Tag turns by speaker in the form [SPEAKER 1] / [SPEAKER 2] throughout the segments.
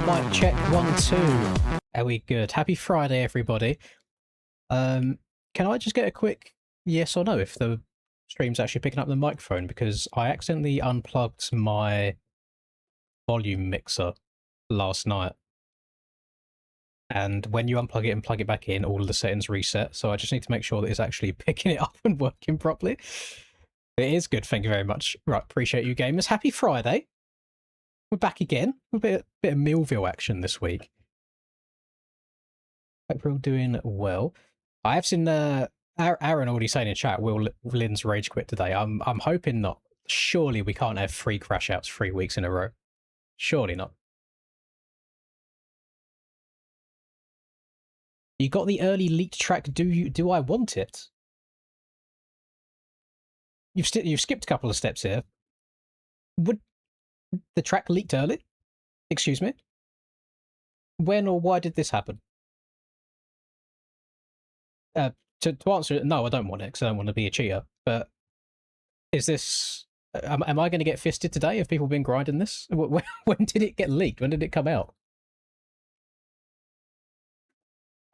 [SPEAKER 1] Mic check 1 2. Are we good? Happy Friday, everybody. Can I just get a quick yes or no if the stream's actually picking up the microphone? Because I accidentally unplugged my volume mixer last night. And when you unplug it and plug it back in, all of the settings reset. So I just need to make sure that it's actually picking it up and working properly. It is good, thank you very much. Right, appreciate you gamers. Happy Friday. We're back again. A bit of Millville action this week. Hope we're all doing well. I have seen Aaron already saying in chat, will Lynn's rage quit today? I'm hoping not. Surely we can't have 3 crash outs 3 weeks in a row. Surely not. You got the early leaked track. Do I want it? You've skipped a couple of steps here. Would the track leaked early? Excuse me? When or why did this happen? To answer it, no, I don't want it because I don't want to be a cheater. But is this... Am I going to get fisted today? Have people been grinding this? When did it get leaked? When did it come out?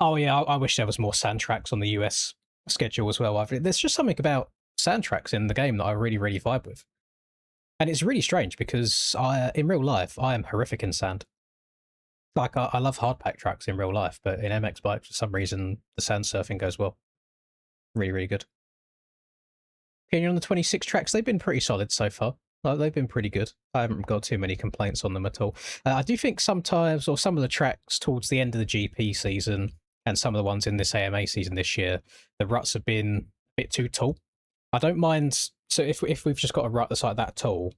[SPEAKER 1] Oh yeah, I wish there was more sand tracks on the US schedule as well. There's just something about sand tracks in the game that I really vibe with. And it's really strange because in real life, I am horrific in sand. Like, I love hardpack tracks in real life, but in MX bikes, for some reason, the sand surfing goes well. Really good. Opinion on the 26 tracks, they've been pretty solid so far. They've been pretty good. I haven't got too many complaints on them at all. I do think sometimes, or some of the tracks towards the end of the GP season, and some of the ones in this AMA season this year, the ruts have been a bit too tall. I don't mind... So if we've just got a rut that's like that tall,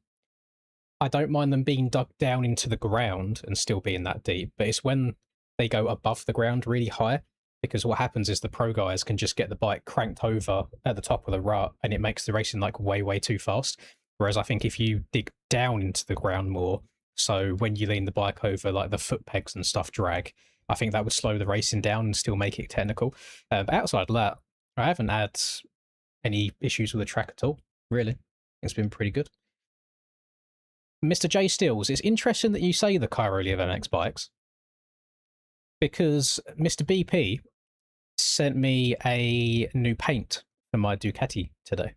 [SPEAKER 1] I don't mind them being dug down into the ground and still being that deep, but it's when they go above the ground really high, because what happens is the pro guys can just get the bike cranked over at the top of the rut, and it makes the racing like way too fast. Whereas I think if you dig down into the ground more, so when you lean the bike over, like the foot pegs and stuff drag, I think that would slow the racing down and still make it technical. But outside of that, I haven't had any issues with the track at all, really. It's been pretty good. Mr. J Stills, it's interesting that you say the Cairoli of MX bikes, because Mr. BP sent me a new paint for my Ducati today.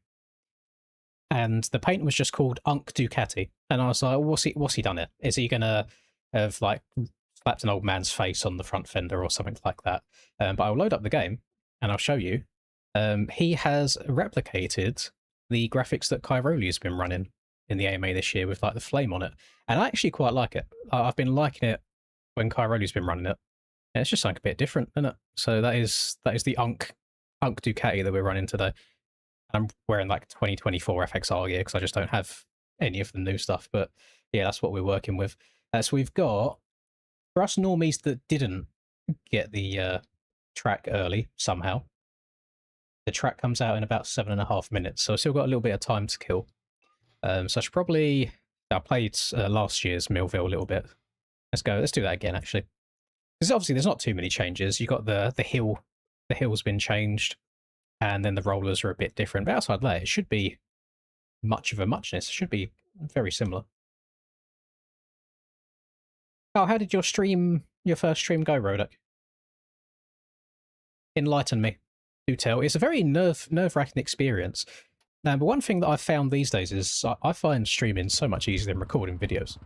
[SPEAKER 1] And the paint was just called Unk Ducati. And I was like, what's he done it? Is he going to have, like, slapped an old man's face on the front fender or something like that? But I'll load up the game, and I'll show you. He has replicated the graphics that Cairoli has been running in the AMA this year with like the flame on it, and I actually quite like it. I've been liking it when Cairoli's been running it. And it's just something a bit different, isn't it? So that is the Unk Ducati that we're running today. I'm wearing like 2024 FXR gear because I just don't have any of the new stuff. But yeah, that's what we're working with. So we've got, for us normies that didn't get the track early somehow, the track comes out in about 7.5 minutes. So I've still got a little bit of time to kill. So I played last year's Millville a little bit. Let's do that again, actually. Because obviously there's not too many changes. You got the hill's been changed, and then the rollers are a bit different. But outside that, it should be much of a muchness. It should be very similar. Oh, how did your first stream go, Rodek? Enlighten me. Do tell. It's a very nerve-wracking experience. But one thing that I've found these days is I find streaming so much easier than recording videos.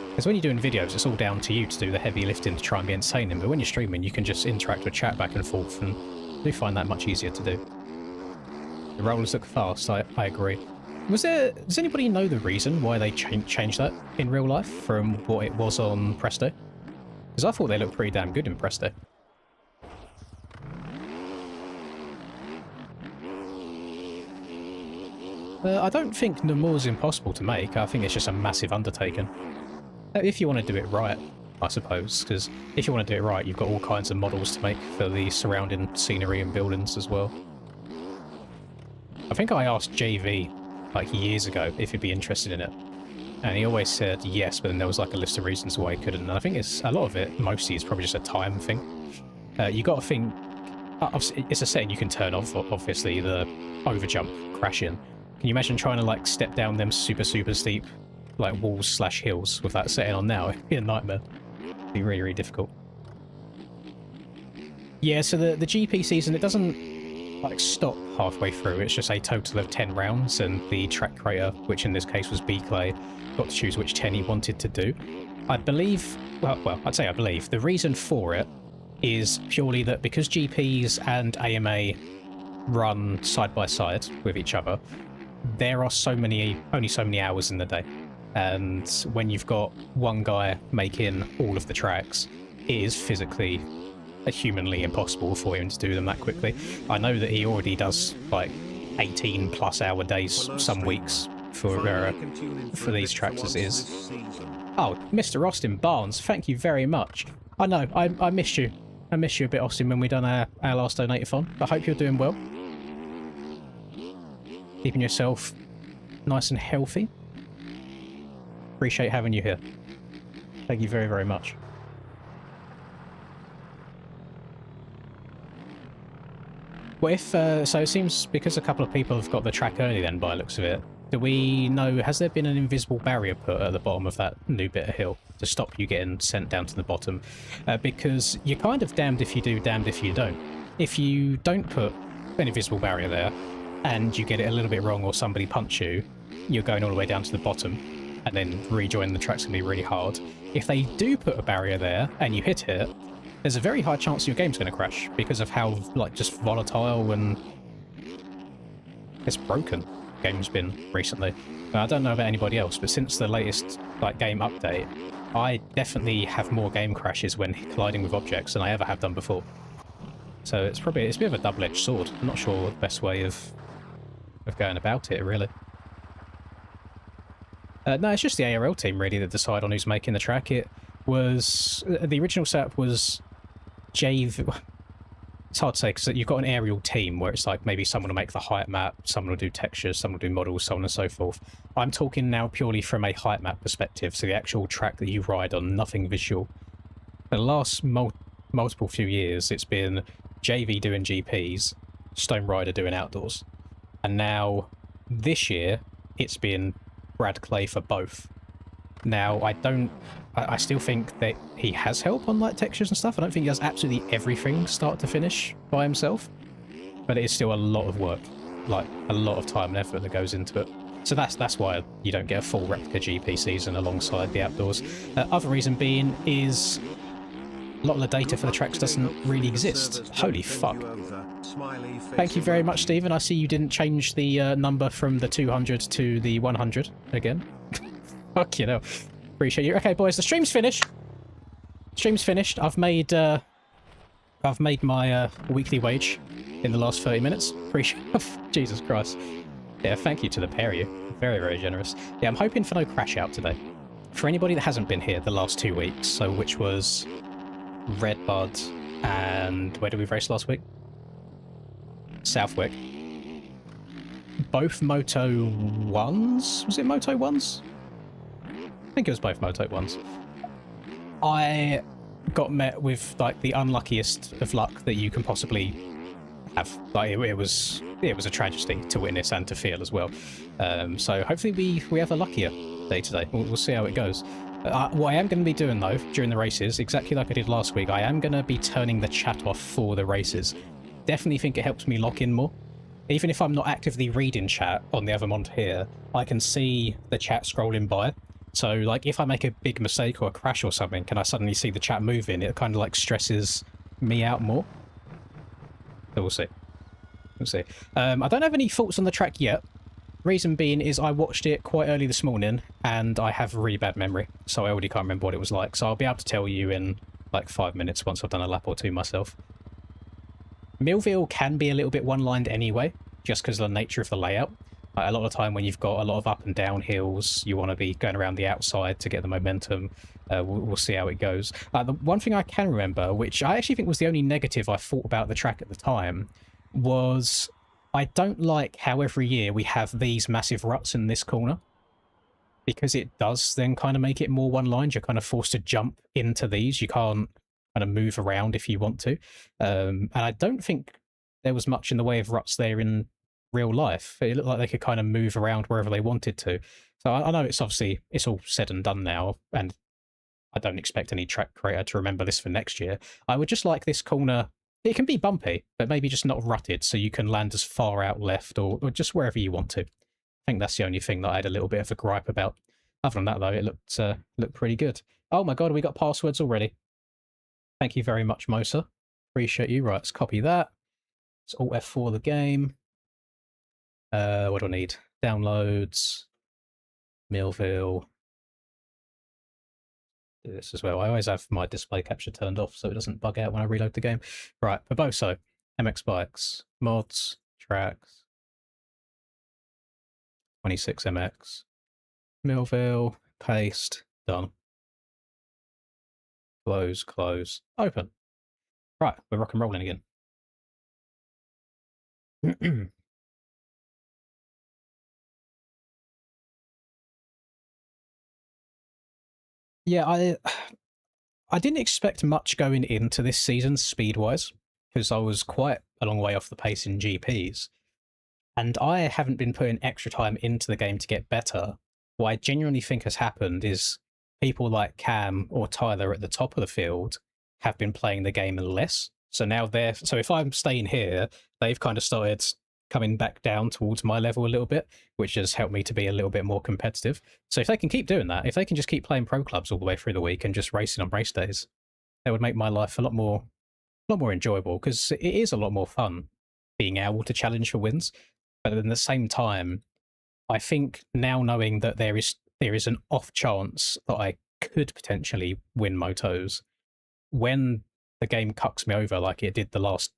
[SPEAKER 1] Because when you're doing videos, it's all down to you to do the heavy lifting to try and be entertaining. But when you're streaming, you can just interact with chat back and forth, and I do find that much easier to do. The rollers look fast, I agree. Does anybody know the reason why they changed that in real life from what it was on press day? Because I thought they looked pretty damn good in press day. I don't think Nemours is impossible to make. I think it's just a massive undertaking. If you want to do it right, I suppose, because if you want to do it right, you've got all kinds of models to make for the surrounding scenery and buildings as well. I think I asked JV, like, years ago if he'd be interested in it, and he always said yes, but then there was like a list of reasons why he couldn't, and I think it's a lot of it, mostly, is probably just a time thing. You got to think, it's a setting you can turn off, obviously, the overjump crashing. Can you imagine trying to like step down them super steep like walls slash hills with that setting on now. It'd be a nightmare. It'd be really, really difficult. Yeah, so the GP season, it doesn't like stop halfway through. It's just a total of 10 rounds, and the track creator, which in this case was B Clay, got to choose which 10 he wanted to do. I believe, well, I'd say I believe, the reason for it is purely that because GPs and AMA run side by side with each other, there are only so many hours in the day. And when you've got one guy making all of the tracks, it is physically humanly impossible for him to do them that quickly. I know that he already does like 18 plus hour days some weeks for these tracks as it is. Oh, Mr. Austin Barnes, thank you very much. I know, I missed you. I missed you a bit, Austin, when we done our last donate-a-thon. I hope you're doing well. Keeping yourself nice and healthy. Appreciate having you here. Thank you very, very much. Well, if so it seems because a couple of people have got the track early then, by the looks of it, do we know, has there been an invisible barrier put at the bottom of that new bit of hill to stop you getting sent down to the bottom? Because you're kind of damned if you do, damned if you don't. If you don't put an invisible barrier there and you get it a little bit wrong or somebody punch you, you're going all the way down to the bottom, and then rejoining the track's going to be really hard. If they do put a barrier there and you hit it, there's a very high chance your game's going to crash because of how like just volatile and it's broken the game's been recently. I don't know about anybody else, but since the latest like game update, I definitely have more game crashes when colliding with objects than I ever have done before. So it's a bit of a double-edged sword. I'm not sure what the best way of going about it, really. No, it's just the ARL team really that decide on who's making the track. It was the original setup was JV. It's hard to say because you've got an aerial team where it's like maybe someone will make the height map, someone will do textures, someone will do models, so on and so forth. I'm talking now purely from a height map perspective, so the actual track that you ride on, nothing visual. For the last multiple few years, it's been JV doing GPs, Stone Rider doing outdoors, and now this year it's been Brad Clay for both. Now, I still think that he has help on like textures and stuff. I don't think he does absolutely everything start to finish by himself, but it is still a lot of work, like a lot of time and effort that goes into it. So that's why you don't get a full replica GP season alongside the outdoors. Other reason being is a lot of the data for the tracks doesn't really exist. Holy fuck. Thank you very much, Stephen. I see you didn't change the number from the 200 to the 100 again. Fuck you know. Appreciate you. Okay, boys, the stream's finished. Stream's finished. I've made my weekly wage in the last 30 minutes. Appreciate Jesus Christ. Yeah, thank you to the pair of you. Very, very generous. Yeah, I'm hoping for no crash out today. For anybody that hasn't been here the last 2 weeks, so which was Redbud and where did we race last week? Southwick. Both Moto 1s? Was it Moto 1s? I think it was both Moto 1s. I got met with like the unluckiest of luck that you can possibly have. Like it was a tragedy to witness and to feel as well. So hopefully we have a luckier day today. We'll see how it goes. What I am going to be doing though during the races, exactly like I did last week, I am going to be turning the chat off for the races. Definitely think it helps me lock in more. Even if I'm not actively reading chat on the other monitor here, I can see the chat scrolling by. So like if I make a big mistake or a crash or something, can I suddenly see the chat moving? It kind of like stresses me out more. So we'll see. We'll see. I don't have any thoughts on the track yet. Reason being is I watched it quite early this morning and I have really bad memory, so I already can't remember what it was like. So I'll be able to tell you in like 5 minutes once I've done a lap or two myself. Millville can be a little bit one-lined anyway, just because of the nature of the layout. A lot of the time when you've got a lot of up and down hills, you want to be going around the outside to get the momentum. We'll see how it goes. The one thing I can remember, which I actually think was the only negative I thought about the track at the time, was I don't like how every year we have these massive ruts in this corner, because it does then kind of make it more one-lined. You're kind of forced to jump into these. You can't kind of move around if you want to. And I don't think there was much in the way of ruts there in real life. It looked like they could kind of move around wherever they wanted to. So I know it's obviously it's all said and done now, and I don't expect any track creator to remember this for next year. I would just like this corner. It can be bumpy, but maybe just not rutted, so you can land as far out left or just wherever you want to. I think that's the only thing that I had a little bit of a gripe about. Other than that, though, it looked pretty good. Oh my god, we got passwords already. Thank you very much, Mosa. Appreciate you. Right, let's copy that. It's Alt F4 the game. What do I need? Downloads. Millville. Do this as well. I always have my display capture turned off so it doesn't bug out when I reload the game. Right, Barboso, MX Bikes, mods, tracks, 26MX, Millville, paste, done. Close, close, open. Right, we're rock and rolling again. Yeah, I didn't expect much going into this season speed-wise, because I was quite a long way off the pace in GPs. And I haven't been putting extra time into the game to get better. What I genuinely think has happened is people like Cam or Tyler at the top of the field have been playing the game less. So now so if I'm staying here, they've kind of started coming back down towards my level a little bit, which has helped me to be a little bit more competitive. So if they can keep doing that, if they can just keep playing pro clubs all the way through the week and just racing on race days, that would make my life a lot more enjoyable, because it is a lot more fun being able to challenge for wins. But at the same time, I think now knowing that there is an off chance that I could potentially win motos, when the game cucks me over like it did the last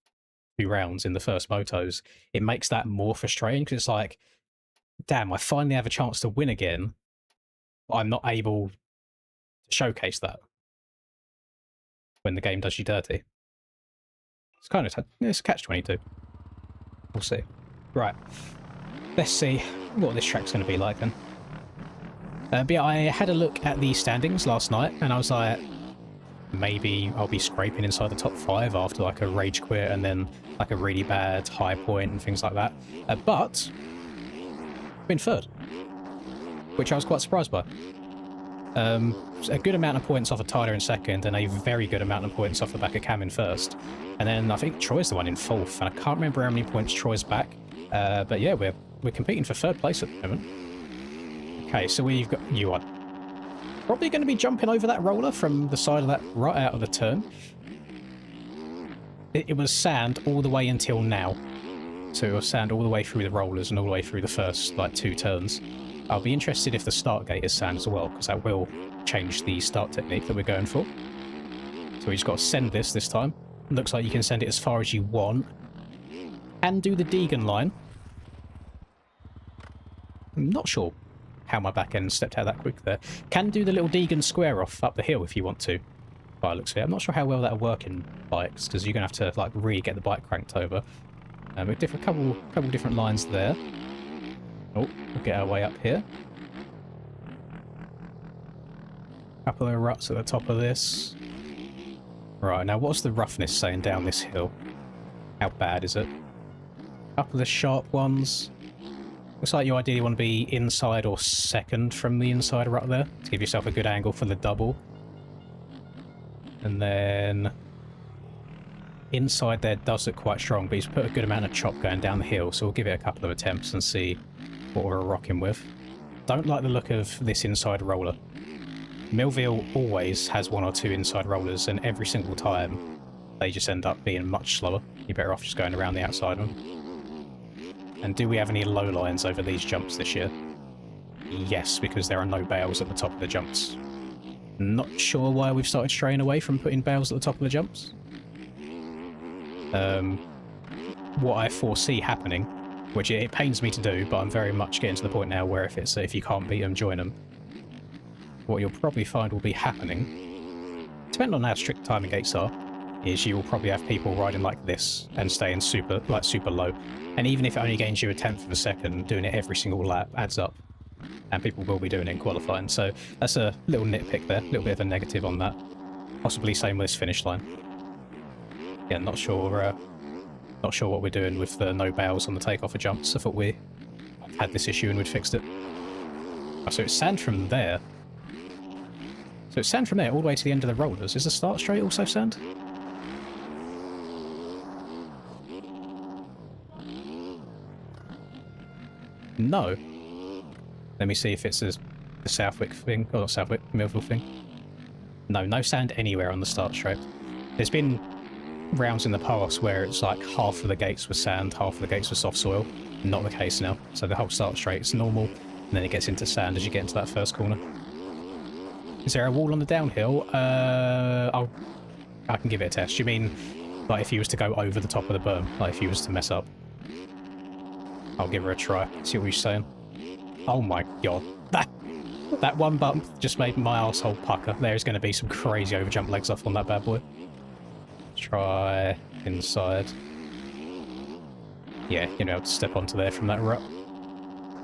[SPEAKER 1] 2 rounds in the first motos, it makes that more frustrating, because it's like, damn, I finally have a chance to win again, but I'm not able to showcase that when the game does you dirty. It's kind of it's a catch-22. We'll see. Right, let's see what this track's going to be like then. But yeah, I had a look at the standings last night, and I was like, maybe I'll be scraping inside the top 5 after like a rage quit and then like a really bad high point and things like that. But I've been 3rd, which I was quite surprised by. A good amount of points off of Tyler in 2nd, and a very good amount of points off the back of Cam in 1st. And then I think Troy's the one in 4th, and I can't remember how many points Troy's back. But yeah, we're competing for 3rd place at the moment. Okay, so we've got you on. Probably going to be jumping over that roller from the side of that right out of the turn. It was sand all the way until now. So it was sand all the way through the rollers and all the way through the first like 2 turns. I'll be interested if the start gate is sand as well, because that will change the start technique that we're going for. So we just got to send this time. Looks like you can send it as far as you want. And do the Deegan line. I'm not sure how my back end stepped out that quick there. Can do the little Deegan square off up the hill if you want to, by the looks of it. I'm not sure how well that'll work in bikes, because you're going to have to like really get the bike cranked over. With a couple different lines there. Oh, we'll get our way up here. Couple of ruts at the top of this. Right, now what's the roughness saying down this hill? How bad is it? Couple of sharp ones. Looks like you ideally want to be inside or 2nd from the inside rut there, to give yourself a good angle for the double. And then inside there does look quite strong, but he's put a good amount of chop going down the hill, so we'll give it a couple of attempts and see what we're rocking with. Don't like the look of this inside roller. Millville always has 1 or 2 inside rollers, and every single time they just end up being much slower. You're better off just going around the outside of them. And do we have any low lines over these jumps this year? Yes, because there are no bales at the top of the jumps. Not sure why we've started straying away from putting bales at the top of the jumps. What I foresee happening, which it pains me to do, but I'm very much getting to the point now where if you can't beat them, join them. What you'll probably find will be happening, depending on how strict timing gates are, is you will probably have people riding like this and staying super low. And even if it only gains you a 1/10 of a second, doing it every single lap adds up. And people will be doing it in qualifying. So that's a little nitpick there, a little bit of a negative on that. Possibly same with this finish line. Yeah, not sure Not sure what we're doing with the no bails on the takeoff of jumps. I thought we had this issue and we'd fixed it. Oh, so it's sand from there. So it's sand from there all the way to the end of the rollers. Is the start straight also sand? No. Let me see if it's the Southwick thing. Oh, not Southwick, Millville thing. No, no sand anywhere on the start straight. There's been rounds in the past where it's like half of the gates were sand, half of the gates were soft soil. Not the case now. So the whole start straight is normal, and then it gets into sand as you get into that first corner. Is there a wall on the downhill? I can give it a test. You mean like if you was to go over the top of the berm, like if you was to mess up? I'll give her a try. See what she's saying. Oh my god. That one bump just made my arsehole pucker. There's going to be some crazy overjump legs off on that bad boy. Try inside. Yeah, you're able to step onto there from that rut.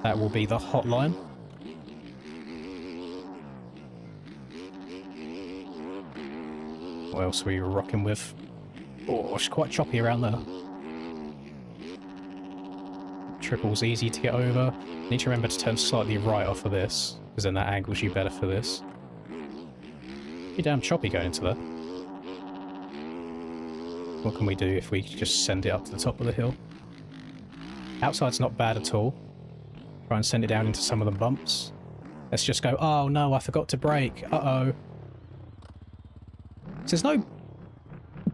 [SPEAKER 1] That will be the hot line. What else were you rocking with? Oh, it's quite choppy around there. Triple's easy to get over. Need to remember to turn slightly right off of this, because then that angles you better for this. You're damn choppy going into there. What can we do if we just send it up to the top of the hill? Outside's not bad at all. Try and send it down into some of the bumps. Let's just go, oh no, I forgot to brake. Uh-oh. So there's no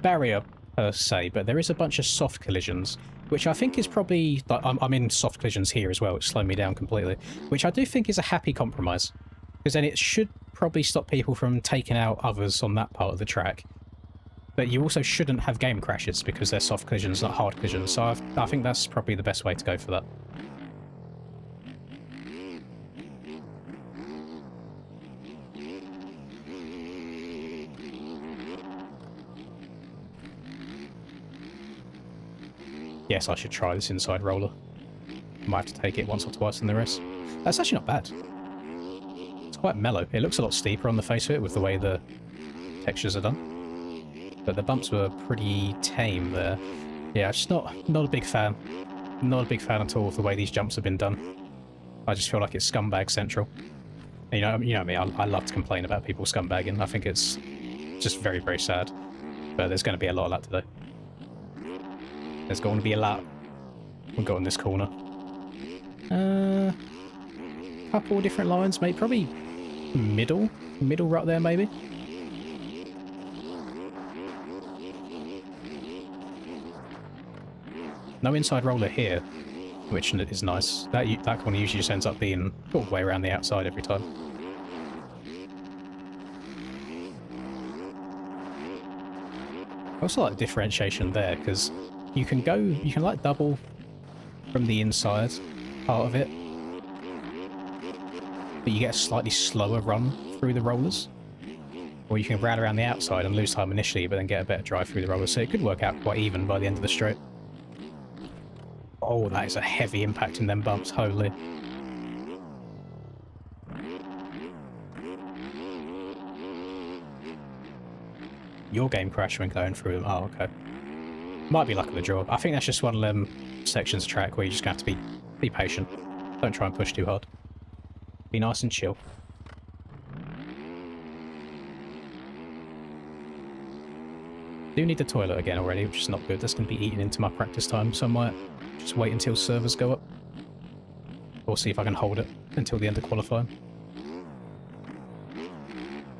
[SPEAKER 1] barrier per se, but there is a bunch of soft collisions, which I think is probably... Like, I'm in soft collisions here as well, it's slowing me down completely, which I do think is a happy compromise, because then it should probably stop people from taking out others on that part of the track. But you also shouldn't have game crashes because they're soft collisions, not hard collisions, so I think that's probably the best way to go for that. Yes, I should try this inside roller. Might have to take it once or twice in the race. That's actually not bad. It's quite mellow. It looks a lot steeper on the face of it with the way the textures are done. But the bumps were pretty tame there. Yeah, just not a big fan. Not a big fan at all of the way these jumps have been done. I just feel like it's scumbag central. You know me, I love to complain about people scumbagging. I think it's just very, very sad. But there's going to be a lot of that today. There's going to be a lot. We'll go in this corner. Couple of different lines, mate. Probably middle right there, maybe. No inside roller here, which is nice. That corner usually just ends up being all the way around the outside every time. I also like the differentiation there, because you can like double from the inside part of it, but you get a slightly slower run through the rollers. Or you can run around the outside and lose time initially, but then get a better drive through the rollers, so it could work out quite even by the end of the straight. Oh, that is a heavy impact in them bumps, holy. Your game crashed when going through them. Oh, okay. Might be luck of the draw. I think that's just one of them sections of track where you just have to be patient. Don't try and push too hard. Be nice and chill. Do need the toilet again already, which is not good. That's going to be eating into my practice time, so I might just wait until servers go up. Or see if I can hold it until the end of qualifying.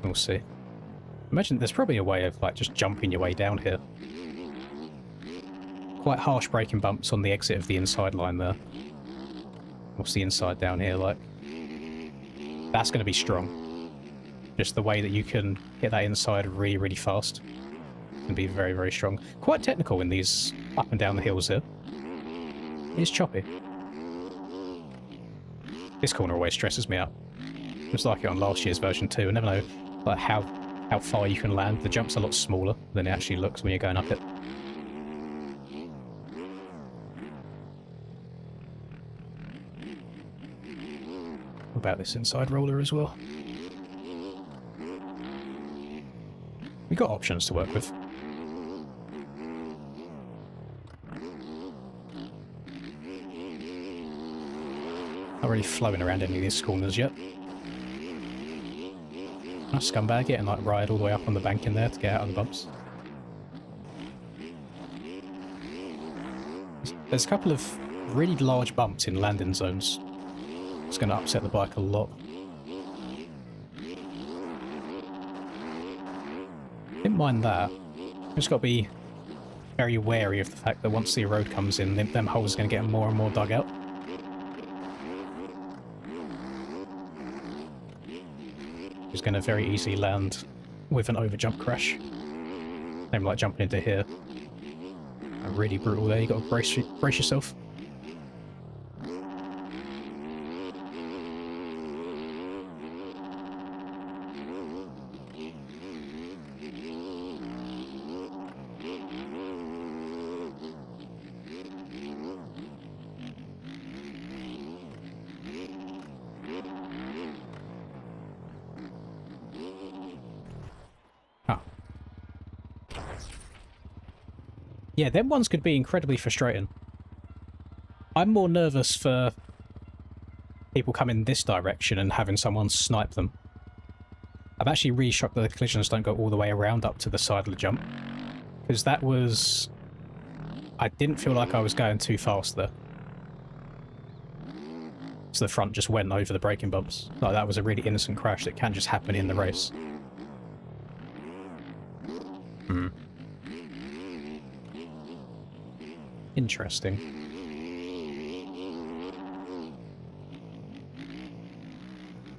[SPEAKER 1] We'll see. Imagine there's probably a way of like just jumping your way down here. Quite harsh braking bumps on the exit of the inside line there. What's the inside down here like? That's going to be strong. Just the way that you can hit that inside really, really fast. Can be very, very strong. Quite technical in these up and down the hills here. It's choppy. This corner always stresses me out. Just like it on last year's version 2. I never know like how far you can land. The jump's a lot smaller than it actually looks when you're going up it. What about this inside roller as well? We've got options to work with. Not really flowing around any of these corners yet. Nice scumbag getting like ride all the way up on the bank in there to get out of the bumps. There's a couple of really large bumps in landing zones. It's going to upset the bike a lot. Didn't mind that. Just got to be very wary of the fact that once the road comes in, them holes are going to get more and more dug out. It's going to very easily land with an overjump crash. Same like jumping into here. Really brutal there, you got to brace yourself. Yeah, them ones could be incredibly frustrating. I'm more nervous for people coming this direction and having someone snipe them. I'm actually really shocked that the collisions don't go all the way around up to the side of the jump. Because that was... I didn't feel like I was going too fast there. So the front just went over the braking bumps. Like, that was a really innocent crash that can just happen in the race. Interesting.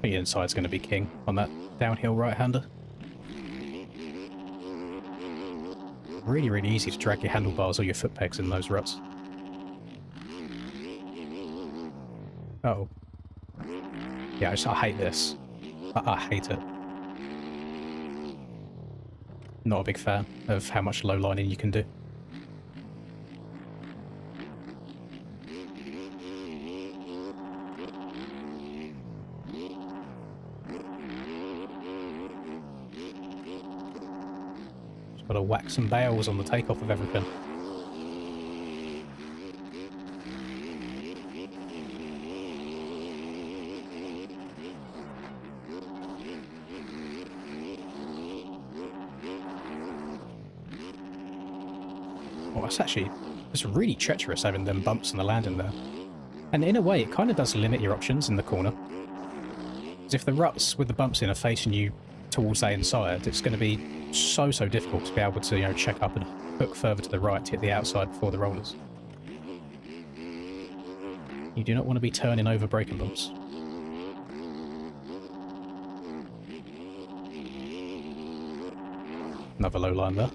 [SPEAKER 1] The inside's going to be king on that downhill right-hander. Really, really easy to drag your handlebars or your foot pegs in those ruts. Uh-oh. Yeah, I hate this. I hate it. Not a big fan of how much low lining you can do. Got to whack some bales on the takeoff of everything. Oh, it's really treacherous having them bumps in the landing there. And in a way, it kind of does limit your options in the corner. Because if the ruts with the bumps in are facing you towards the inside, it's going to be so difficult to be able to, you know, check up and hook further to the right to hit the outside before the rollers. You do not want to be turning over braking bumps. Another low line there.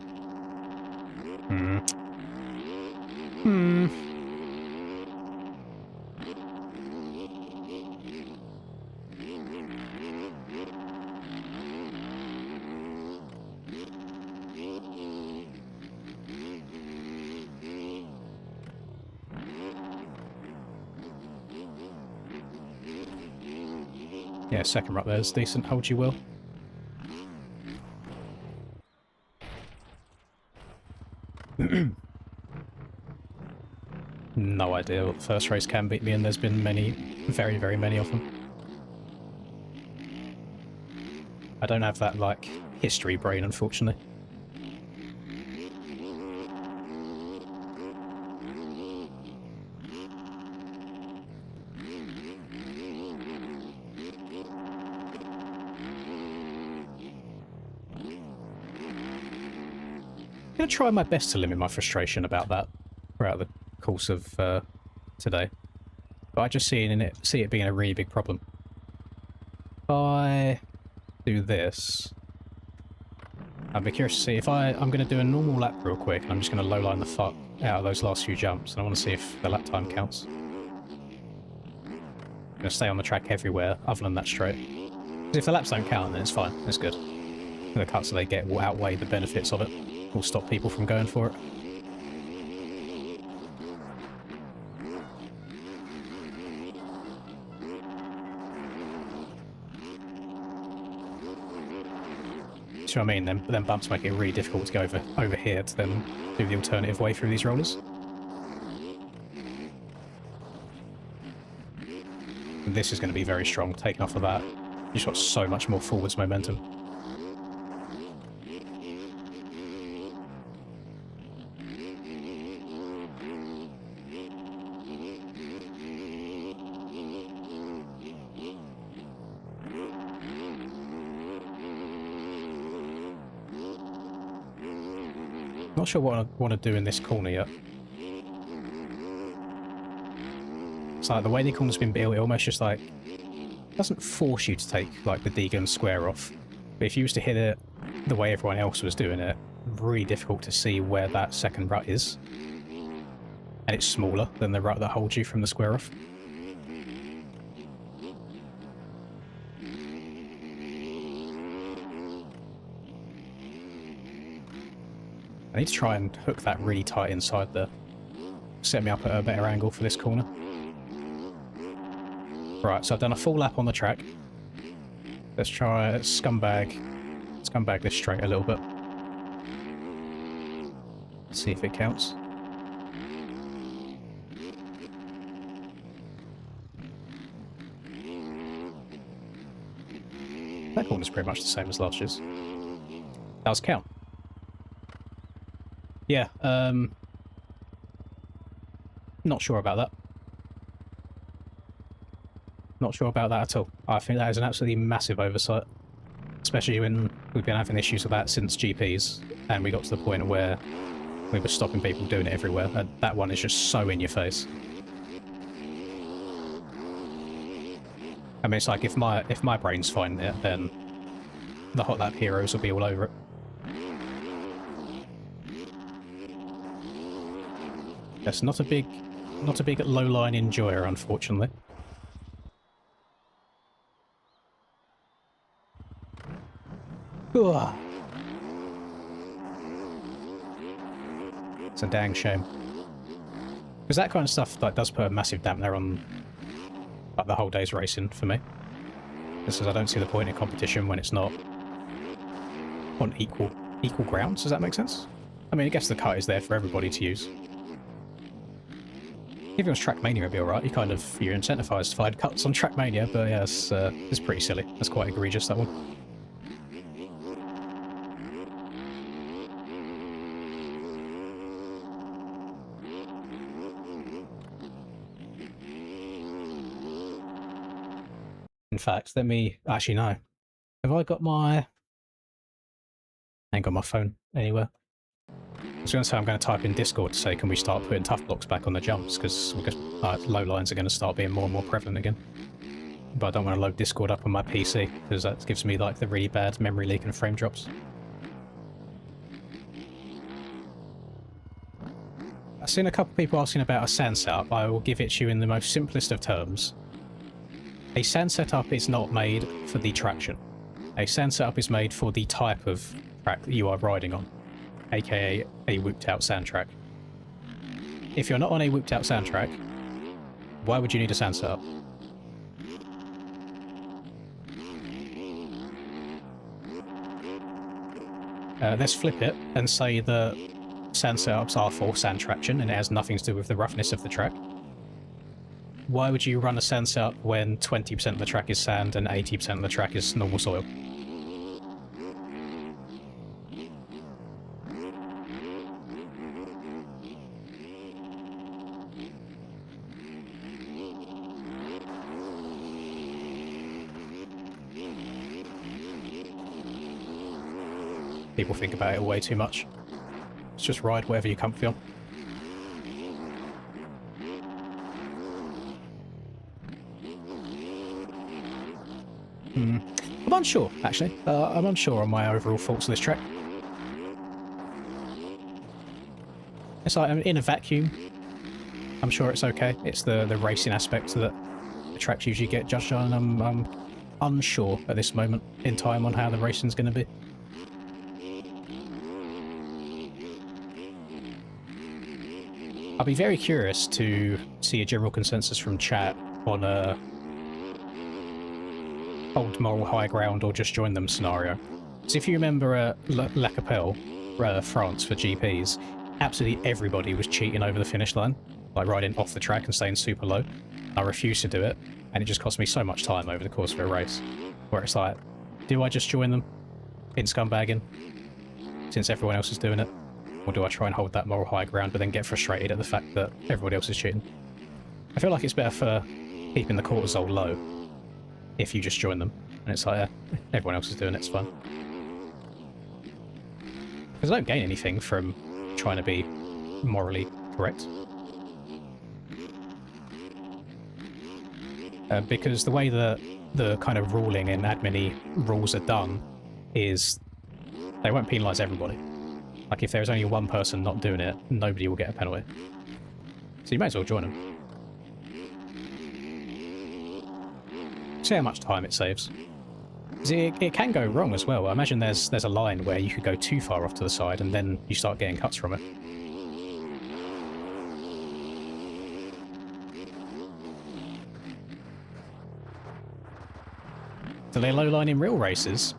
[SPEAKER 1] Yeah, second rut there is decent, hold you will. No idea what the first race can beat me, and there's been many, very, very many of them. I don't have that, like, history brain, unfortunately. I'm going to try my best to limit my frustration about that throughout the course of today. But I just see it being a really big problem. If I do this, I'd be curious to see if I'm going to do a normal lap real quick, and I'm just going to low-line the fuck out of those last few jumps, and I want to see if the lap time counts. I'm going to stay on the track everywhere other than that straight. Because if the laps don't count, then it's fine. It's good. The cuts that they get will outweigh the benefits of it. Will stop people from going for it. See what I mean? Them bumps make it really difficult to go over here to then do the alternative way through these rollers. This is going to be very strong, taking off of that. You've got so much more forwards momentum. Not sure what I want to do in this corner yet. It's like the way the corner's been built, it almost just like doesn't force you to take like the D-gun square off. But if you was to hit it the way everyone else was doing it, really difficult to see where that second rut is. And it's smaller than the rut that holds you from the square off. I need to try and hook that really tight inside there. Set me up at a better angle for this corner. Right, so I've done a full lap on the track. Let's try scumbag this straight a little bit. See if it counts. That corner's pretty much the same as last year's. Does count. Yeah, not sure about that. Not sure about that at all. I think that is an absolutely massive oversight. Especially when we've been having issues with that since GPs, and we got to the point where we were stopping people doing it everywhere, and that one is just so in your face. I mean, it's like if my brain's finding it, then the hot lap heroes will be all over it. That's not a big low line enjoyer, unfortunately. Ugh. It's a dang shame. Because that kind of stuff like does put a massive dampener on like the whole day's racing for me. This is, I don't see the point in competition when it's not on equal grounds. Does that make sense? I mean, I guess the cut is there for everybody to use. If it was Trackmania, it'd be alright. You're incentivized to find cuts on Trackmania, but yeah, it's pretty silly. That's quite egregious, that one. In fact, let me actually know. Have I got my... I ain't got my phone anywhere. I was going to say I'm going to type in Discord to say, can we start putting tough blocks back on the jumps, because low lines are going to start being more and more prevalent again. But I don't want to load Discord up on my PC, because that gives me like the really bad memory leak and frame drops. I've seen a couple of people asking about a sand setup. I will give it to you in the most simplest of terms. A sand setup is not made for the traction. A sand setup is made for the type of track that you are riding on, aka a whooped out sand track. If you're not on a whooped out sand track, why would you need a sand setup? Let's flip it and say that sand setups are for sand traction and it has nothing to do with the roughness of the track. Why would you run a sand setup when 20% of the track is sand and 80% of the track is normal soil? People think about it way too much. Let's just ride whatever you're comfy on. I'm unsure, actually. I'm unsure on my overall thoughts on this track. It's like, in a vacuum, I'm sure it's okay. It's the racing aspect that the tracks usually get judged on, and I'm unsure at this moment in time on how the racing's going to be. I'll be very curious to see a general consensus from chat on a hold moral high ground or just join them scenario. So if you remember La Capelle, France for GPs, absolutely everybody was cheating over the finish line, like riding off the track and staying super low. I refused to do it And it just cost me so much time over the course of a race, where it's like, do I just join them in scumbagging, since everyone else is doing it? Or do I try and hold that moral high ground, but then get frustrated at the fact that everybody else is cheating? I feel like it's better for keeping the cortisol low if you just join them. And it's like, everyone else is doing it, it's fun. Because I don't gain anything from trying to be morally correct. Because the way that the kind of ruling and admin rules are done is they won't penalise everybody. Like, if there's only one person not doing it, nobody will get a penalty. So you may as well join them. See how much time it saves. It can go wrong as well. I imagine there's a line where you could go too far off to the side and then you start getting cuts from it. Do they low line in real races?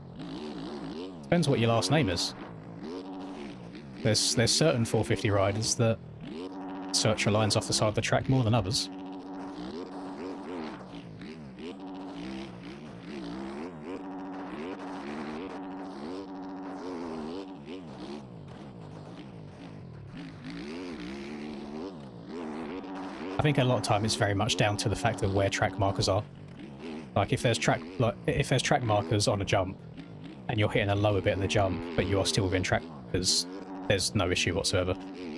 [SPEAKER 1] Depends what your last name is. There's certain 450 riders that search for lines off the side of the track more than others. I think a lot of time it's very much down to the fact of where track markers are. Like if there's track markers on a jump and you're hitting a lower bit of the jump, but you are still within track markers, there's no issue whatsoever.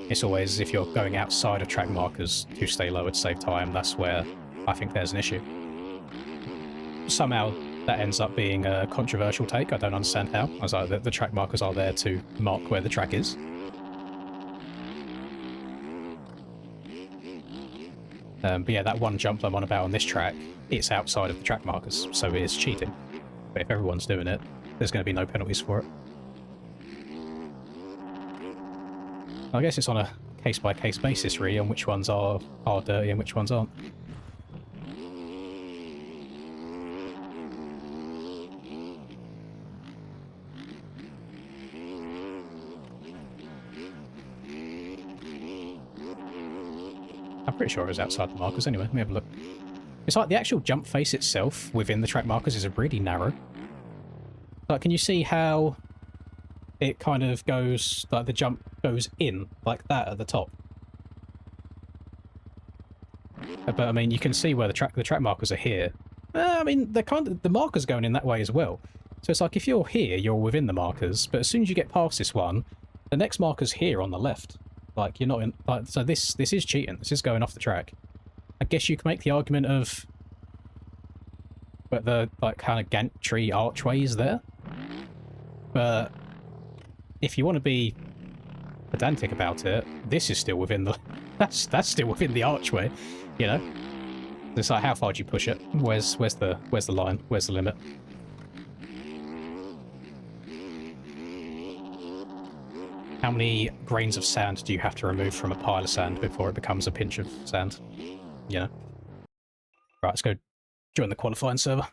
[SPEAKER 1] It's always if you're going outside of track markers to stay lower to save time, that's where I think there's an issue. Somehow that ends up being a controversial take. I don't understand how. I was like, the track markers are there to mark where the track is. But yeah, that one jump I'm on about on this track, it's outside of the track markers, so it is cheating. But if everyone's doing it, there's going to be no penalties for it. I guess it's on a case-by-case basis, really, on which ones are dirty and which ones aren't. I'm pretty sure it was outside the markers anyway. Let me have a look. It's like the actual jump face itself within the track markers is really narrow. Like, can you see how it kind of goes, like the jump goes in like that at the top? But I mean, you can see where the track markers are here. I mean, they're kind of, the markers going in that way as well. So it's like if you're here, you're within the markers, but as soon as you get past this one, the next marker's here on the left. Like, you're not in, like, so this is cheating. This is going off the track. I guess you can make the argument of, but the, like, kind of gantry archways there. But if you want to be pedantic about it, this is still within the, that's still within the archway, you know? It's like, how far do you push it? Where's the line? Where's the limit? How many grains of sand do you have to remove from a pile of sand before it becomes a pinch of sand? You know? Right, let's go join the qualifying server.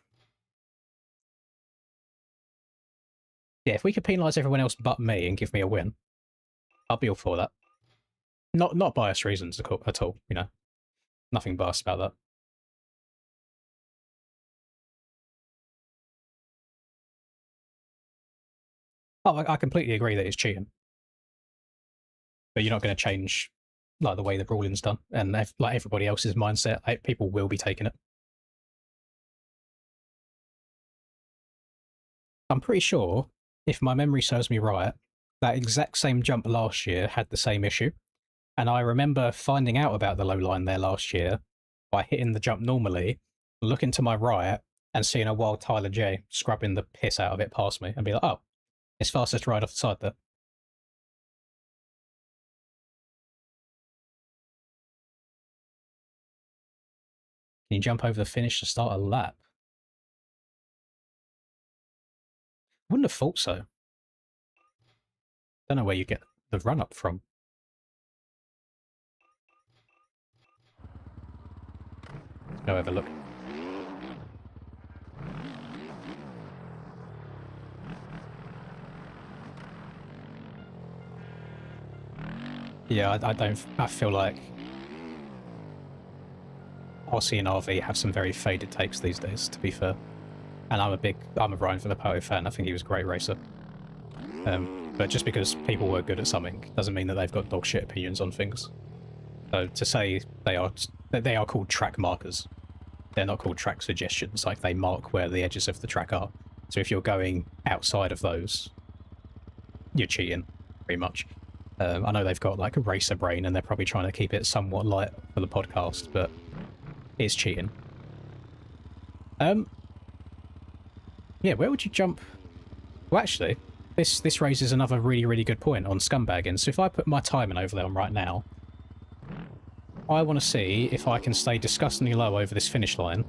[SPEAKER 1] Yeah, if we could penalise everyone else but me and give me a win, I'll be all for that. Not biased reasons at all, you know? Nothing biased about that. Oh, I completely agree that it's cheating. But you're not going to change like the way the ruling's done, and like everybody else's mindset, people will be taking it. I'm pretty sure, if my memory serves me right, that exact same jump last year had the same issue, and I remember finding out about the low line there last year by hitting the jump normally, looking to my right, and seeing a wild Tyler J scrubbing the piss out of it past me, and be like, oh, it's fastest ride off the side there. Can you jump over the finish to start a lap? Wouldn't have thought so. Don't know where you get the run up from. Let's go have a look. Yeah, I feel like Aussie and RV have some very faded takes these days, to be fair. And I'm a Ryan Filippo fan. I think he was a great racer. But just because people were good at something doesn't mean that they've got dog shit opinions on things. So to say they are called track markers, they're not called track suggestions. Like, they mark where the edges of the track are. So if you're going outside of those, you're cheating, pretty much. I know they've got like a racer brain and they're probably trying to keep it somewhat light for the podcast, but it's cheating. Yeah, where would you jump? Well, actually, this raises another really, really good point on scumbagging. So if I put my timing over there on right now, I want to see if I can stay disgustingly low over this finish line,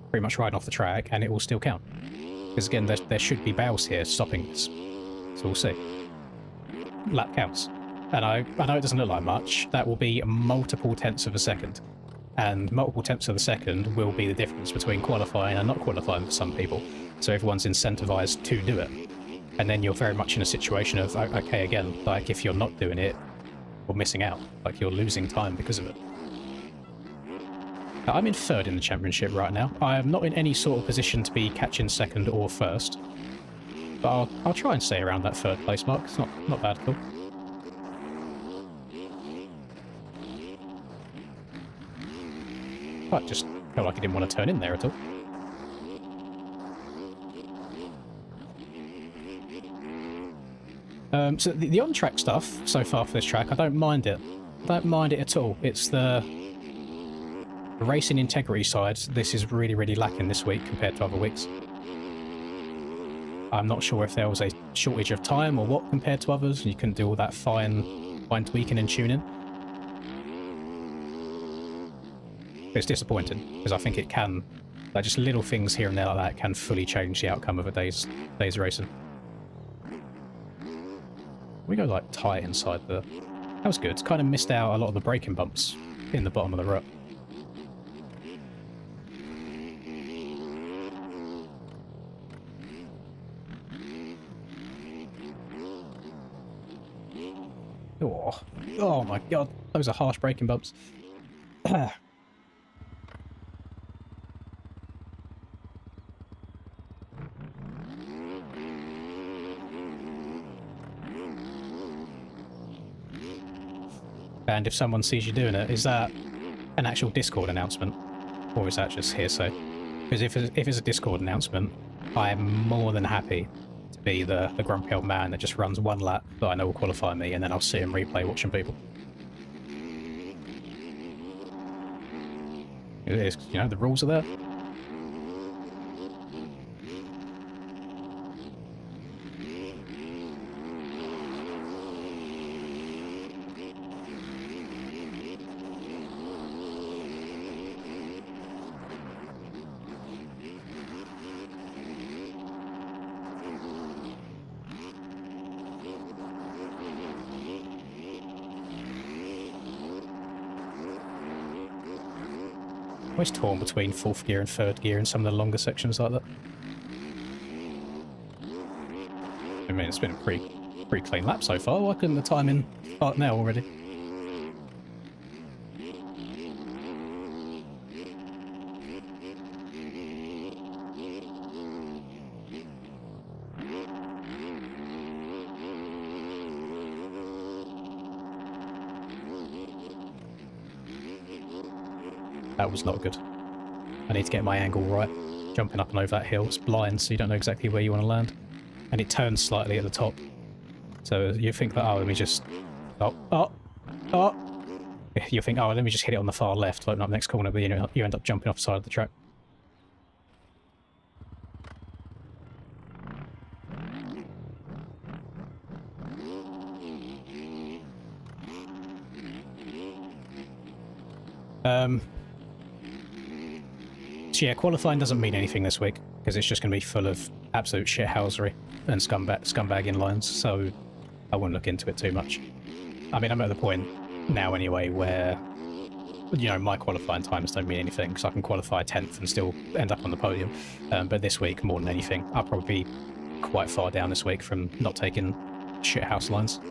[SPEAKER 1] pretty much riding off the track, and it will still count. Because again, there should be bows here stopping this. So we'll see. Lap counts. And I know it doesn't look like much. That will be multiple tenths of a second. And multiple tenths of a second will be the difference between qualifying and not qualifying for some people. So everyone's incentivized to do it. And then you're very much in a situation of, okay, again, like, if you're not doing it, you're missing out. Like, you're losing time because of it. I'm in third in the championship right now. I am not in any sort of position to be catching second or first. But I'll try and stay around that third place mark. It's not bad at all. I just felt like I didn't want to turn in there at all. So the on-track stuff so far for this track, I don't mind it. I don't mind it at all. It's the racing integrity side. This is really, really lacking this week compared to other weeks. I'm not sure if there was a shortage of time or what compared to others. You couldn't do all that fine tweaking and tuning. It's disappointing because I think it can, like, just little things here and there like that can fully change the outcome of a day's racing. We go like tight inside the... That was good. Kind of missed out a lot of the braking bumps in the bottom of the rut. Oh my god, those are harsh braking bumps. And if someone sees you doing it, is that an actual Discord announcement? Or is that just hearsay? Because if it's a Discord announcement, I am more than happy to be the grumpy old man that just runs one lap that I know will qualify me, and then I'll sit and replay watching people. It is, you know, the rules are there. Always torn between fourth gear and third gear in some of the longer sections like that. I mean, it's been a pretty clean lap so far. Why couldn't the timing start now already? That was not good. I need to get my angle right. Jumping up and over that hill, it's blind, so you don't know exactly where you want to land. And it turns slightly at the top. So you think that, oh, let me just... Oh! You think, oh, let me just hit it on the far left, open up next corner, but you end up jumping off the side of the track. So yeah, qualifying doesn't mean anything this week, because it's just going to be full of absolute shithousery and scumbag lines, so I wouldn't look into it too much. I mean, I'm at the point now anyway where, you know, my qualifying times don't mean anything, because I can qualify 10th and still end up on the podium. But this week, more than anything, I'll probably be quite far down this week from not taking shithouse lines.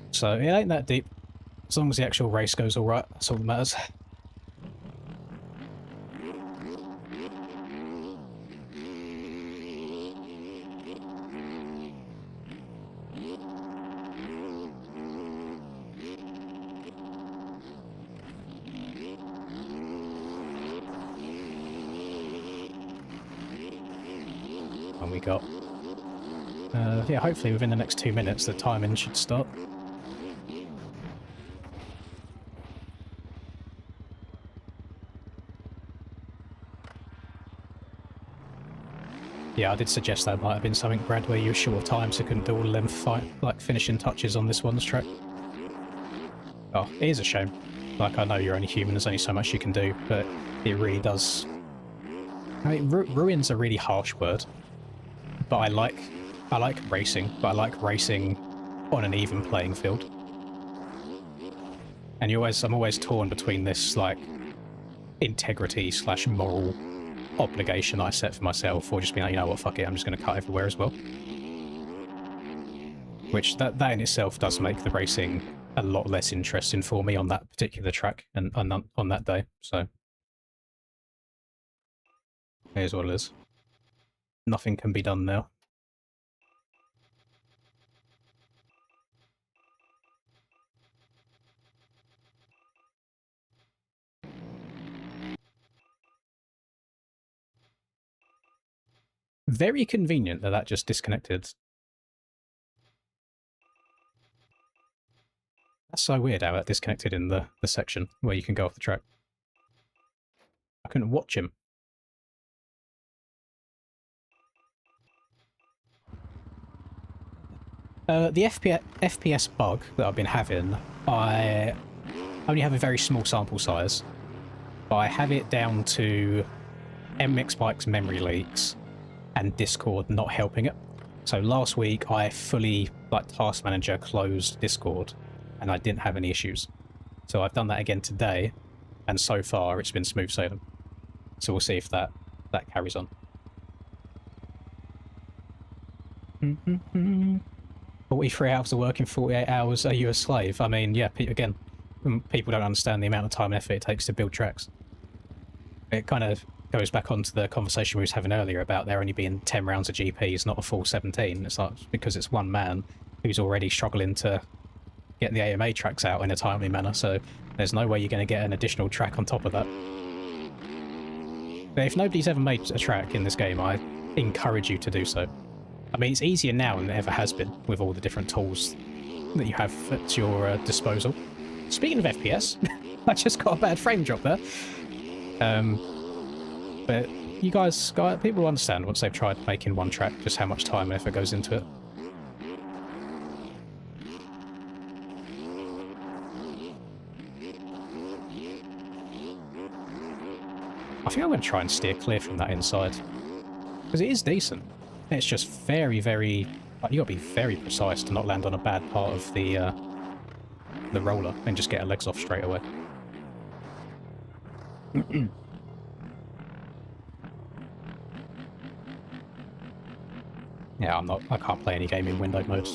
[SPEAKER 1] So it ain't that deep. As long as the actual race goes alright, that's all that matters. And we got... yeah, hopefully within the next 2 minutes the timing should start. Yeah, I did suggest that might have been something, Brad, where you were short of time, so couldn't do all of them finishing touches on this one's track. Oh, it is a shame. Like, I know you're only human, there's only so much you can do, but it really does... I mean, ruin's a really harsh word, but I like racing, but I like racing on an even playing field. And I'm always torn between this, like, integrity/moral obligation I set for myself, or just being like, you know what, fuck it, I'm just going to cut everywhere as well. Which, that in itself does make the racing a lot less interesting for me on that particular track and on that day, so... Here's what it is. Nothing can be done now. Very convenient that just disconnected. That's so weird how that disconnected in the section where you can go off the track. I couldn't watch him. The FPS bug that I've been having, I only have a very small sample size, but I have it down to MX Bike's memory leaks and Discord not helping it. So last week I fully, like, task manager closed Discord and I didn't have any issues. So I've done that again today, and so far it's been smooth sailing. So we'll see if that carries on. 43 hours of work in 48 hours, are you a slave? I mean, yeah, again, people don't understand the amount of time and effort it takes to build tracks. It kind of goes back onto the conversation we was having earlier about there only being 10 rounds of GPs, not a full 17. It's like, because it's one man who's already struggling to get the AMA tracks out in a timely manner, so there's no way you're going to get an additional track on top of that. But if nobody's ever made a track in this game, I encourage you to do so. I mean, it's easier now than it ever has been with all the different tools that you have at your disposal. Speaking of FPS, I just got a bad frame drop there. But you guys, people understand once they've tried making one track just how much time and effort goes into it. I think I'm going to try and steer clear from that inside, because it is decent. It's just very, very... Like, you got to be very precise to not land on a bad part of the roller and just get her legs off straight away. Yeah, I can't play any game in windowed mode.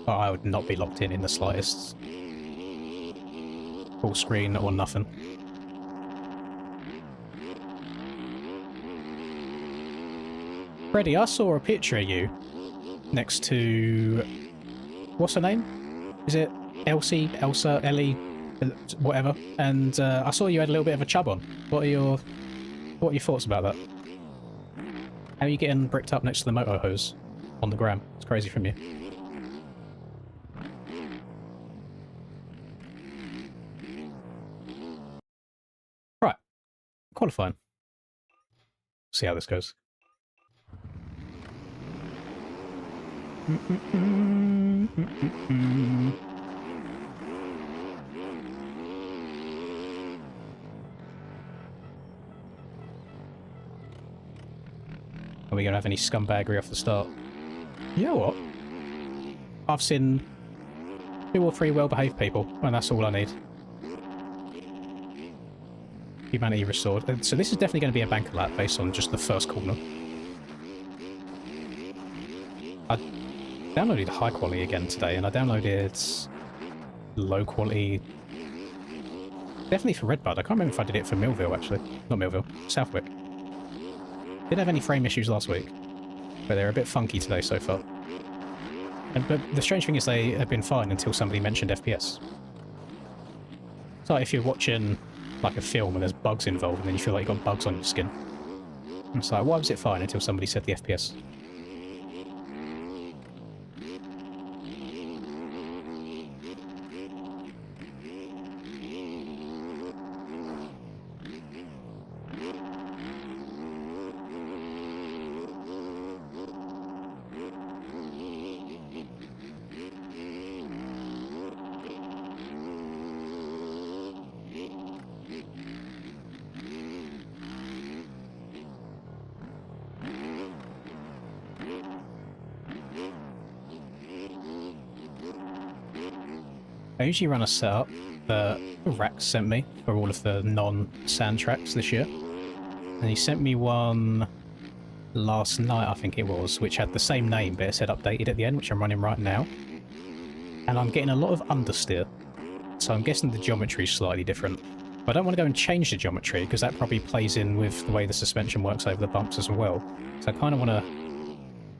[SPEAKER 1] I would not be locked in the slightest. Full screen or nothing. Freddy, I saw a picture of you next to... What's her name? Is it Elsie, Elsa, Ellie, whatever? And I saw you had a little bit of a chub on. What are your thoughts about that? How are you getting bricked up next to the motor hose on the gram? It's crazy from you. Right. Qualifying. See how this goes. Are we going to have any scumbaggery off the start? You know what? I've seen 2 or 3 well-behaved people, and that's all I need. Humanity restored. So this is definitely going to be a banker lap based on just the first corner. I downloaded high quality again today, and I downloaded low quality... Definitely for Redbud. I can't remember if I did it for Millville, actually. Not Millville. Southwick. Didn't have any frame issues last week, but they're a bit funky today so far. But the strange thing is they have been fine until somebody mentioned FPS. It's like if you're watching like a film and there's bugs involved and then you feel like you've got bugs on your skin. It's like, why was it fine until somebody said the FPS? I usually run a setup that Rax sent me for all of the non-sand tracks this year. And he sent me one last night, I think it was, which had the same name, but it said updated at the end, which I'm running right now. And I'm getting a lot of understeer. So I'm guessing the geometry is slightly different. But I don't want to go and change the geometry, because that probably plays in with the way the suspension works over the bumps as well. So I kind of want to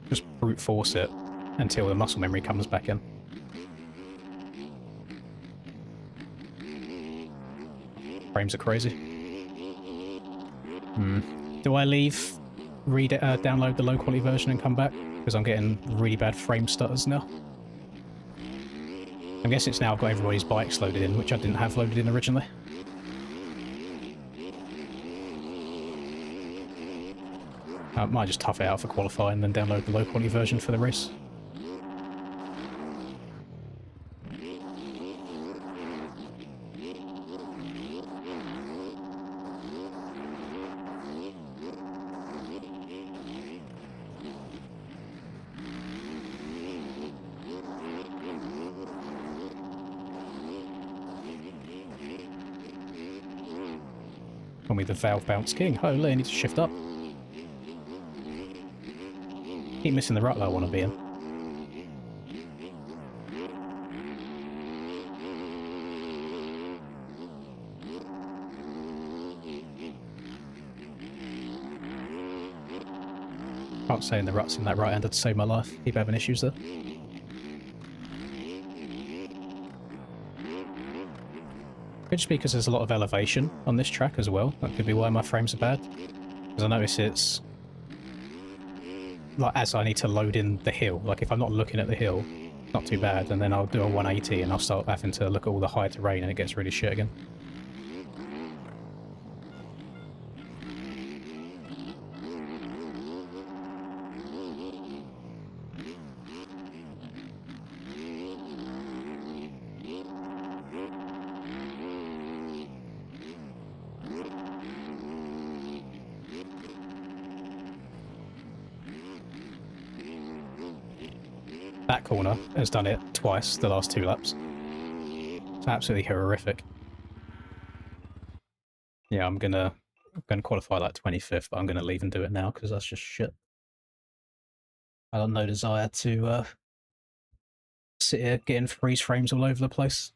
[SPEAKER 1] just brute force it until the muscle memory comes back in. Frames are crazy. Do I leave, read it, download the low quality version and come back? Because I'm getting really bad frame stutters now. I'm guessing it's now I've got everybody's bikes loaded in, which I didn't have loaded in originally. I might just tough it out for qualifying and then download the low quality version for the race. Call me the Valve Bounce King. Holy, I need to shift up. Keep missing the rut that I want to be in. Can't say in the ruts in that right-hander to save my life. Keep having issues there. Could just be because there's a lot of elevation on this track as well. That could be why my frames are bad. Because I notice it's like as I need to load in the hill. Like if I'm not looking at the hill, not too bad, and then I'll do a 180 and I'll start having to look at all the high terrain and it gets really shit again. That corner has done it twice the last 2 laps. It's absolutely horrific. Yeah, I'm gonna qualify like 25th, but I'm gonna leave and do it now because that's just shit. I got no desire to sit here getting freeze frames all over the place.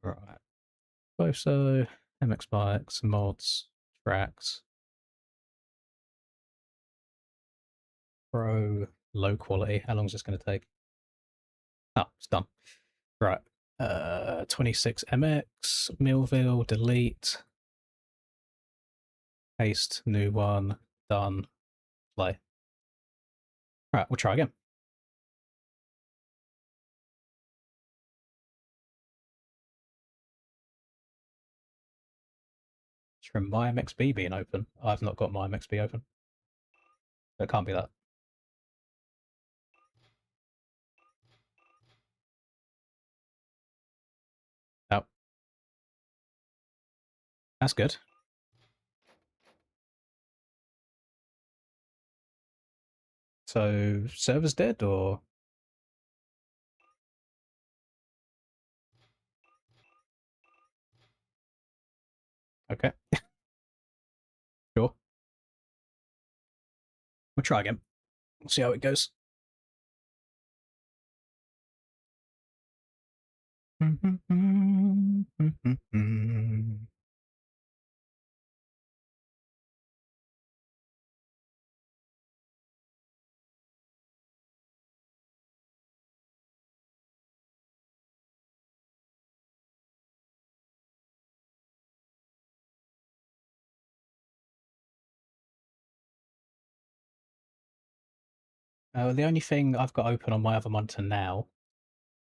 [SPEAKER 1] Right. Both so MX bikes, mods, tracks, pro, low quality. How long is this going to take? Oh, it's done. Right. 26 MX, Millville, delete, paste, new one, done, play. Right, we'll try again. From my MXB being open. I've not got my MXB open. It can't be that. No. That's good. So, server's dead, or? Okay. Sure. We'll try again. We'll see how it goes. The only thing I've got open on my other monitor now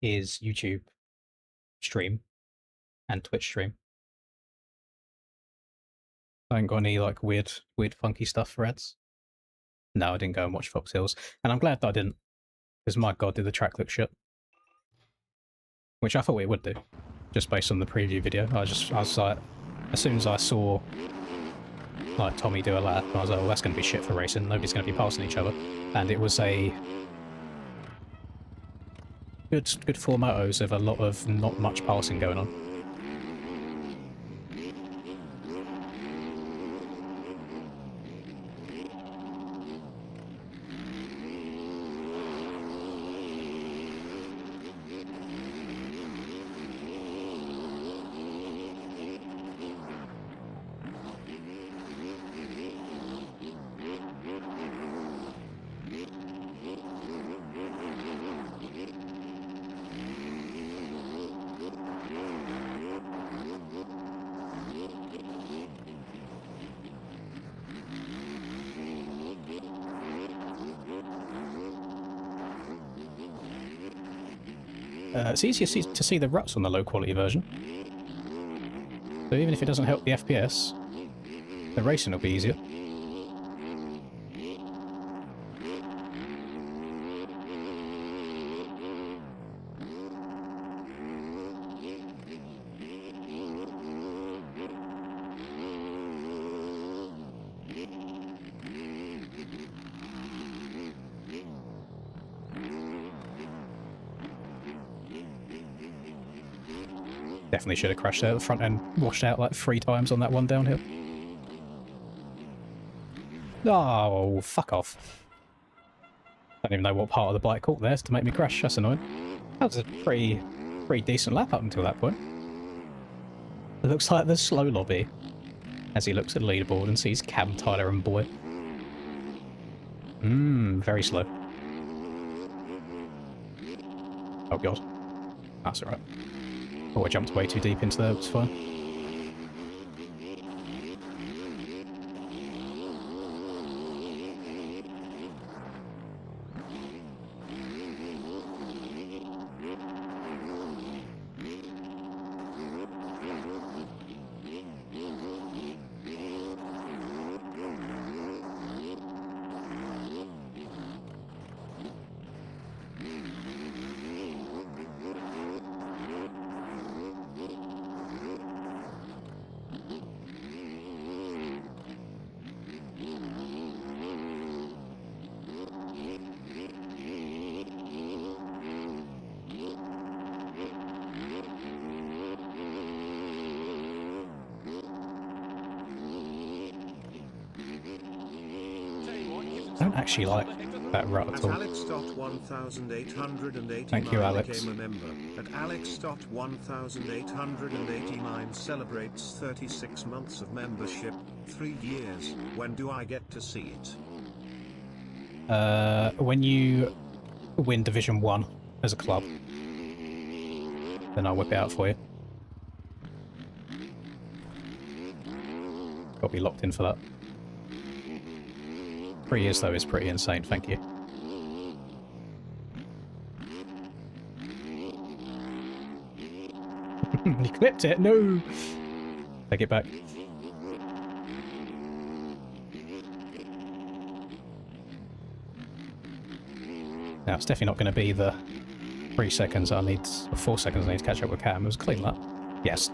[SPEAKER 1] is YouTube stream and Twitch stream. I ain't got any like weird funky stuff for ads. No, I didn't go and watch Fox Hills, and I'm glad that I didn't, because my god, did the track look shit. Which I thought it would do, just based on the preview video. I was like, as soon as I saw like Tommy do a lap, I was like, well, that's going to be shit for racing. Nobody's going to be passing each other, and it was a good 4 motos of a lot of not much passing going on. It's easier to see the ruts on the low quality version. So even if it doesn't help the FPS, the racing will be easier. Definitely should have crashed there at the front end, washed out like 3 times on that one downhill. Oh, fuck off. I don't even know what part of the bike caught there to make me crash, that's annoying. That was a pretty decent lap up until that point. It looks like the slow lobby, as he looks at the leaderboard and sees Cam, Tyler and Boy. Very slow. Oh god. That's alright. Oh, I jumped way too deep into there, it was fine. I don't actually like that rut at all. Thank you, Alex.
[SPEAKER 2] At Alex.1889 celebrates 36 months of membership, 3 years. When do I get to see
[SPEAKER 1] it? When you win Division 1 as a club, then I'll whip it out for you. Got to be locked in for that. 3 years, though, is pretty insane, thank you. You clipped it! No! Take it back. Now, it's definitely not going to be the 3 seconds I need, or 4 seconds I need to catch up with Cam. It was a clean lap. Yes,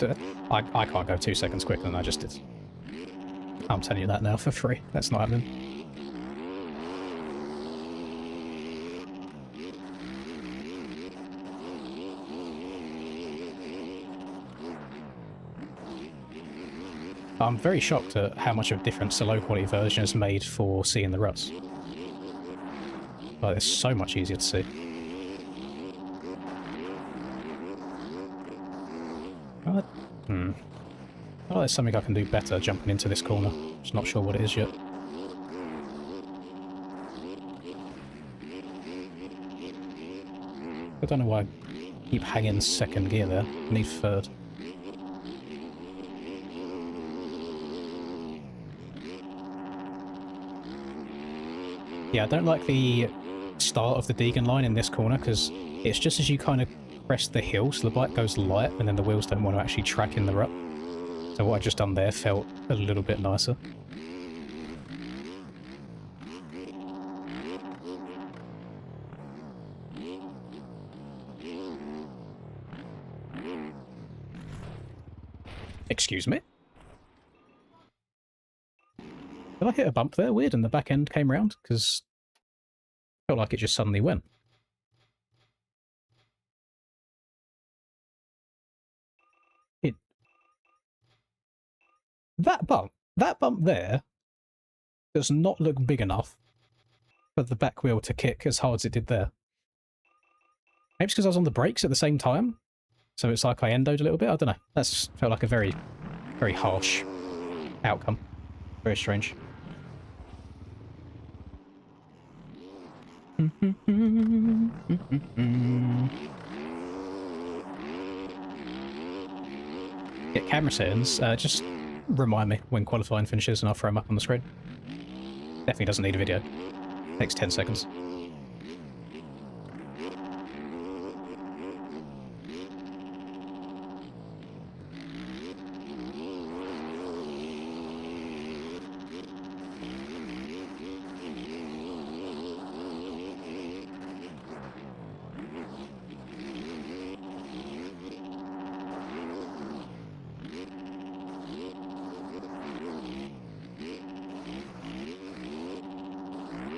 [SPEAKER 1] I can't go 2 seconds quicker than I just did. I'm telling you that now for free. That's not happening. I'm very shocked at how much of a difference the low quality version has made for seeing the ruts. Like, it's so much easier to see. Oh, there's something I can do better jumping into this corner. Just not sure what it is yet. I don't know why I keep hanging second gear there. I need third. Yeah, I don't like the start of the Deegan line in this corner because it's just as you kind of press the hill, so the bike goes light and then the wheels don't want to actually track in the rut. So what I just done there felt a little bit nicer. Excuse me? Did I hit a bump there? Weird, and the back end came round? Because it felt like it just suddenly went. That bump there does not look big enough for the back wheel to kick as hard as it did there. Maybe it's because I was on the brakes at the same time, so it's like I endoed a little bit. I don't know. That's felt like a very, very harsh outcome. Very strange. Yeah, camera settings. Just remind me when qualifying finishes and I'll throw them up on the screen. Definitely doesn't need a video. Takes 10 seconds.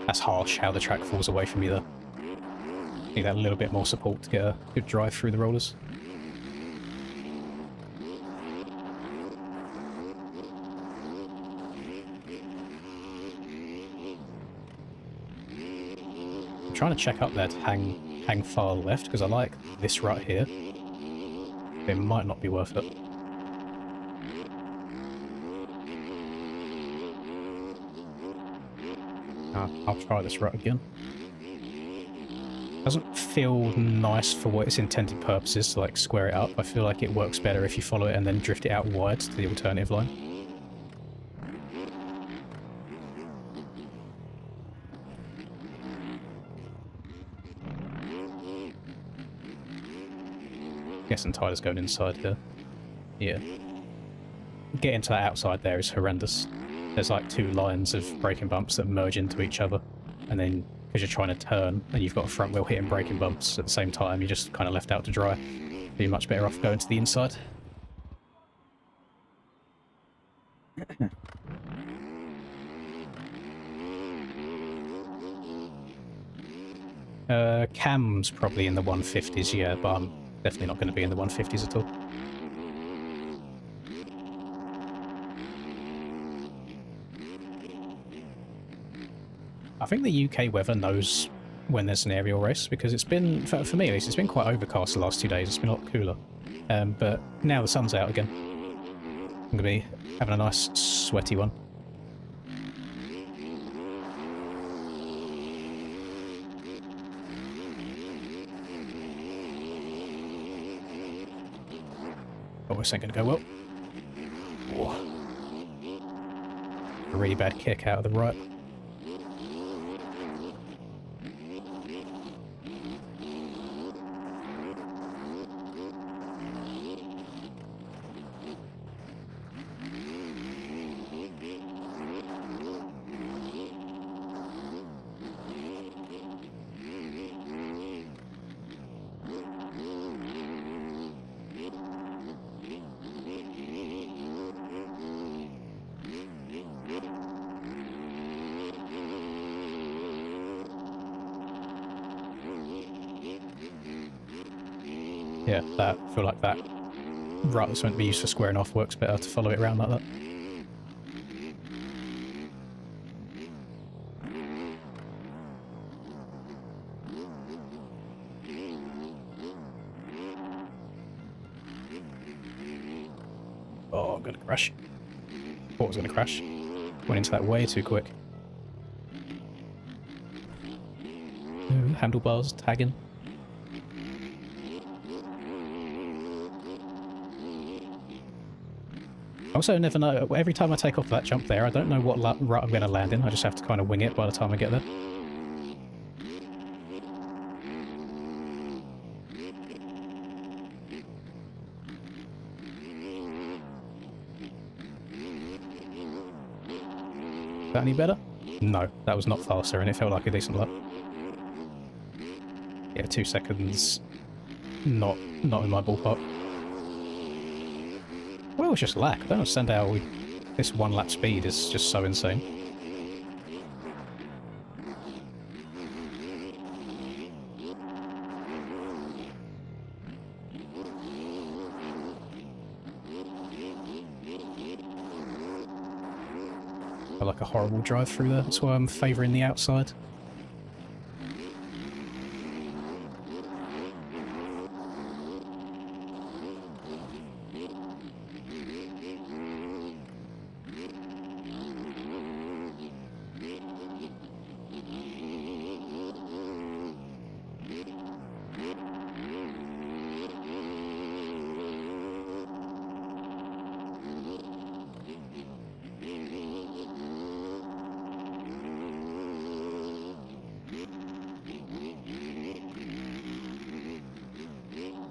[SPEAKER 1] That's harsh, how the track falls away from you there. Need that little bit more support to get a good drive through the rollers. I'm trying to check up there to hang far left, because I like this right here. It might not be worth it. I'll try this route again. Doesn't feel nice for what its intended purpose is to like square it up. I feel like it works better if you follow it and then drift it out wide to the alternative line. Guessing Tyler's going inside here. Yeah. Getting to that outside there is horrendous. There's like two lines of braking bumps that merge into each other, and then because you're trying to turn and you've got a front wheel hitting braking bumps at the same time, you're just kind of left out to dry. You're much better off going to the inside. Cam's probably in the 150s, yeah, but I'm definitely not going to be in the 150s at all. I think the UK weather knows when there's an aerial race, because it's been, for me at least, it's been quite overcast the last 2 days. It's been a lot cooler. But now the sun's out again. I'm going to be having a nice sweaty one. Oh, this ain't going to go well. Whoa. A really bad kick out of the right. Yeah, I feel like that route that's meant to be used for squaring off works better to follow it around like that. Oh, I'm gonna crash. Thought I was gonna crash. Went into that way too quick. Ooh, handlebars tagging. I also never know, every time I take off that jump there, I don't know what rut I'm going to land in. I just have to kind of wing it by the time I get there. Is that any better? No, that was not faster and it felt like a decent lap. Yeah, 2 seconds. Not in my ballpark. Well, it's just lag. I don't understand how this 1 lap speed is just so insane. I like a horrible drive through there. That's why I'm favouring the outside.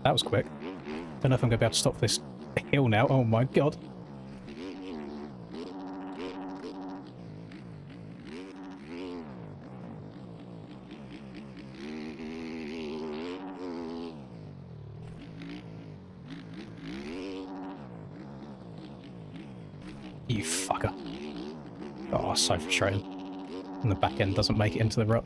[SPEAKER 1] That was quick. Don't know if I'm going to be able to stop this hill now. Oh my god. You fucker. Oh, so frustrating. And the back end doesn't make it into the rut.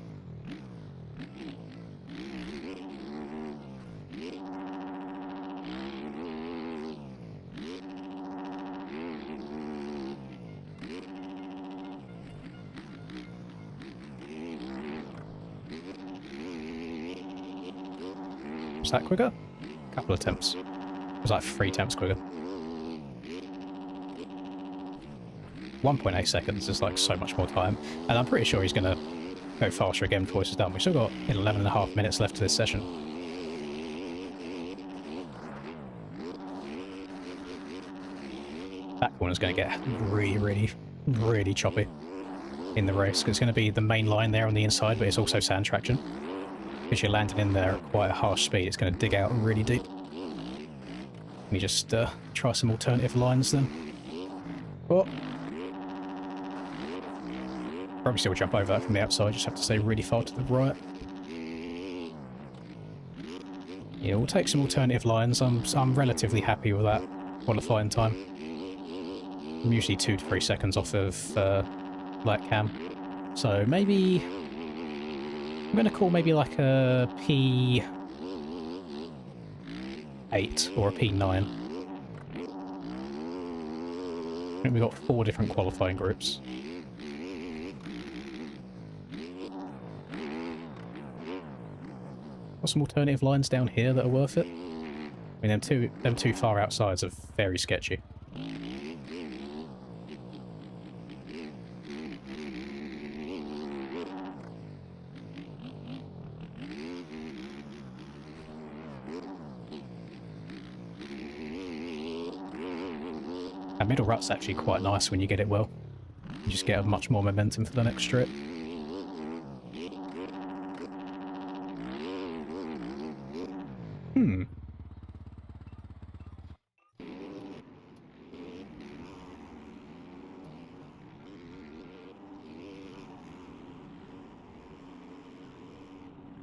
[SPEAKER 1] Was that quicker? A couple of attempts. It was like 3 attempts quicker. 1.8 seconds is like so much more time, and I'm pretty sure he's going to go faster again before it's done. We've still got 11.5 minutes left to this session. That corner's going to get really choppy in the race, because it's going to be the main line there on the inside, but it's also sand traction. Because you're landing in there at quite a harsh speed, it's going to dig out really deep. Let me just try some alternative lines then. Oh. Probably still jump over that from the outside, just have to stay really far to the right. Yeah, we'll take some alternative lines. I'm relatively happy with that qualifying time. I'm usually 2 to 3 seconds off of light cam. So maybe I'm going to call maybe like a P8 or a P9. I think we've got 4 different qualifying groups. Got some alternative lines down here that are worth it. I mean, them two far outsides are very sketchy. That middle rut's actually quite nice when you get it well. You just get much more momentum for the next strip.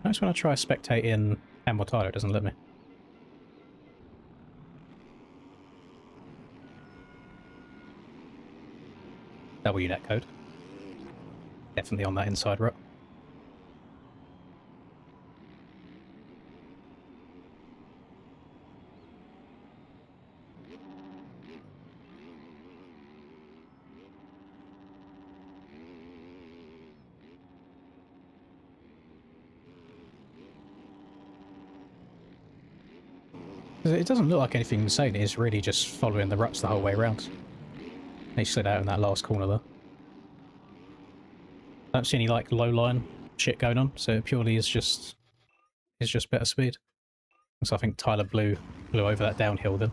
[SPEAKER 1] Nice when I try spectating and Mortado, it doesn't let me. W netcode. Definitely on that inside rut. It doesn't look like anything insane. It is really just following the ruts the whole way around. They slid out in that last corner there. I don't see any like low line shit going on, so it purely is just better speed. So I think Tyler blew over that downhill then.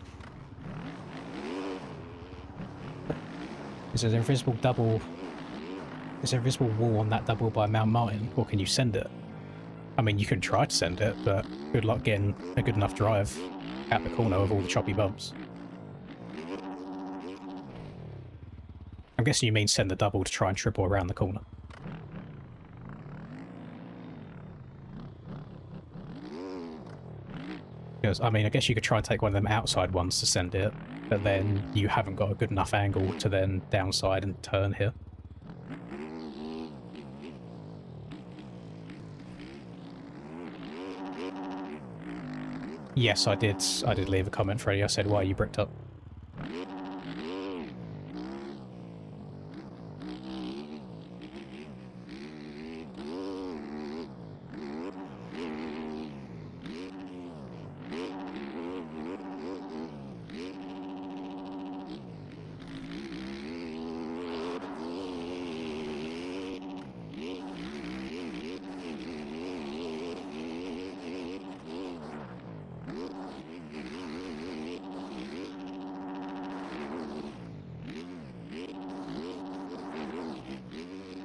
[SPEAKER 1] Is there an invisible double? Is there an invisible wall on that double by Mount Martin, or can you send it? I mean, you can try to send it, but good luck getting a good enough drive out the corner with all the choppy bumps. I'm guessing you mean send the double to try and triple around the corner. Because, I mean, I guess you could try and take one of them outside ones to send it, but then you haven't got a good enough angle to then downside and turn here. Yes, I did leave a comment, Freddie. I said, why are you bricked up?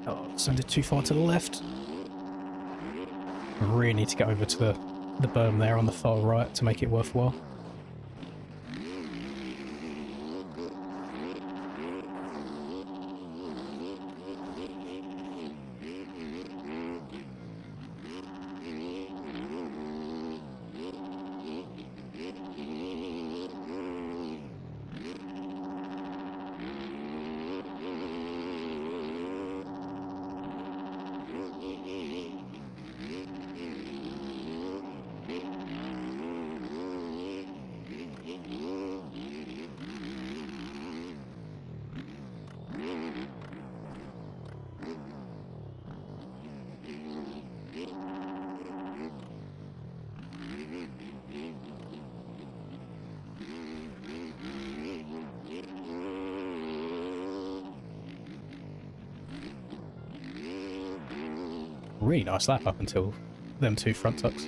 [SPEAKER 1] Oh, send it too far to the left. I really need to get over to the berm there on the far right to make it worthwhile. Really nice lap up until them two front tucks.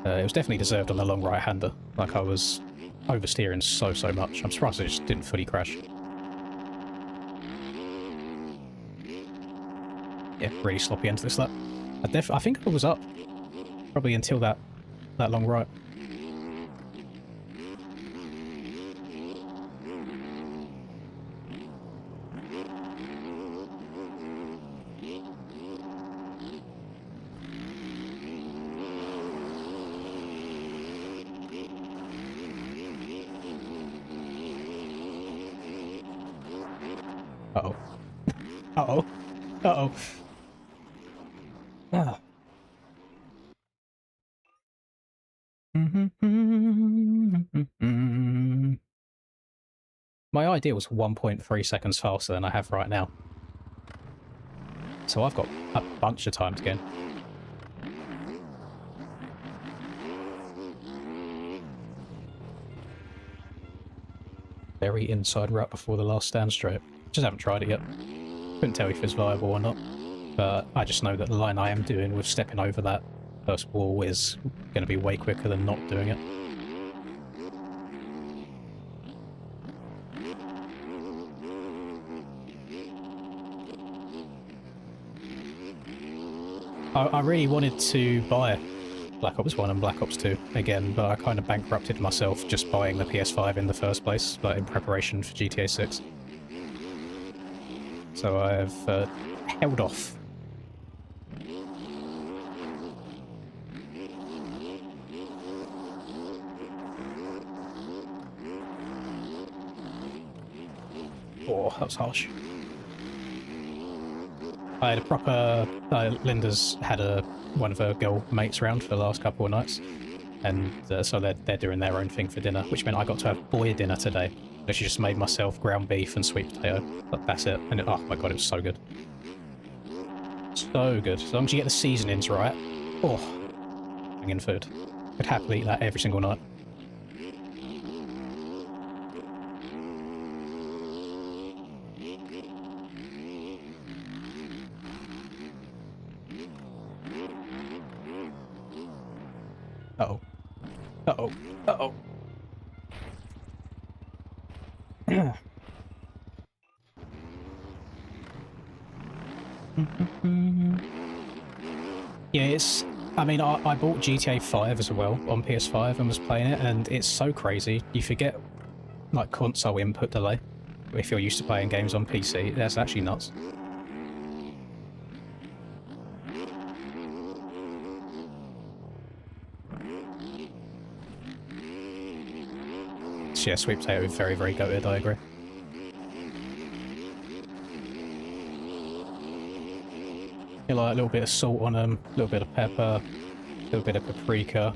[SPEAKER 1] It was definitely deserved on the long right-hander. Like, I was oversteering so much. I'm surprised I just didn't fully crash. Yeah, really sloppy into this lap. I think I was up probably until that long right. Uh-oh. Uh-oh. Uh-oh. Ah. My idea was 1.3 seconds faster than I have right now. So I've got a bunch of time to gain. Very inside rut before the last stand straight. Just haven't tried it yet. Couldn't tell if it's viable or not. But I just know that the line I am doing with stepping over that first wall is going to be way quicker than not doing it. I really wanted to buy Black Ops 1 and Black Ops 2 again, but I kind of bankrupted myself just buying the PS5 in the first place, like in preparation for GTA 6. So I've held off. Oh, that was harsh. I had a proper... Linda's had one of her girl mates round for the last couple of nights. And so they're doing their own thing for dinner, which meant I got to have boy dinner today. I actually just made myself ground beef and sweet potato. But that's it. And oh my god, it was so good. So good. As long as you get the seasonings right. Oh, banging food. Could happily eat that every single night. Uh-oh. Uh-oh. Uh-oh. Yeah, it's... I mean, I bought GTA 5 as well on PS5 and was playing it, and it's so crazy. You forget, like, console input delay. If you're used to playing games on PC, that's actually nuts. So yeah, Sweet Potato is very, very goated, I agree. You like a little bit of salt on them, a little bit of pepper, a little bit of paprika.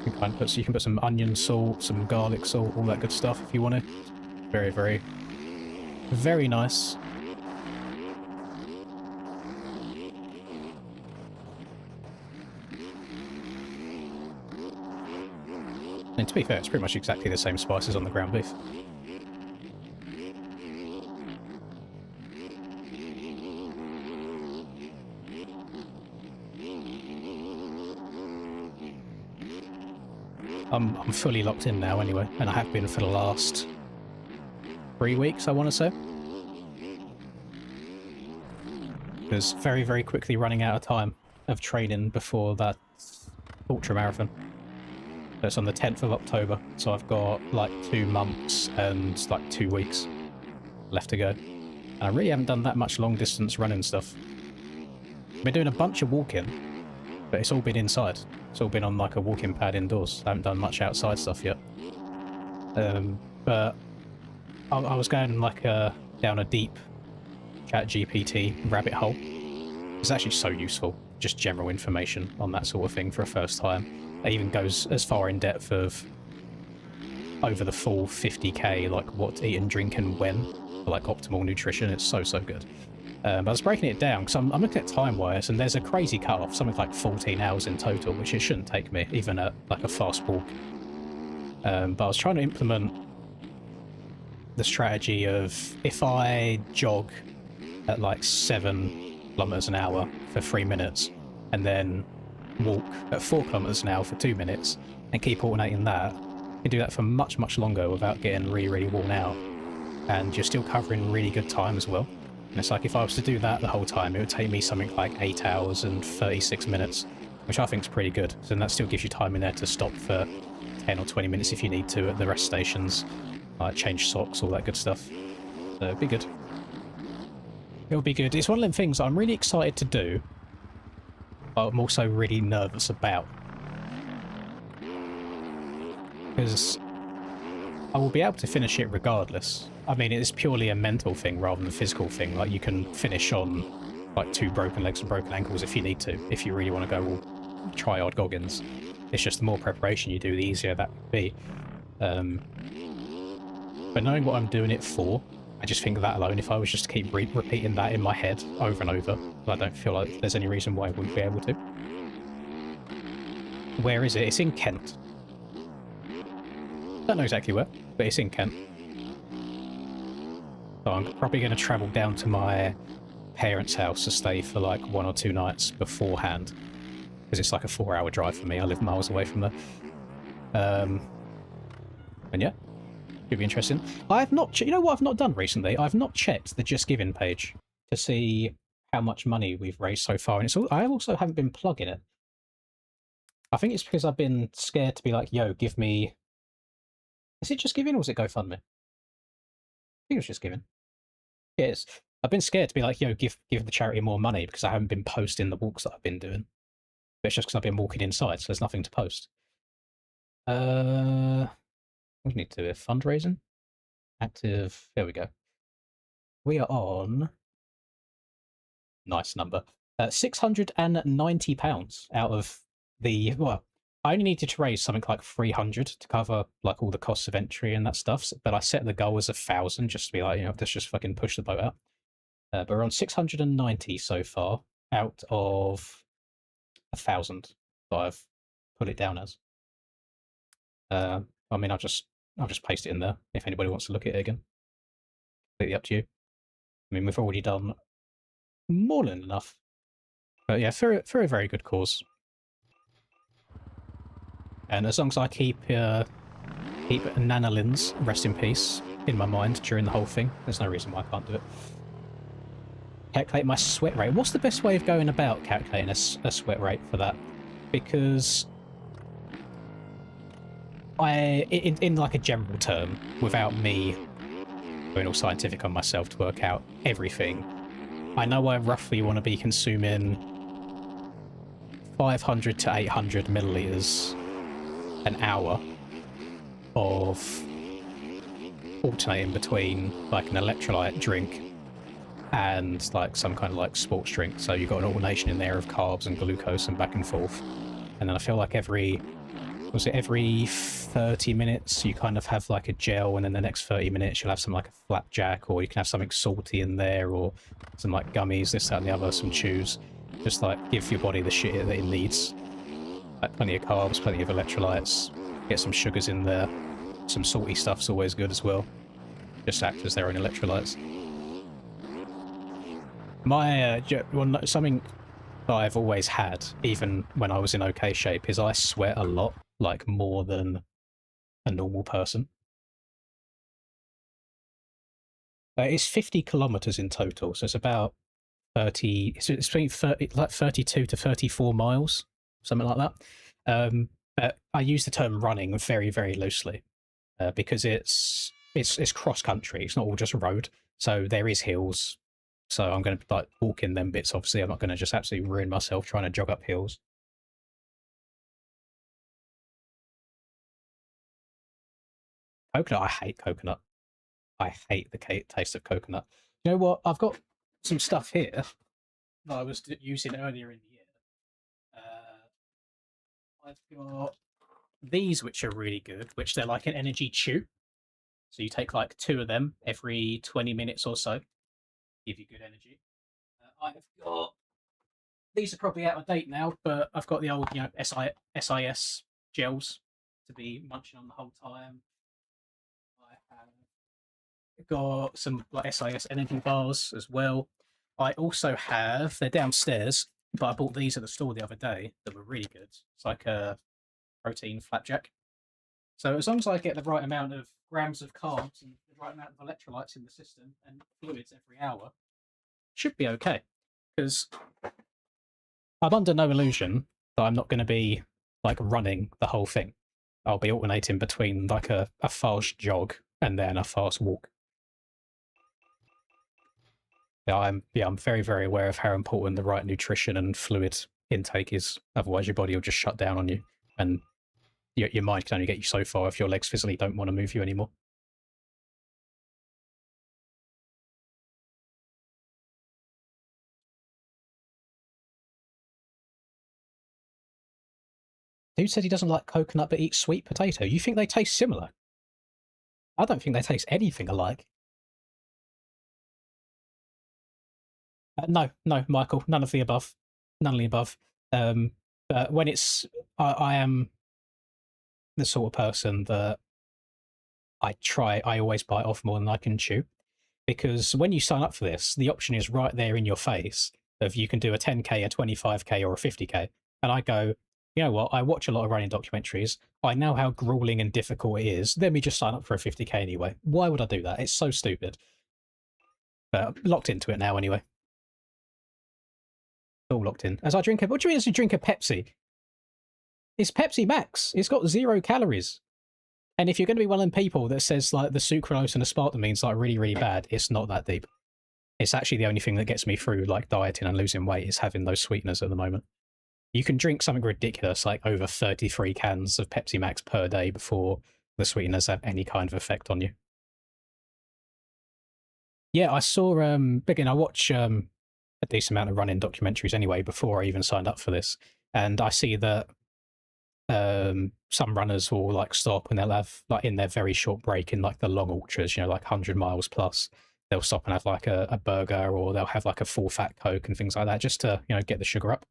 [SPEAKER 1] You can put some onion salt, some garlic salt, all that good stuff if you want to. Very, very, very nice. And to be fair, it's pretty much exactly the same spices on the ground beef. I'm fully locked in now anyway, and I have been for the last 3 weeks, I want to say. Because very, very quickly running out of time of training before that ultra marathon. So it's on the 10th of October, so I've got like 2 months and like 2 weeks left to go. And I really haven't done that much long distance running stuff. I've been doing a bunch of walking, but it's all been inside. It's all been on like a walking pad indoors. I haven't done much outside stuff yet. But I was going like down a deep ChatGPT rabbit hole. It's actually so useful, just general information on that sort of thing for a first time. It even goes as far in depth of over the full 50k, like what to eat and drink and when, for like optimal nutrition. It's so, so good. But I was breaking it down because I'm looking at time-wise, and there's a crazy cut-off, something like 14 hours in total, which it shouldn't take me, even at like a fast walk. But I was trying to implement the strategy of if I jog at like 7 kilometers an hour for 3 minutes, and then walk at 4 kilometers an hour for 2 minutes, and keep alternating that, you can do that for much, much longer without getting really, really worn out. And you're still covering really good time as well. And it's like if I was to do that the whole time, it would take me something like 8 hours and 36 minutes, which I think is pretty good. So then that still gives you time in there to stop for 10 or 20 minutes if you need to at the rest stations, like change socks, all that good stuff. So it'd be good. It'll be good. It's one of them things I'm really excited to do, but I'm also really nervous about. Because I will be able to finish it regardless. I mean, it's purely a mental thing rather than a physical thing. Like, you can finish on, like, 2 broken legs and broken ankles if you need to, if you really want to go all try-hard Goggins. It's just the more preparation you do, the easier that would be. But knowing what I'm doing it for, I just think that alone, if I was just to keep repeating that in my head over and over, I don't feel like there's any reason why I wouldn't be able to. Where is it? It's in Kent. Don't know exactly where, but it's in Kent. So I'm probably going to travel down to my parents' house to stay for like 1 or 2 nights beforehand, because it's like a 4-hour drive for me. I live miles away from there. And yeah, should be interesting. I have not, you know what I've not done recently? I've not checked the Just Giving page to see how much money we've raised so far, and it's all, I also haven't been plugging it. I think it's because I've been scared to be like, yo, give me... Is it Just Giving or was it GoFundMe? I think it was Just Giving. Yes. I've been scared to be like, yo, give the charity more money because I haven't been posting the walks that I've been doing. But it's just because I've been walking inside, so there's nothing to post. What do we need to do? Fundraising? Active. There we go. We are on... Nice number. £690 out of the... Well, I only needed to raise something like 300 to cover like all the costs of entry and that stuff, but I set the goal as 1,000 just to be like, you know, let's just fucking push the boat out. But we're on 690 so far out of 1,000 that I've put it down as. I mean, I'll just paste it in there if anybody wants to look at it again. Completely up to you. I mean, we've already done more than enough. But yeah, for a very good cause. And as long as I keep Nanolins, rest in peace, in my mind during the whole thing, there's no reason why I can't do it. Calculate my sweat rate. What's the best way of going about calculating a sweat rate for that? Because in like a general term, without me going all scientific on myself to work out everything, I know I roughly want to be consuming 500 to 800 milliliters an hour of alternating between like an electrolyte drink and like some kind of like sports drink. So you've got an alternation in there of carbs and glucose and back and forth. And then I feel like every 30 minutes you kind of have like a gel, and then the next 30 minutes you'll have some like a flapjack, or you can have something salty in there, or some like gummies, this, that, and the other, some chews. Just like give your body the shit that it needs. Like plenty of carbs, plenty of electrolytes, get some sugars in there. Some salty stuff's always good as well. Just act as their own electrolytes. My something that I've always had, even when I was in okay shape, is I sweat a lot, like more than a normal person. It's 50 kilometers in total, so it's about 30. It's between 30, like 32 to 34 miles, something like that. But I use the term running very, very loosely because it's cross country. It's not all just road, so there is hills. So I'm going to like walk in them bits. Obviously, I'm not going to just absolutely ruin myself trying to jog up hills. Coconut, I hate coconut. I hate the taste of coconut. You know what? I've got some stuff here that I was using earlier in the year. I've got these, which are really good, which they're like an energy chew. So you take like 2 of them every 20 minutes or so, give you good energy. I've got, these are probably out of date now, but I've got the old, SIS gels to be munching on the whole time. I have got some like SIS energy bars as well. I also have, they're downstairs, but I bought these at the store the other day that were really good. It's like a protein flapjack. So as long as I get the right amount of grams of carbs and the right amount of electrolytes in the system and fluids every hour, should be okay. Because I'm under no illusion that I'm not going to be like running the whole thing. I'll be alternating between like a fast jog and then a fast walk. I'm very, very aware of how important the right nutrition and fluid intake is. Otherwise, your body will just shut down on you, and your mind can only get you so far if your legs physically don't want to move you anymore. Dude said he doesn't like coconut but eats sweet potato. You think they taste similar? I don't think they taste anything alike. No, Michael, none of the above. None of the above. But when I am the sort of person that I always bite off more than I can chew. Because when you sign up for this, the option is right there in your face of you can do a 10K, a 25K, or a 50K. And I go, you know what? I watch a lot of running documentaries. I know how grueling and difficult it is. Let me just sign up for a 50K anyway. Why would I do that? It's so stupid. But I'm locked into it now anyway. All locked in. As I drink what do you mean as you drink a Pepsi? It's Pepsi Max. It's got 0 calories. And if you're going to be one of them people that says like the sucralose and aspartame's like really, really bad, it's not that deep. It's actually the only thing that gets me through like dieting and losing weight is having those sweeteners at the moment. You can drink something ridiculous like over 33 cans of Pepsi Max per day before the sweeteners have any kind of effect on you. Yeah, I saw again, I watch a decent amount of running documentaries anyway before I even signed up for this. And I see that some runners will like stop and they'll have like in their very short break in like the long ultras, like 100 miles plus, they'll stop and have like a burger, or they'll have like a full fat Coke and things like that just to, get the sugar up.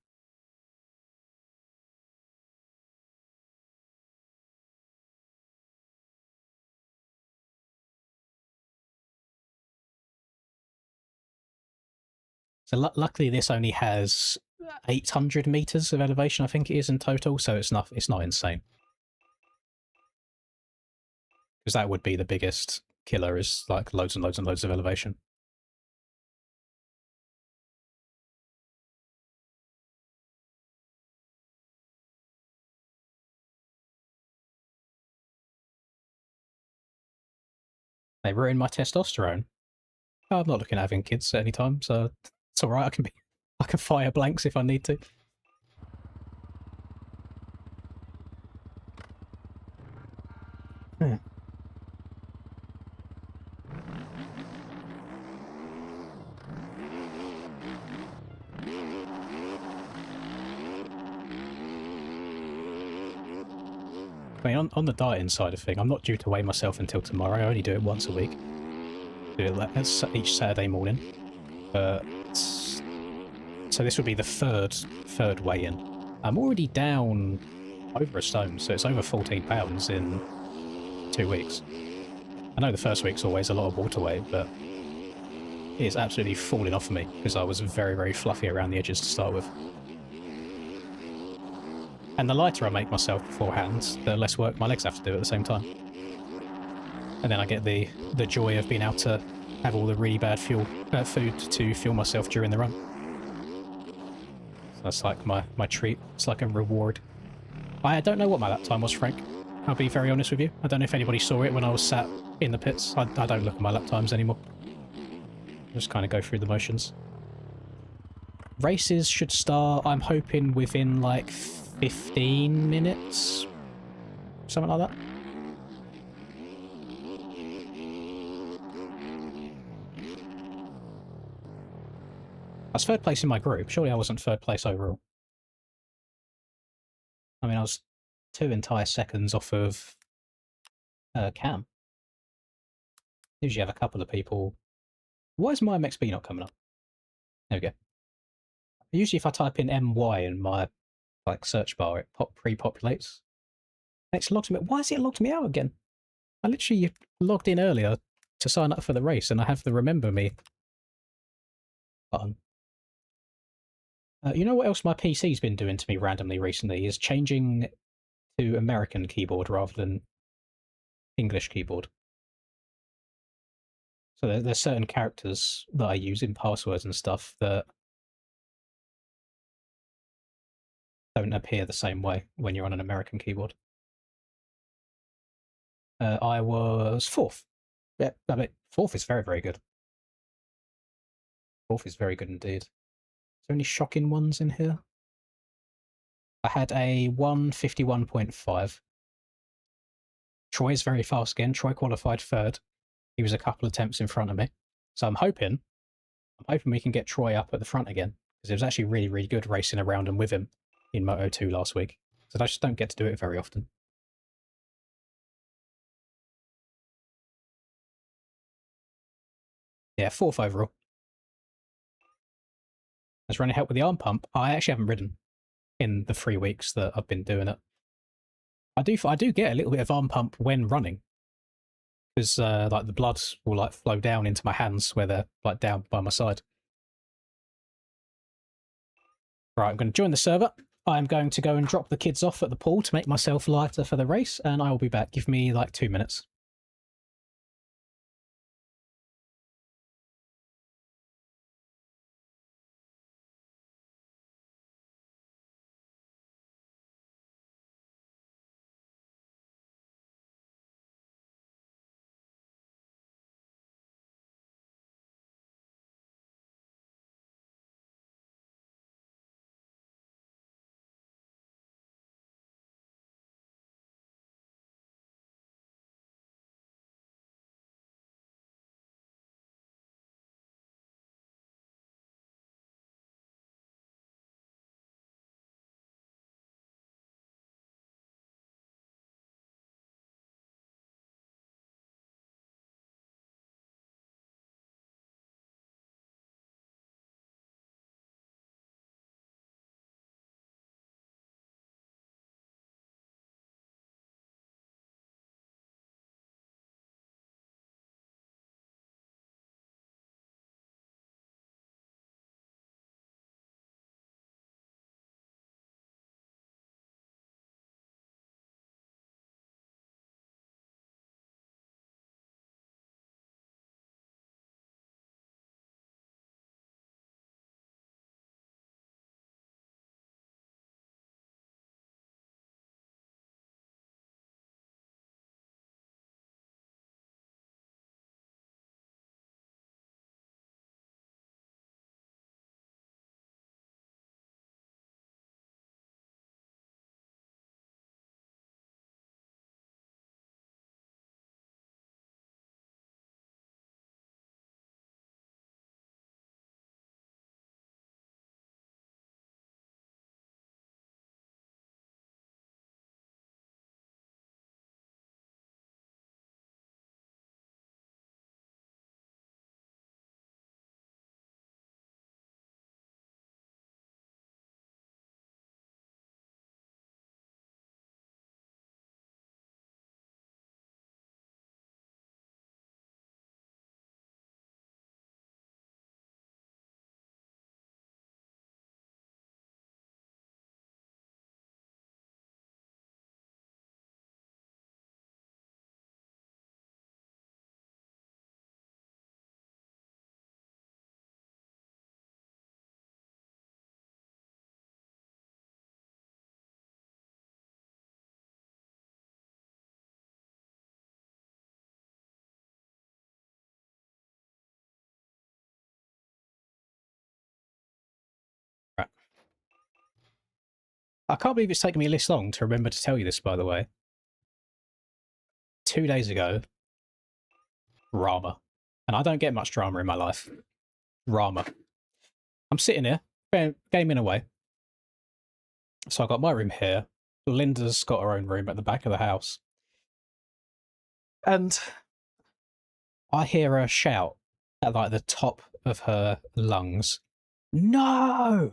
[SPEAKER 1] So luckily, this only has 800 meters of elevation, I think it is in total. So it's not insane. Because that would be the biggest killer, is like loads and loads and loads of elevation. They ruined my testosterone. Oh, I'm not looking at having kids at any time, so it's all right. I can fire blanks if I need to. Hmm. I mean, on the dieting side of thing, I'm not due to weigh myself until tomorrow. I only do it once a week. Do it each Saturday morning. So this would be the third weigh-in. I'm already down over a stone, so it's over 14 pounds in 2 weeks. I know the first week's always a lot of water weight, but it's absolutely falling off me because I was very, very fluffy around the edges to start with. And the lighter I make myself beforehand, the less work my legs have to do at the same time. And then I get the joy of being able to have all the really bad food to fuel myself during the run. So that's like my treat. It's like a reward. I don't know what my lap time was, Frank. I'll be very honest with you. I don't know if anybody saw it when I was sat in the pits. I don't look at my lap times anymore. I just kind of go through the motions. Races should start, I'm hoping, within like 15 minutes. Something like that. I was third place in my group. Surely I wasn't third place overall. I mean, I was 2 entire seconds off of Cam. Usually have a couple of people. Why is my MXB not coming up? There we go. Usually if I type in MY in my like search bar, it pre-populates. It's logged me. Why has it logged me out again? I literally logged in earlier to sign up for the race, and I have the remember me button. You know what else my PC's been doing to me randomly recently is changing to American keyboard rather than English keyboard. So there's certain characters that I use in passwords and stuff that don't appear the same way when you're on an American keyboard. I was 4th. Yeah, I mean, 4th is very, very good. 4th is very good indeed. Is there any shocking ones in here? I had a 151.5. Troy is very fast again. Troy qualified 3rd. He was a couple of attempts in front of me. So I'm hoping we can get Troy up at the front again. Because it was actually really, really good racing around and with him in Moto 2 last week. So I just don't get to do it very often. Yeah, 4th overall. I was running help with the arm pump. I actually haven't ridden in the 3 weeks that I've been doing it. I do get a little bit of arm pump when running. Because like the blood will like flow down into my hands where they're like down by my side. Right, I'm going to join the server. I'm going to go and drop the kids off at the pool to make myself lighter for the race, and I will be back. Give me like 2 minutes. I can't believe it's taken me this long to remember to tell you this, by the way. 2 days ago, drama. And I don't get much drama in my life. Drama. I'm sitting here, gaming away. So I've got my room here. Linda's got her own room at the back of the house. And I hear her shout at like the top of her lungs, "No!"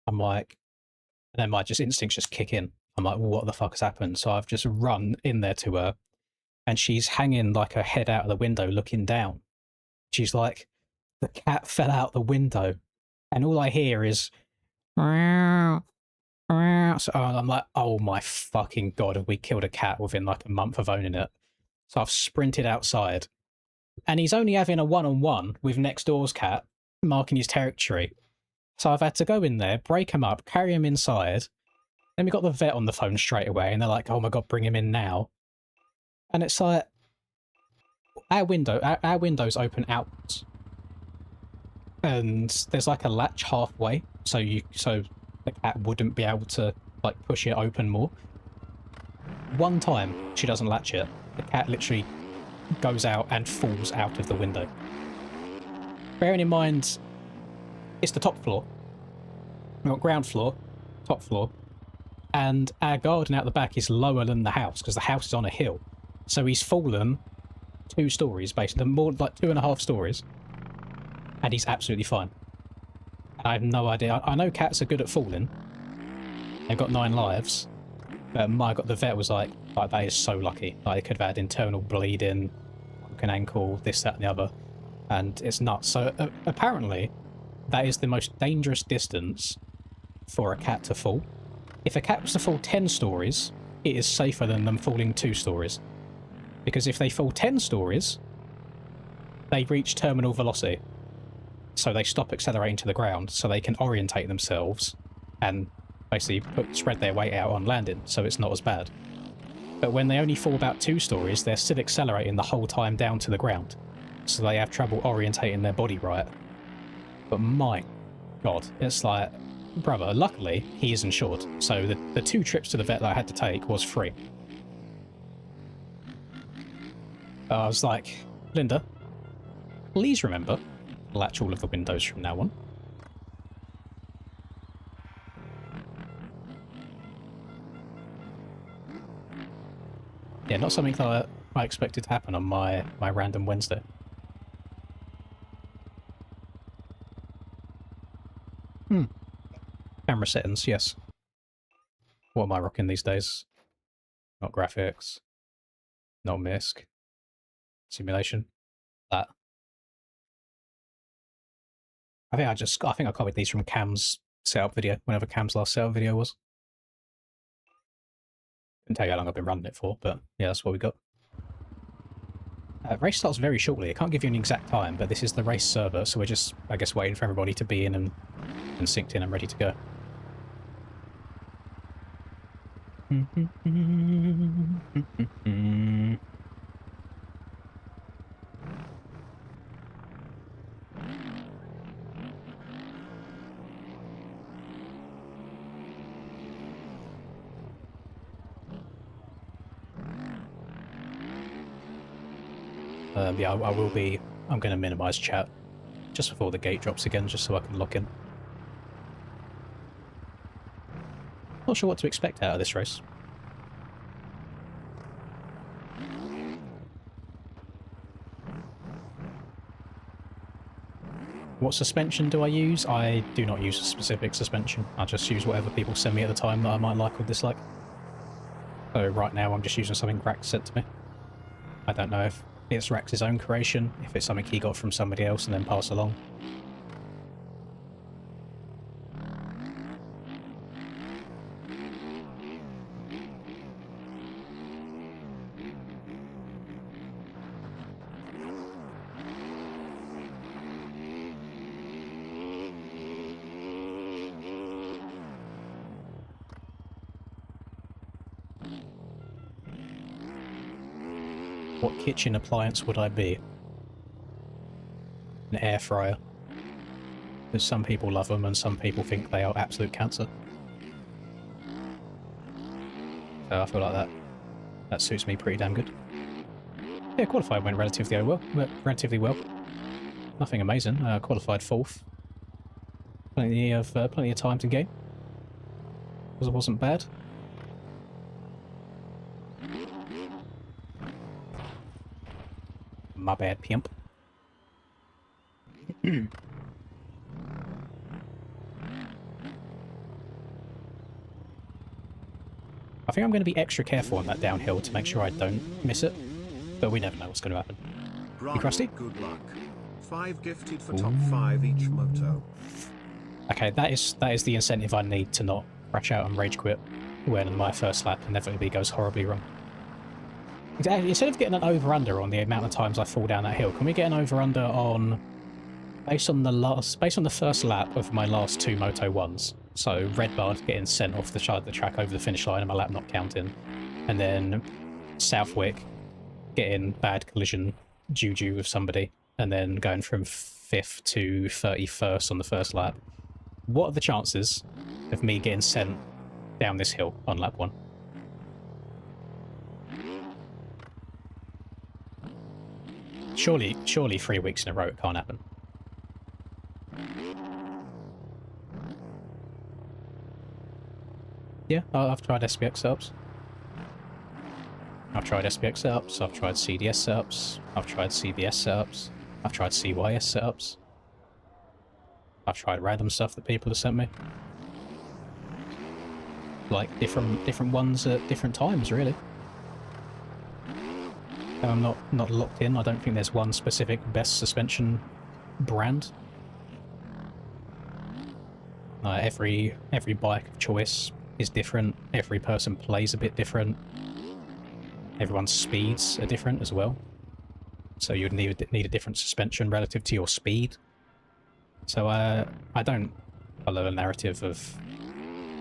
[SPEAKER 1] I'm like, and then my instincts just kick in. I'm like, what the fuck has happened? So I've just run in there to her, and she's hanging like her head out of the window looking down. She's like, the cat fell out the window, and all I hear is, meow, meow. So I'm like, oh my fucking god, have we killed a cat within like a month of owning it? So I've sprinted outside, and he's only having a one-on-one with next door's cat, marking his territory. So I've had to go in there, break him up, carry him inside. Then we got the vet on the phone straight away, and they're like, oh my god, bring him in now. And it's like, our windows open outwards. And there's like a latch halfway, so the cat wouldn't be able to like push it open more. One time she doesn't latch it, the cat literally goes out and falls out of the window. Bearing in mind, it's the top floor. We've got ground floor, top floor, and our garden out the back is lower than the house because the house is on a hill. So he's fallen 2 stories, basically, more like 2.5 stories, and he's absolutely fine. I have no idea. I know cats are good at falling. They've got 9 lives. But my god, the vet was like, that is so lucky. Like, they could have had internal bleeding, broken ankle, this, that, and the other. And it's nuts. So apparently, that is the most dangerous distance for a cat to fall. If a cat was to fall 10 stories, it is safer than them falling 2 stories. Because if they fall 10 stories, they reach terminal velocity. So they stop accelerating to the ground, so they can orientate themselves and basically spread their weight out on landing, so it's not as bad. But when they only fall about 2 stories, they're still accelerating the whole time down to the ground, so they have trouble orientating their body right. But my god, it's like, brother, luckily he is insured, so the 2 trips to the vet that I had to take was free. I was like, Linda, please remember, latch all of the windows from now on. Yeah, not something that I expected to happen on my random Wednesday. Camera settings, yes. What am I rocking these days? Not graphics. Not MISC. Simulation. That. I think I copied these from Cam's setup video, whenever Cam's last setup video was. Couldn't tell you how long I've been running it for, but yeah, that's what we got. Race starts very shortly. I can't give you an exact time, but this is the race server, so we're just, I guess, waiting for everybody to be in and synced in and ready to go. Yeah, I will be. I'm going to minimize chat just before the gate drops again, just so I can lock in. Not sure what to expect out of this race. What suspension do I use? I do not use a specific suspension. I just use whatever people send me at the time that I might like or dislike. So right now I'm just using something Rax sent to me. I don't know if it's Rax's own creation, if it's something he got from somebody else and then passed along. What kitchen appliance would I be? An air fryer. Because some people love them and some people think they are absolute cancer. So I feel like that suits me pretty damn good. Yeah, qualified went relatively well. Nothing amazing. Qualified 4th. Plenty of time to game. It wasn't bad. My bad, pimp. I think I'm going to be extra careful on that downhill to make sure I don't miss it, but we never know what's going to happen. You crusty?
[SPEAKER 2] Good luck. 5 gifted for top 5 each moto.
[SPEAKER 1] Okay, that is the incentive I need to not crash out and rage quit when my first lap inevitably goes horribly wrong. Instead of getting an over-under on the amount of times I fall down that hill, can we get an over-under on based on the first lap of my last 2 Moto 1s? So red bar getting sent off the side of the track over the finish line and my lap not counting, and then Southwick getting bad collision juju with somebody, and then going from 5th to 31st on the first lap. What are the chances of me getting sent down this hill on lap 1? Surely 3 weeks in a row it can't happen. Yeah, I've tried SPX setups. I've tried SPX setups, I've tried CDS setups, I've tried CBS setups, I've tried CYS setups. I've tried random stuff that people have sent me. Like different ones at different times, really. I'm not locked in. I don't think there's one specific best suspension brand. Every bike of choice is different. Every person plays a bit different. Everyone's speeds are different as well. So you'd need a different suspension relative to your speed. So I don't follow a narrative of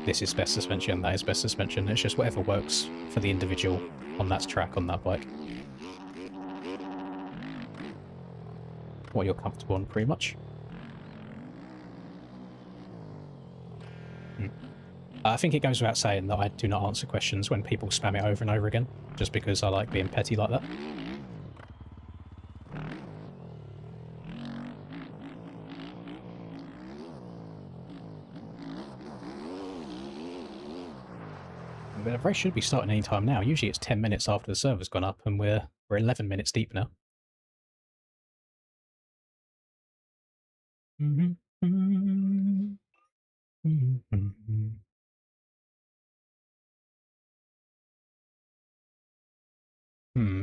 [SPEAKER 1] this is best suspension, that is best suspension. It's just whatever works for the individual on that track, on that bike. What you're comfortable on, pretty much. I think it goes without saying that I do not answer questions when people spam it over and over again, just because I like being petty like that. But the race should be starting any time now. Usually it's 10 minutes after the server's gone up, and we're 11 minutes deep now.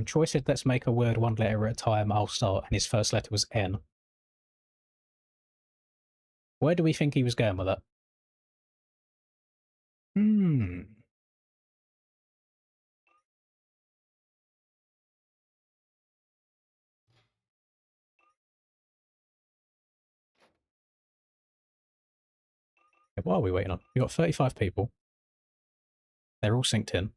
[SPEAKER 1] Troy said, let's make a word 1 letter at a time. I'll start. And his first letter was N. Where do we think he was going with that? What are we waiting on? We've got 35 people. They're all synced in.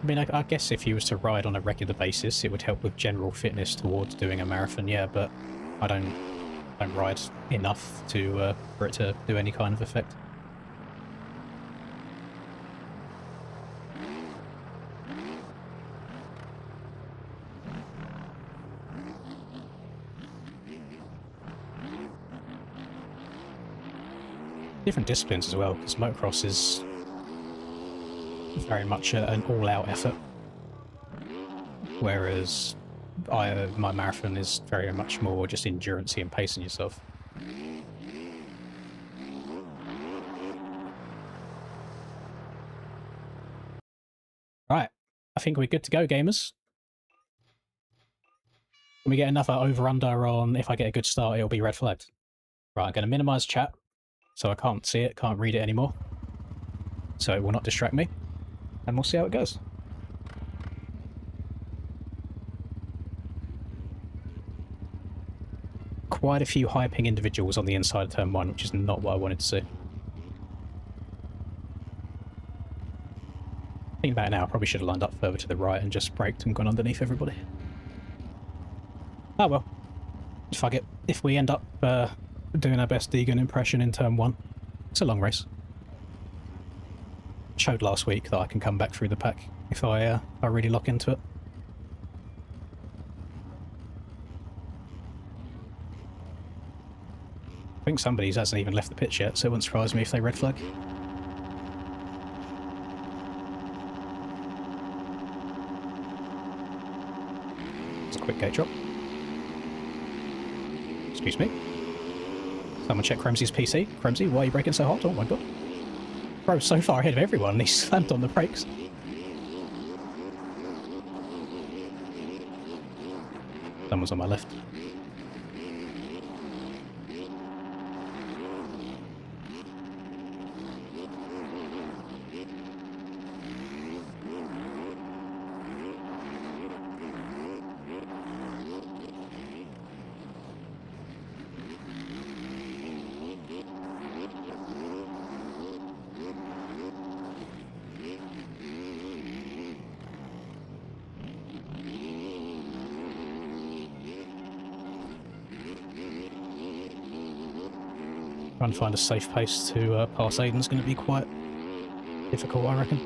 [SPEAKER 1] I mean, I guess if you was to ride on a regular basis, it would help with general fitness towards doing a marathon, yeah, but I don't ride enough to for it to do any kind of effect. Different disciplines as well, because motocross is very much an all-out effort, whereas my marathon is very much more just endurance and pacing yourself. Right, I think we're good to go, gamers. Can we get another over-under on if I get a good start, it'll be red flagged? Right, I'm going to minimize chat, so I can't see it, can't read it anymore, so it will not distract me. And we'll see how it goes. quite a few high ping individuals on the inside of turn 1, which is not what I wanted to see. Thinking about it now, I probably should have lined up further to the right and just braked and gone underneath everybody. Oh well. Fuck it. If we end up doing our best Deegan impression in turn 1, it's a long race. Showed last week that I can come back through the pack if I really lock into it. I think somebody hasn't even left the pitch yet, so it wouldn't surprise me if they red flag. It's a quick gate drop. Excuse me. Someone check Cremsy's PC. Cremsy, why are you braking so hard? Oh my god. Bro's so far ahead of everyone, he slammed on the brakes. Someone's on my left. Trying to find a safe pace to pass Aiden's going to be quite difficult, I reckon.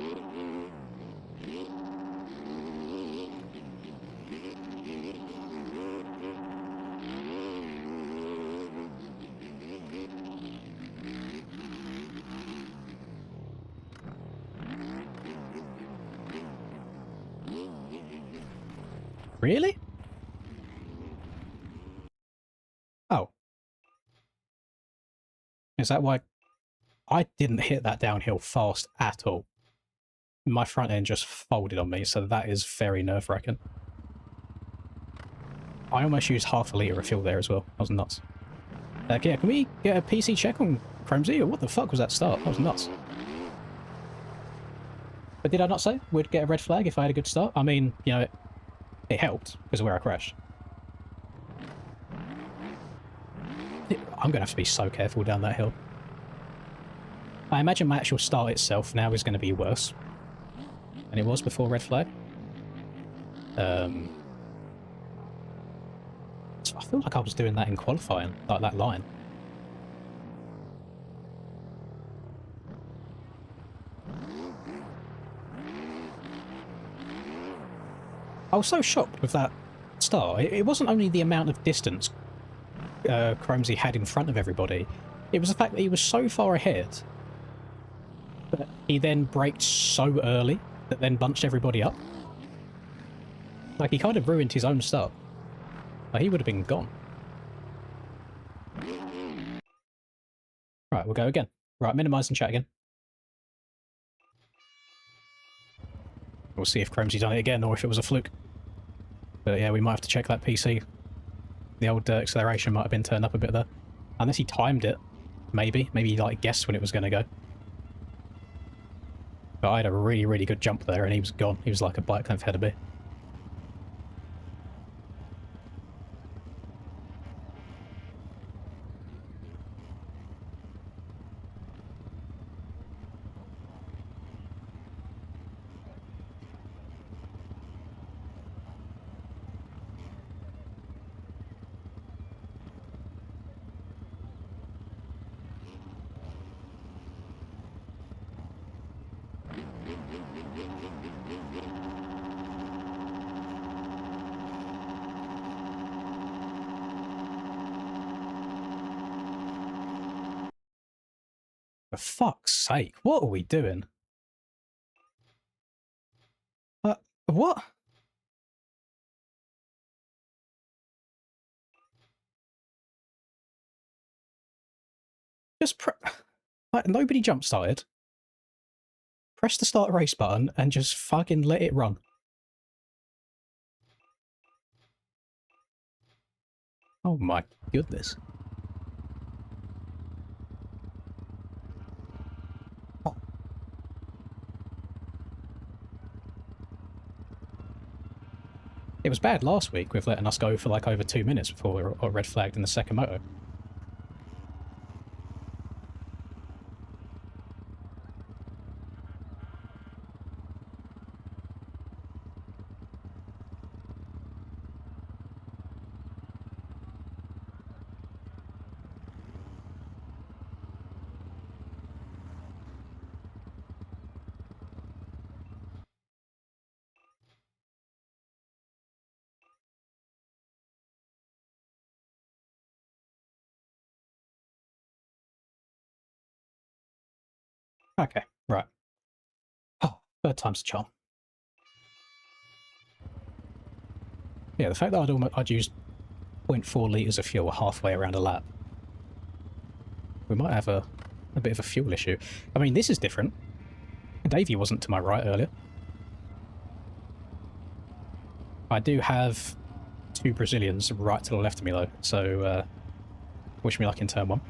[SPEAKER 1] Really? Oh. Is that why I didn't hit that downhill fast at all? My front end just folded on me, so that is very nerve-wracking. I almost used half a litre of fuel there as well. That was nuts. Yeah, can we get a PC check on Cremsy, or what the fuck was that start? That was nuts. But did I not say we'd get a red flag if I had a good start? I mean, you know, it helped because of where I crashed. I'm going to have to be so careful down that hill. I imagine my actual start itself now is going to be worse than it was before red flag. So I feel like I was doing that in qualifying, like that line. I was so shocked with that start. It wasn't only the amount of distance Cromsey had in front of everybody, it was the fact that he was so far ahead that he then braked so early that then bunched everybody up. Like, he kind of ruined his own start. Like, he would have been gone. Right, we'll go again. Right, minimise and chat again. We'll see if Cromsey's done it again or if it was a fluke. But yeah, we might have to check that PC. The old acceleration might have been turned up a bit there. Unless he timed it. Maybe. Maybe he like guessed when it was going to go. But I had a really, really good jump there and he was gone. He was like a bike length ahead of me. For fuck's sake, what are we doing? What? Just like, nobody jump started. Press the start race button and just fucking let it run. Oh my goodness. Oh. It was bad last week with letting us go for like over 2 minutes before we got red flagged in the second moto. Okay, right. Oh, third time's a charm. Yeah, the fact that I'd used 0.4 litres of fuel halfway around a lap. We might have a bit of a fuel issue. I mean, this is different. Davey wasn't to my right earlier. I do have 2 Brazilians right to the left of me, though, so wish me luck in turn 1.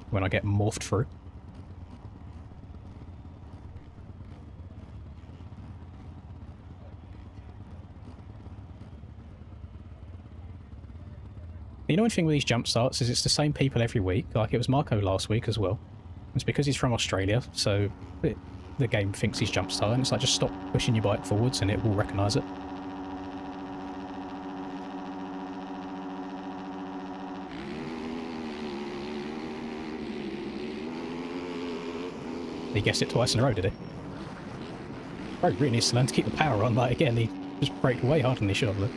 [SPEAKER 1] When I get morphed through. The annoying thing with these jump starts is it's the same people every week, like it was Marco last week as well. It's because he's from Australia, so the game thinks he's jump starting. It's like, just stop pushing your bike forwards and it will recognise it. He guessed it twice in a row, did he? Bro really needs to learn to keep the power on. Like, again, he just braked way harder than he should have.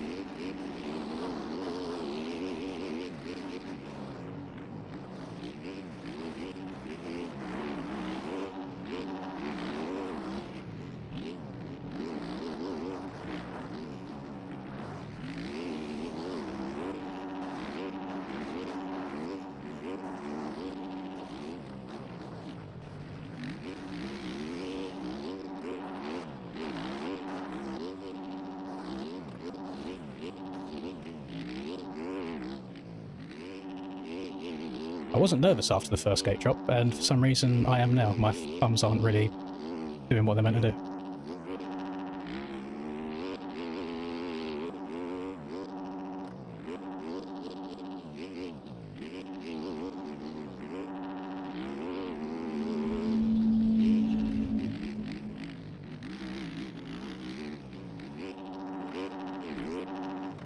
[SPEAKER 1] I wasn't nervous after the first gate drop, and for some reason I am now. My thumbs aren't really doing what they're meant to do.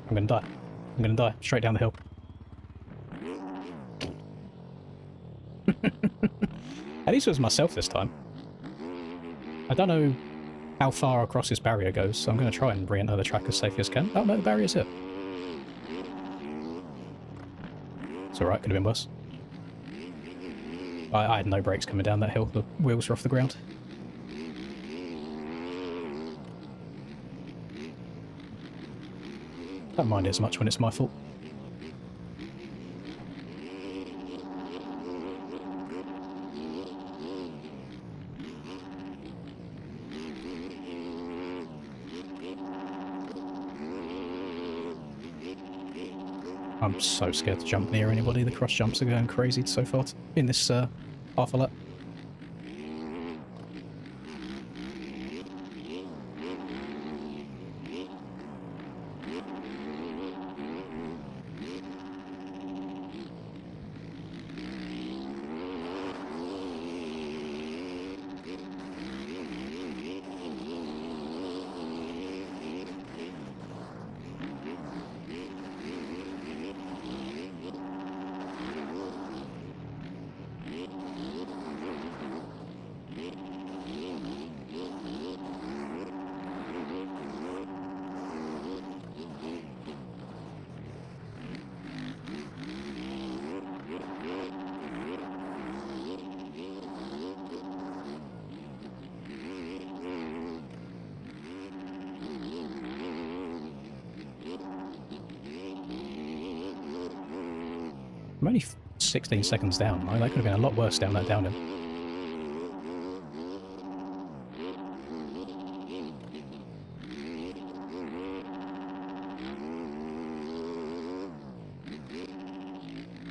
[SPEAKER 1] I'm gonna die. I'm gonna die. Straight down the hill. At least it was myself this time. I don't know how far across this barrier goes, so I'm going to try and re-enter the track as safely as can. Oh no, the barrier's here. It's alright, could have been worse. I had no brakes coming down that hill, the wheels were off the ground. Don't mind it as much when it's my fault. I'm so scared to jump near anybody. The cross jumps are going crazy so far in this half a lap. I'm only 16 seconds down. That could have been a lot worse down that downhill.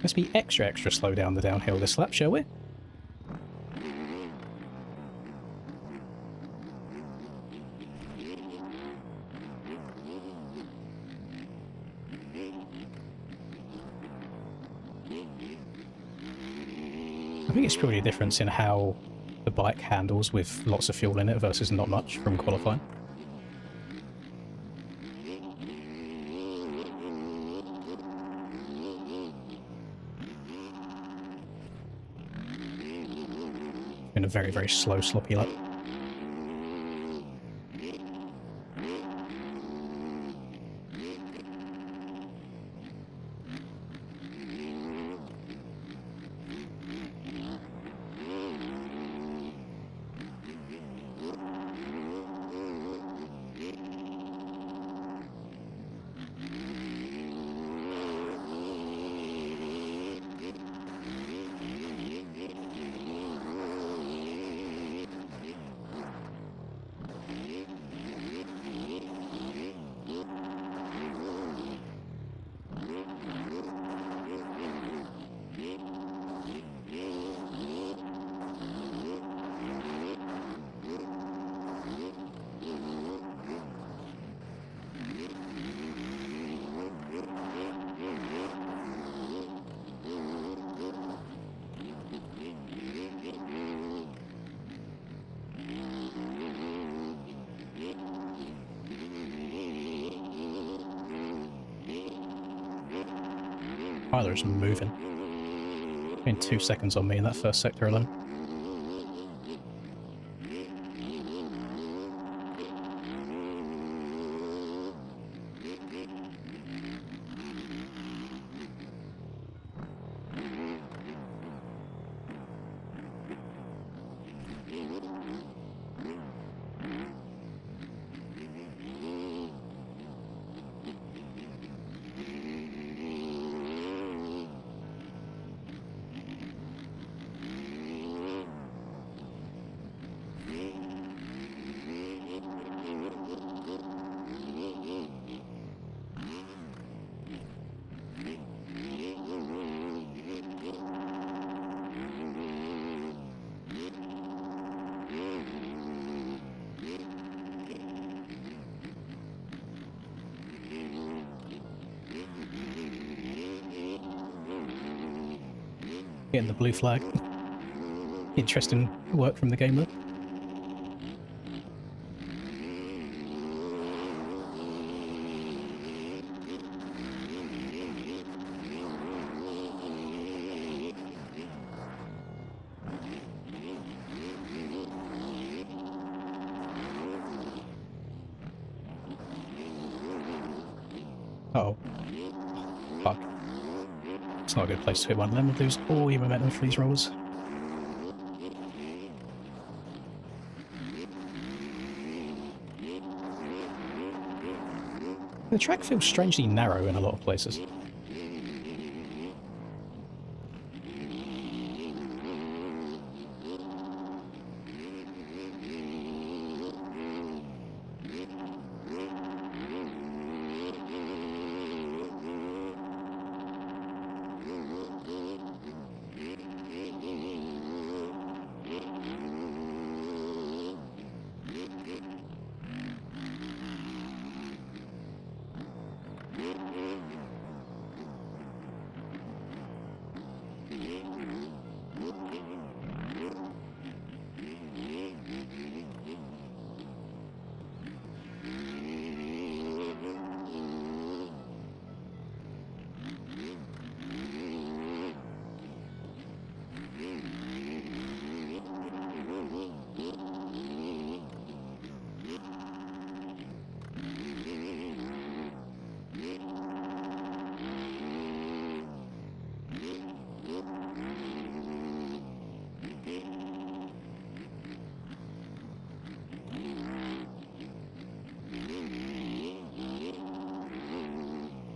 [SPEAKER 1] Let's be extra slow down the downhill this lap, shall we? I think it's purely a difference in how the bike handles with lots of fuel in it versus not much from qualifying. Been a very, very slow, sloppy lap. Tyler's moving. Been 2 seconds on me in that first sector alone. Getting the blue flag. Interesting work from the game though. Uh-oh. Fuck. It's not a good place to hit one of them. Lose all your momentum for these rollers. The track feels strangely narrow in a lot of places.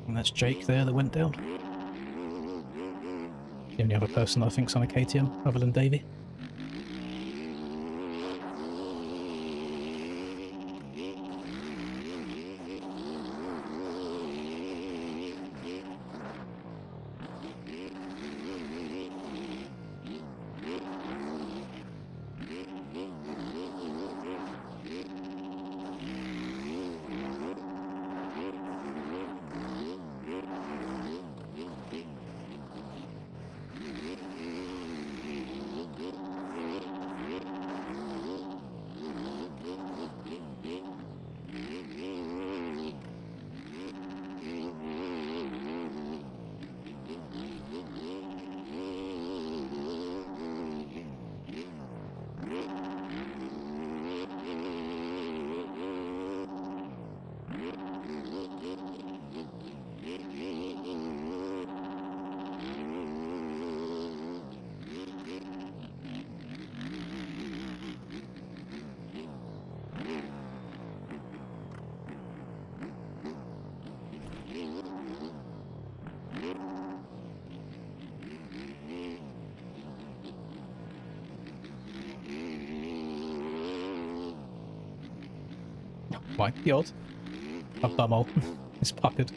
[SPEAKER 1] And that's Jake there that went down. The only other person I think's on a KTM other than Davey. My god. A bumhole. It's puckered.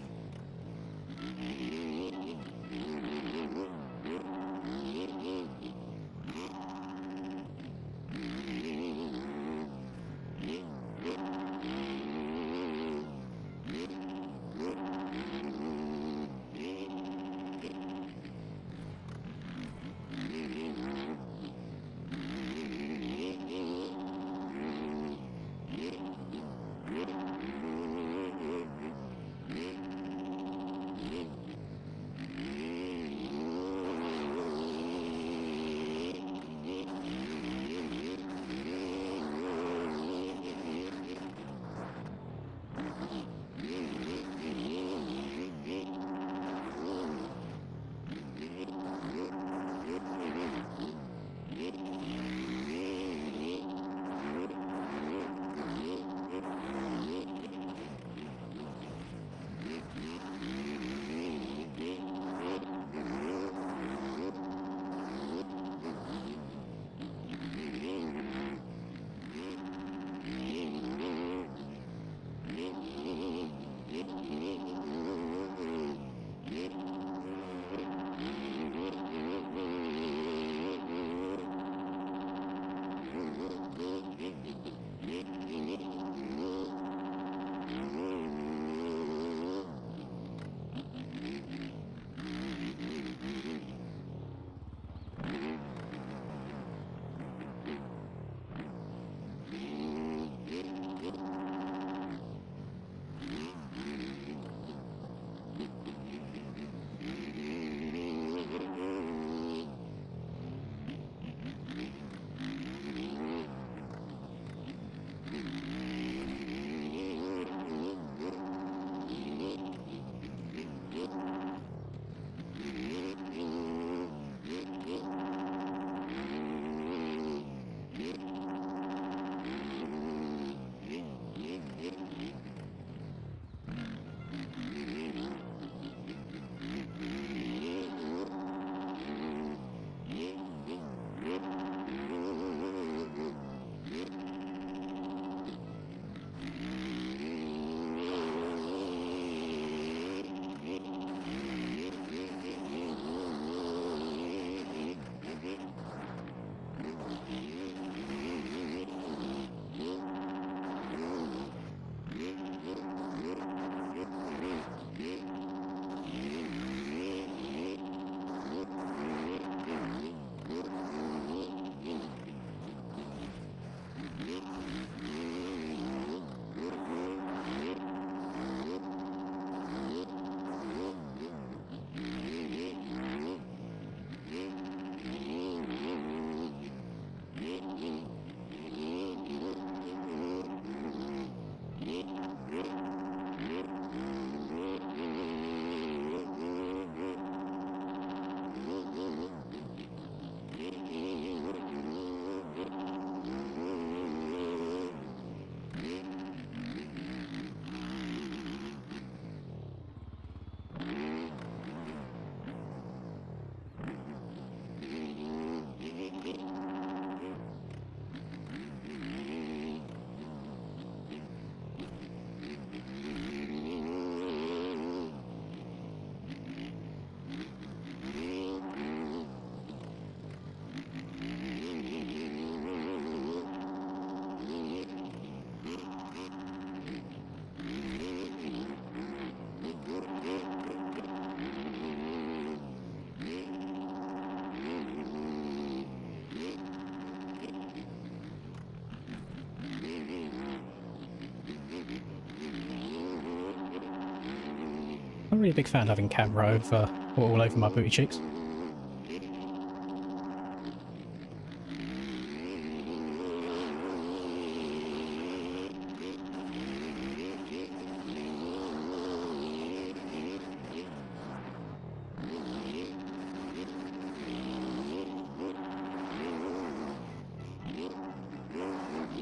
[SPEAKER 1] I'm really a big fan of having camera over, all over my booty cheeks.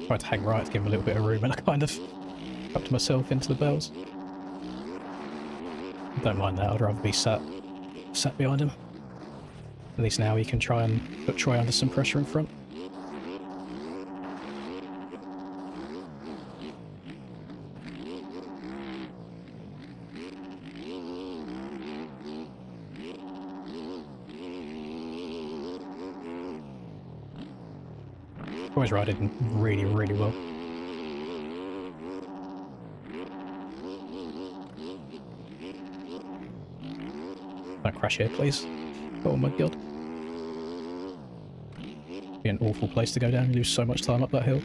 [SPEAKER 1] Tried to hang right to give him a little bit of room, and I kind of tucked myself into the bells. I don't mind that. I'd rather be sat behind him. At least now he can try and put Troy under some pressure in front. Always riding really, really well. Don't crash here, please. Oh my god. Be an awful place to go down. You lose so much time up that hill.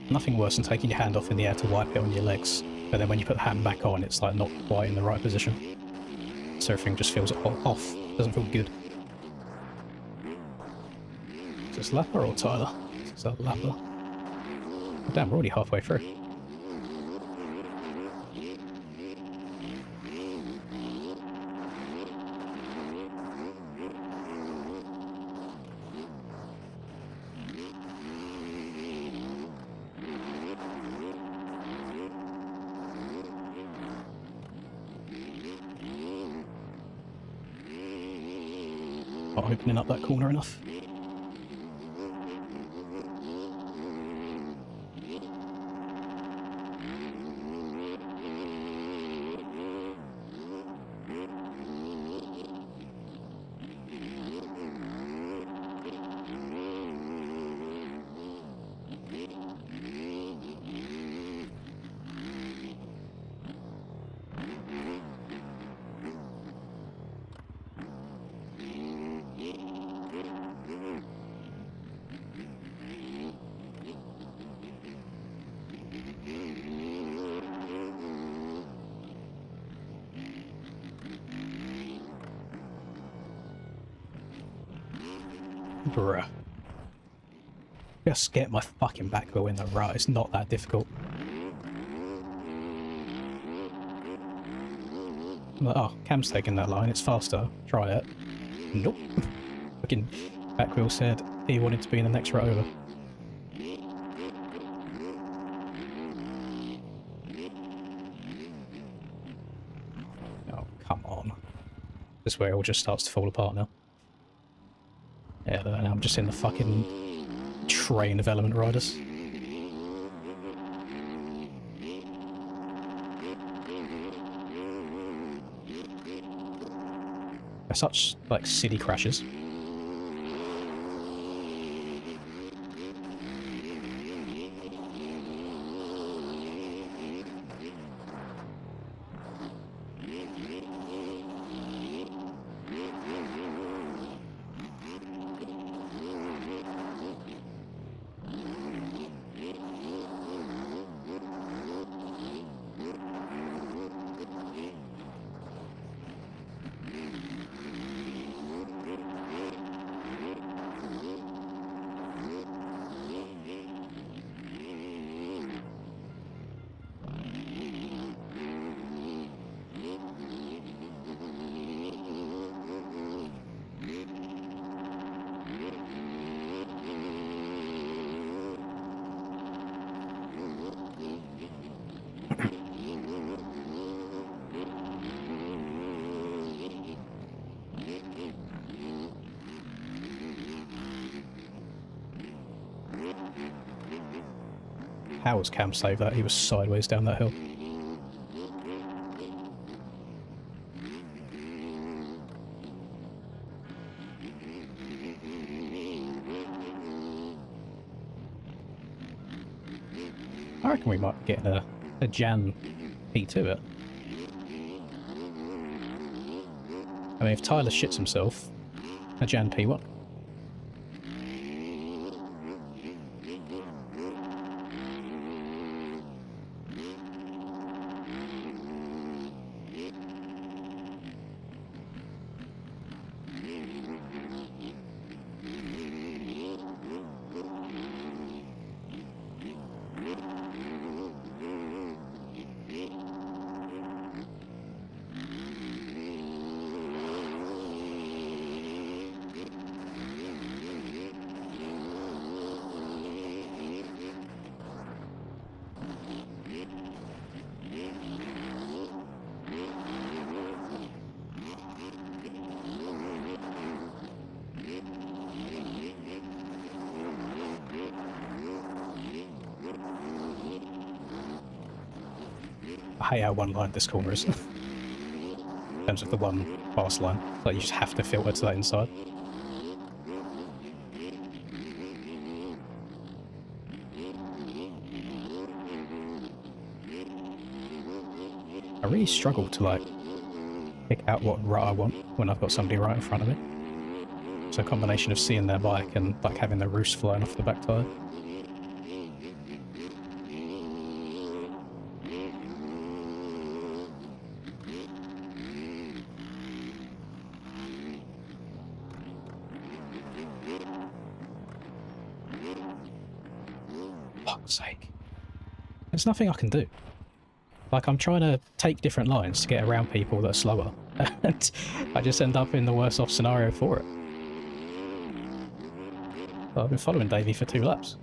[SPEAKER 1] Nothing worse than taking your hand off in the air to wipe it on your legs, but then when you put the hand back on, it's like not quite in the right position. So everything just feels off. Doesn't feel good. Is this Lapper or Tyler? Is that Lapper? Oh, damn, we're already halfway through. Not opening up that corner enough. Bruh. Just get my fucking back wheel in the rut. It's not that difficult. Like, oh, Cam's taking that line. It's faster. Try it. Nope. Fucking back wheel said he wanted to be in the next rut over. Oh, come on. This is where it all just starts to fall apart now. Yeah, now I'm just in the fucking train of element riders. They're such, like, silly crashes. How was Cam save that? He was sideways down that hill. I reckon we might be getting a Jan P2 it. I mean, if Tyler shits himself, a Jan P1. I hate how one line this corner is. In terms of the one fast line. Like, you just have to filter to that inside. I really struggle to, like, pick out what rut I want when I've got somebody right in front of me. It's a combination of seeing their bike and, like, having the roost flying off the back tyre. Fuck's sake. There's nothing I can do. Like, I'm trying to take different lines to get around people that are slower, and I just end up in the worst off scenario for it. Well, I've been following Davey for 2 laps.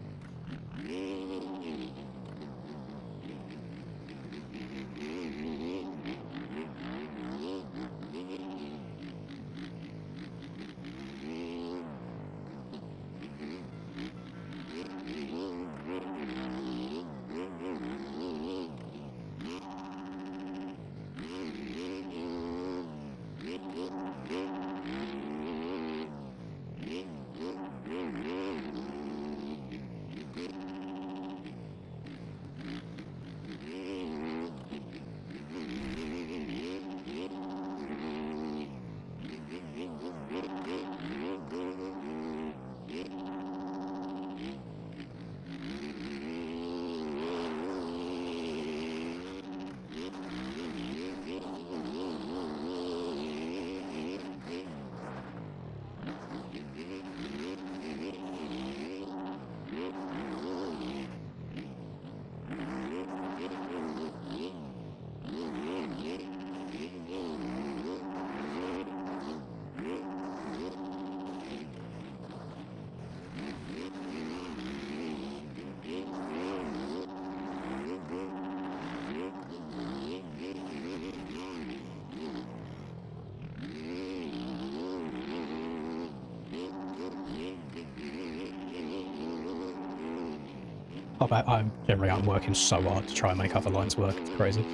[SPEAKER 1] I'm generally working so hard to try and make other lines work. It's crazy.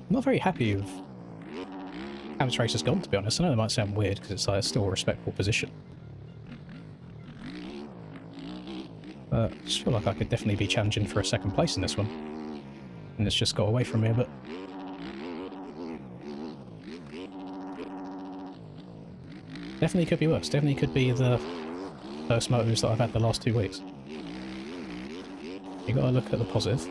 [SPEAKER 1] I'm not very happy with how this race has gone, to be honest. I know that might sound weird because it's like still a respectable position. But I just feel like I could definitely be challenging for a second place in this one. And it's just got away from me a bit. Definitely could be worse. Definitely could be the worst motives that I've had the last 2 weeks. You gotta look at the positive.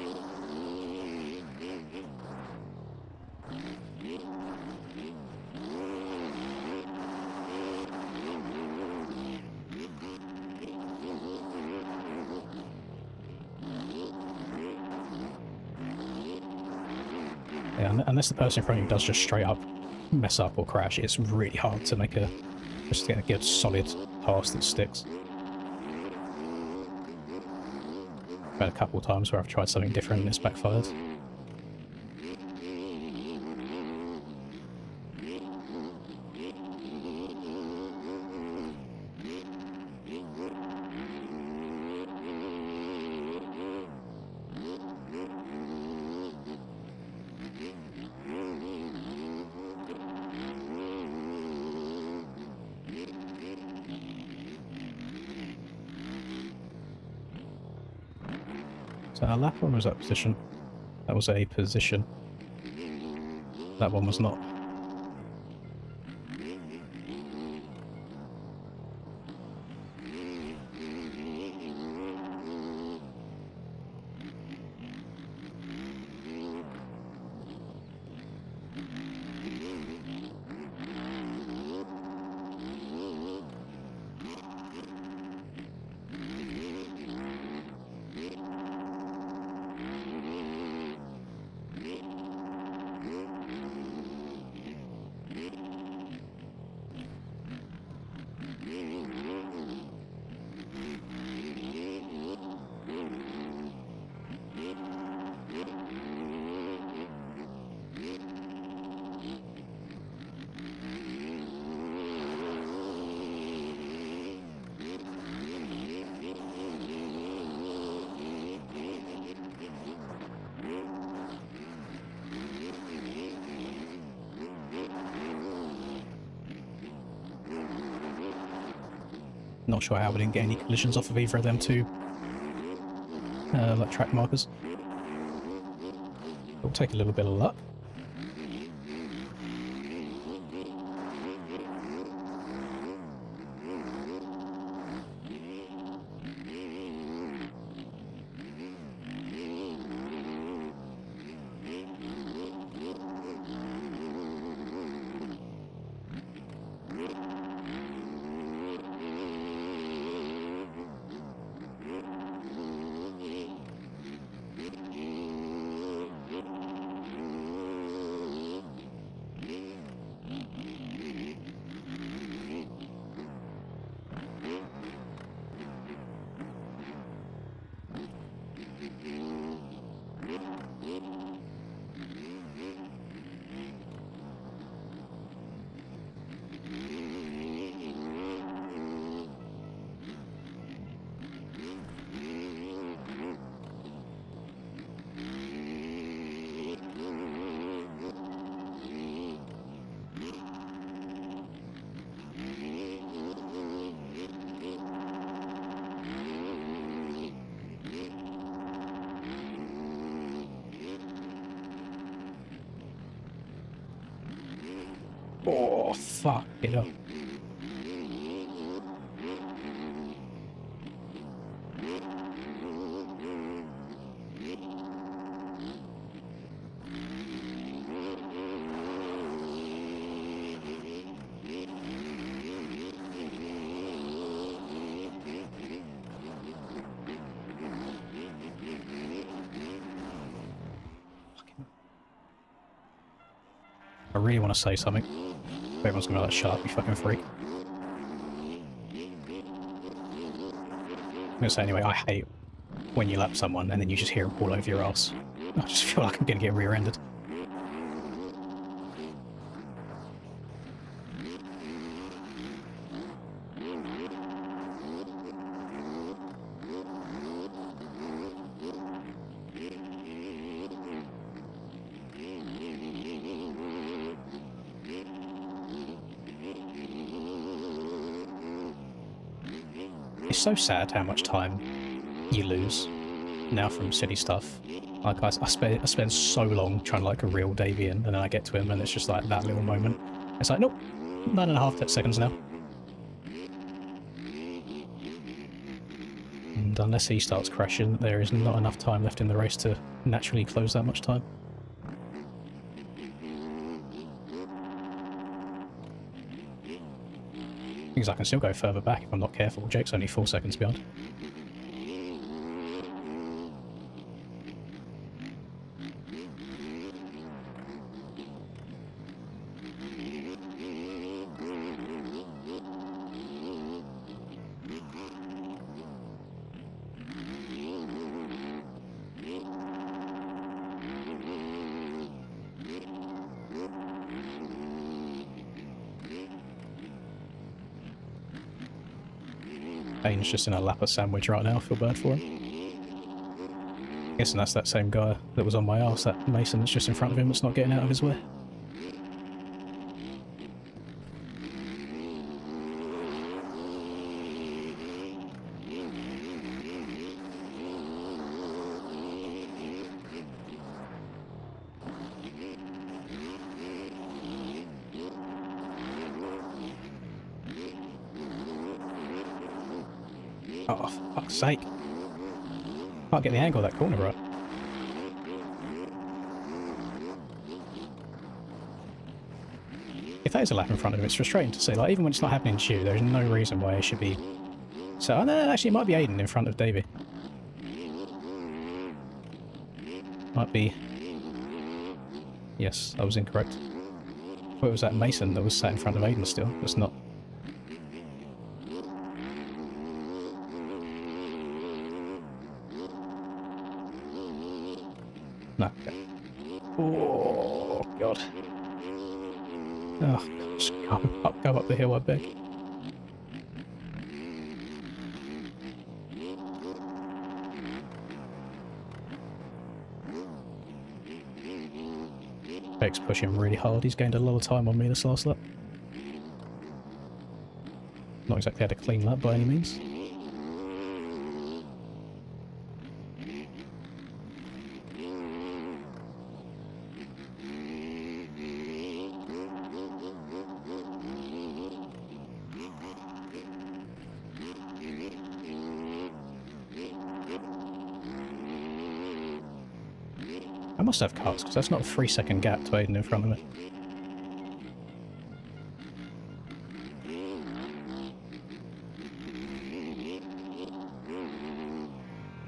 [SPEAKER 1] Yeah, unless the person in front of you does just straight up mess up or crash, it's really hard to make just get a good solid pass that sticks. I've had a couple of times where I've tried something different and it's backfired. So a lap one was that position. That was a position. That one was not. Not sure how we didn't get any collisions off of either of them two, like track markers. We'll take a little bit of luck. Oh, fuck it up. I really want to say something. Everyone's gonna be like, shut up, you fucking freak. I'm gonna say anyway, I hate when you lap someone and then you just hear them all over your ass. I just feel like I'm gonna get rear-ended. It's so sad how much time you lose now from silly stuff. Like I spend so long trying to like a real Davian, and then I get to him and it's just like that little moment. It's like, nope, 9.5 seconds now. And unless he starts crashing, there is not enough time left in the race to naturally close that much time. Because I can still go further back if I'm not careful. Jake's only 4 seconds behind. Kane's just in a lapper sandwich right now, I feel bad for him. Guessing that's that same guy that was on my arse, that Mason that's just in front of him that's not getting out of his way. Oh, for fuck's sake. Can't get the angle of that corner right. If that is a lap in front of him, it's frustrating to see. Like, even when it's not happening to you, there's no reason why it should be... So, oh, no, actually, it might be Aiden in front of Davey. Might be... Yes, I was incorrect. I thought it was that Mason that was sat in front of Aiden still. It's not. No, okay. Oh, God. Oh, just go up the hill, I beg. Jake's pushing really hard. He's gained a lot of time on me this last lap. Not exactly had a clean lap by any means. I must have cuts, because that's not a 3-second gap to Aiden in front of me.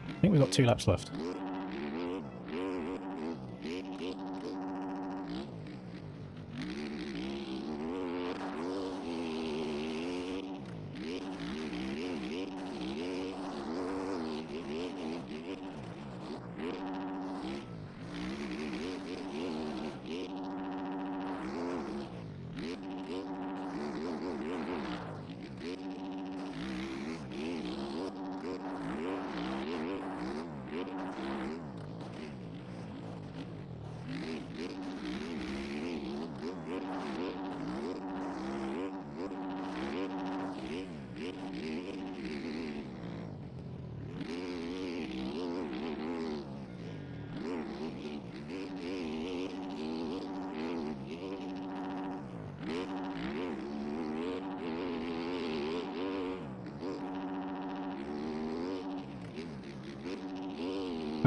[SPEAKER 1] I think we've got 2 laps left.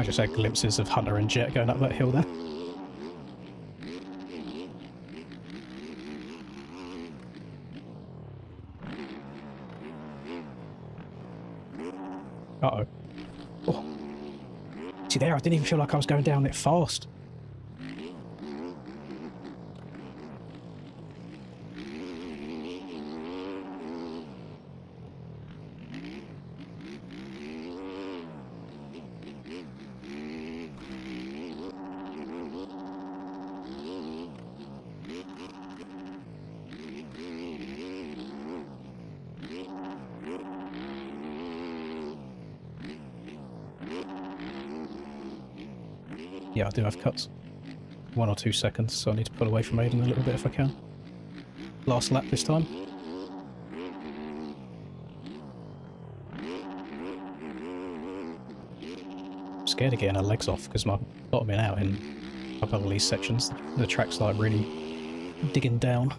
[SPEAKER 1] I just had glimpses of Hunter and Jet going up that hill there. Uh-oh. Oh. See there, I didn't even feel like I was going down it fast. Yeah, I do have cuts. 1 or 2 seconds, so I need to pull away from Aiden a little bit if I can. Last lap this time. I'm scared of getting her legs off because my bottoming out in a couple of these sections. The track's like really digging down.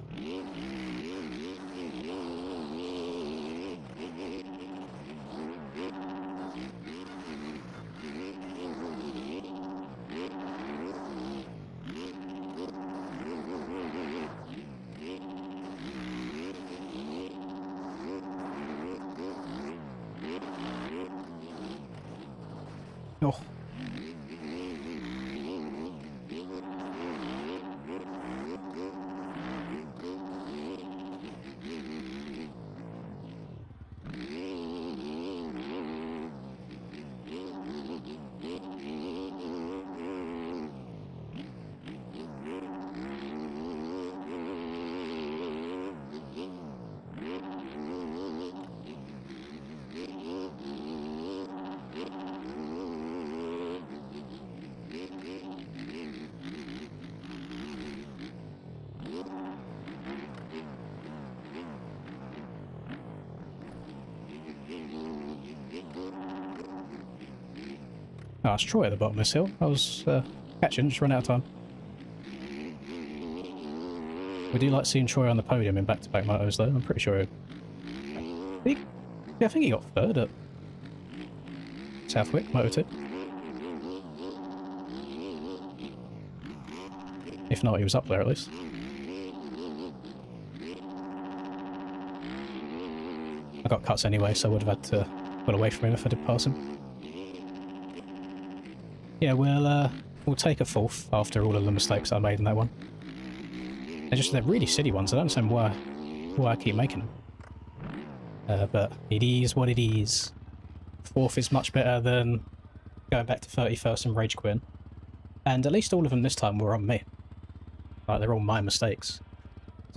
[SPEAKER 1] Oh. Oh, it's Troy at the bottom of this hill. I was catching, just run out of time. We do like seeing Troy on the podium in back-to-back motos, though. I'm pretty sure yeah, I think he got third at Southwick, Moto 2. If not, he was up there at least. I got cuts anyway, so I would have had to pull away from him if I did pass him. Yeah, we'll take a 4th after all of the mistakes I made in that one. They're really silly ones. I don't understand why I keep making them. But it is what it is. 4th is much better than going back to 31st and rage quitting. And at least all of them this time were on me. Like, they're all my mistakes.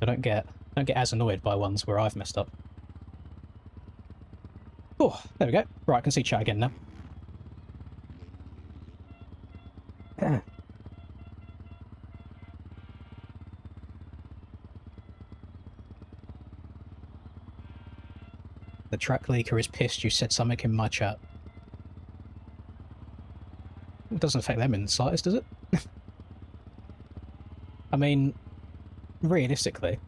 [SPEAKER 1] So don't get as annoyed by ones where I've messed up. Oh, there we go. Right, I can see chat again now. The track leaker is pissed you said something in my chat. It doesn't affect them in the slightest, does it? I mean, realistically,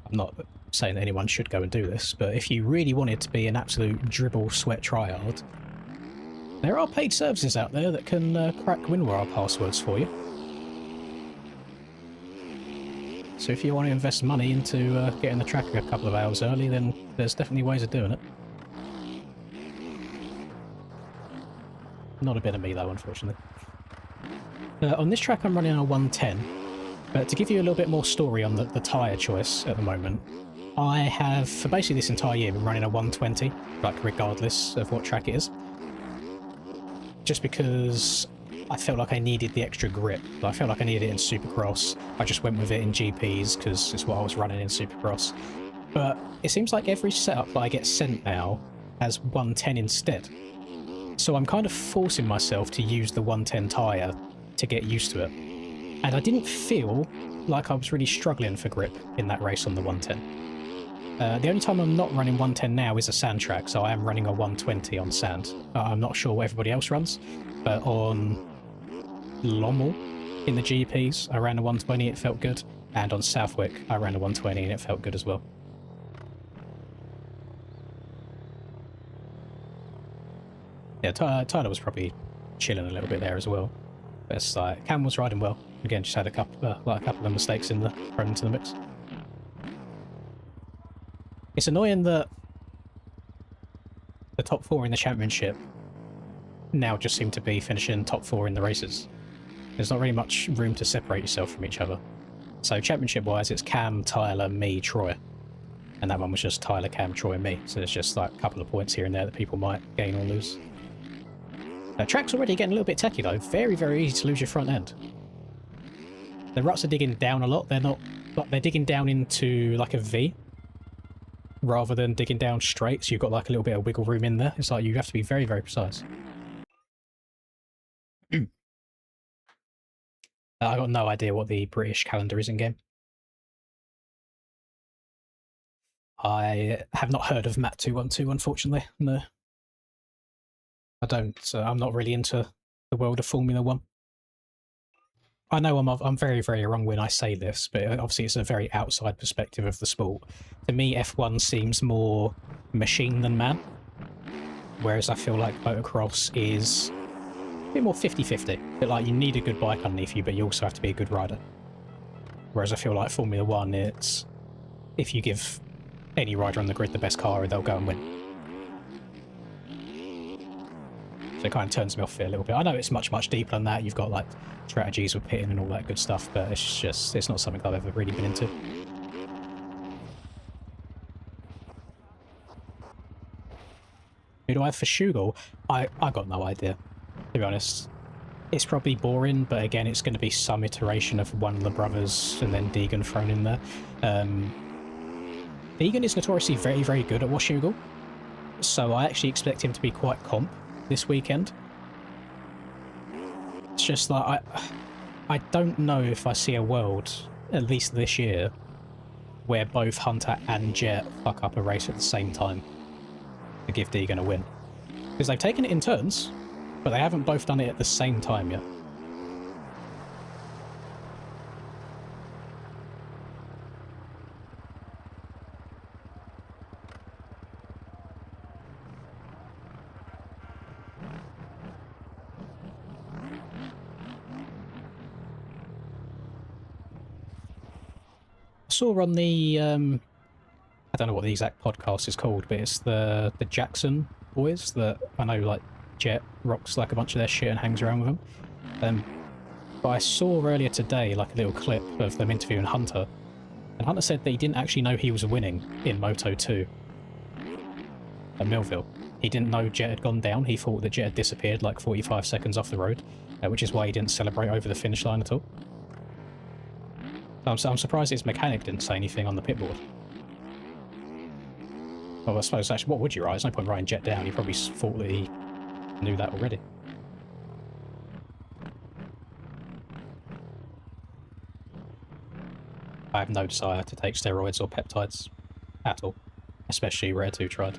[SPEAKER 1] I'm not saying that anyone should go and do this, but if you really wanted to be an absolute dribble sweat tryhard, there are paid services out there that can crack WinRAR passwords for you. So if you want to invest money into getting the track a couple of hours early, then there's definitely ways of doing it. Not a bit of me though, unfortunately. On this track I'm running a 110, but to give you a little bit more story on the tyre choice at the moment, I have, for basically this entire year, been running a 120, like regardless of what track it is. Just because I felt like I needed the extra grip. I felt like I needed it in Supercross. I just went with it in GPs because it's what I was running in Supercross. But it seems like every setup that I get sent now has 110 instead. So I'm kind of forcing myself to use the 110 tyre to get used to it. And I didn't feel like I was really struggling for grip in that race on the 110. The only time I'm not running 110 now is a sand track, so I am running a 120 on sand. I'm not sure what everybody else runs, but on Lommel in the GPs, I ran a 120, it felt good, and on Southwick, I ran a 120 and it felt good as well. Yeah, Tyler was probably chilling a little bit there as well. But it's like, Cam was riding well. Again, just had a couple of mistakes in the thrown into the mix. It's annoying that the top 4 in the championship now just seem to be finishing top 4 in the races. There's not really much room to separate yourself from each other. So championship-wise, it's Cam, Tyler, me, Troy. And that one was just Tyler, Cam, Troy, me. So there's just like a couple of points here and there that people might gain or lose. The track's already getting a little bit techie though. Very, very easy to lose your front end. The ruts are digging down a lot. They're digging down into like a V rather than digging down straight, so you've got like a little bit of wiggle room in there. It's like you have to be very, very precise. I got no idea what the British calendar is in game. I have not heard of Mat 212, unfortunately. No, I don't. I'm not really into the world of Formula One. I know I'm very, very wrong when I say this, but obviously it's a very outside perspective of the sport. To me, F1 seems more machine than man, whereas I feel like motocross is a bit more 50-50. But like, you need a good bike underneath you, but you also have to be a good rider. Whereas I feel like Formula One, it's if you give any rider on the grid the best car, they'll go and win. So it kind of turns me off it a little bit. I know it's much, much deeper than that. You've got like strategies with pitting and all that good stuff, but it's not something I've ever really been into. Who do I have for Shugal? I got no idea, to be honest. It's probably boring, but again, it's going to be some iteration of one of the brothers and then Deegan thrown in there. Deegan is notoriously very, very good at Washugal, so I actually expect him to be quite comp this weekend. It's just like, I don't know if I see a world, at least this year, where both Hunter and Jet fuck up a race at the same time to give Deegan a win. Because they've taken it in turns, but they haven't both done it at the same time yet. I saw on the, I don't know what the exact podcast is called, but it's the Jackson boys that I know, like, Jet rocks like a bunch of their shit and hangs around with them. But I saw earlier today like a little clip of them interviewing Hunter, and Hunter said that he didn't actually know he was winning in Moto 2 at Millville. He didn't know Jet had gone down. He thought that Jet had disappeared like 45 seconds off the road, which is why he didn't celebrate over the finish line at all. I'm surprised his mechanic didn't say anything on the pit board. Well, I suppose actually, what would you write? There's no point writing Jet down. He probably thought that he knew that already. I have no desire to take steroids or peptides at all. especially Rare 2 tried.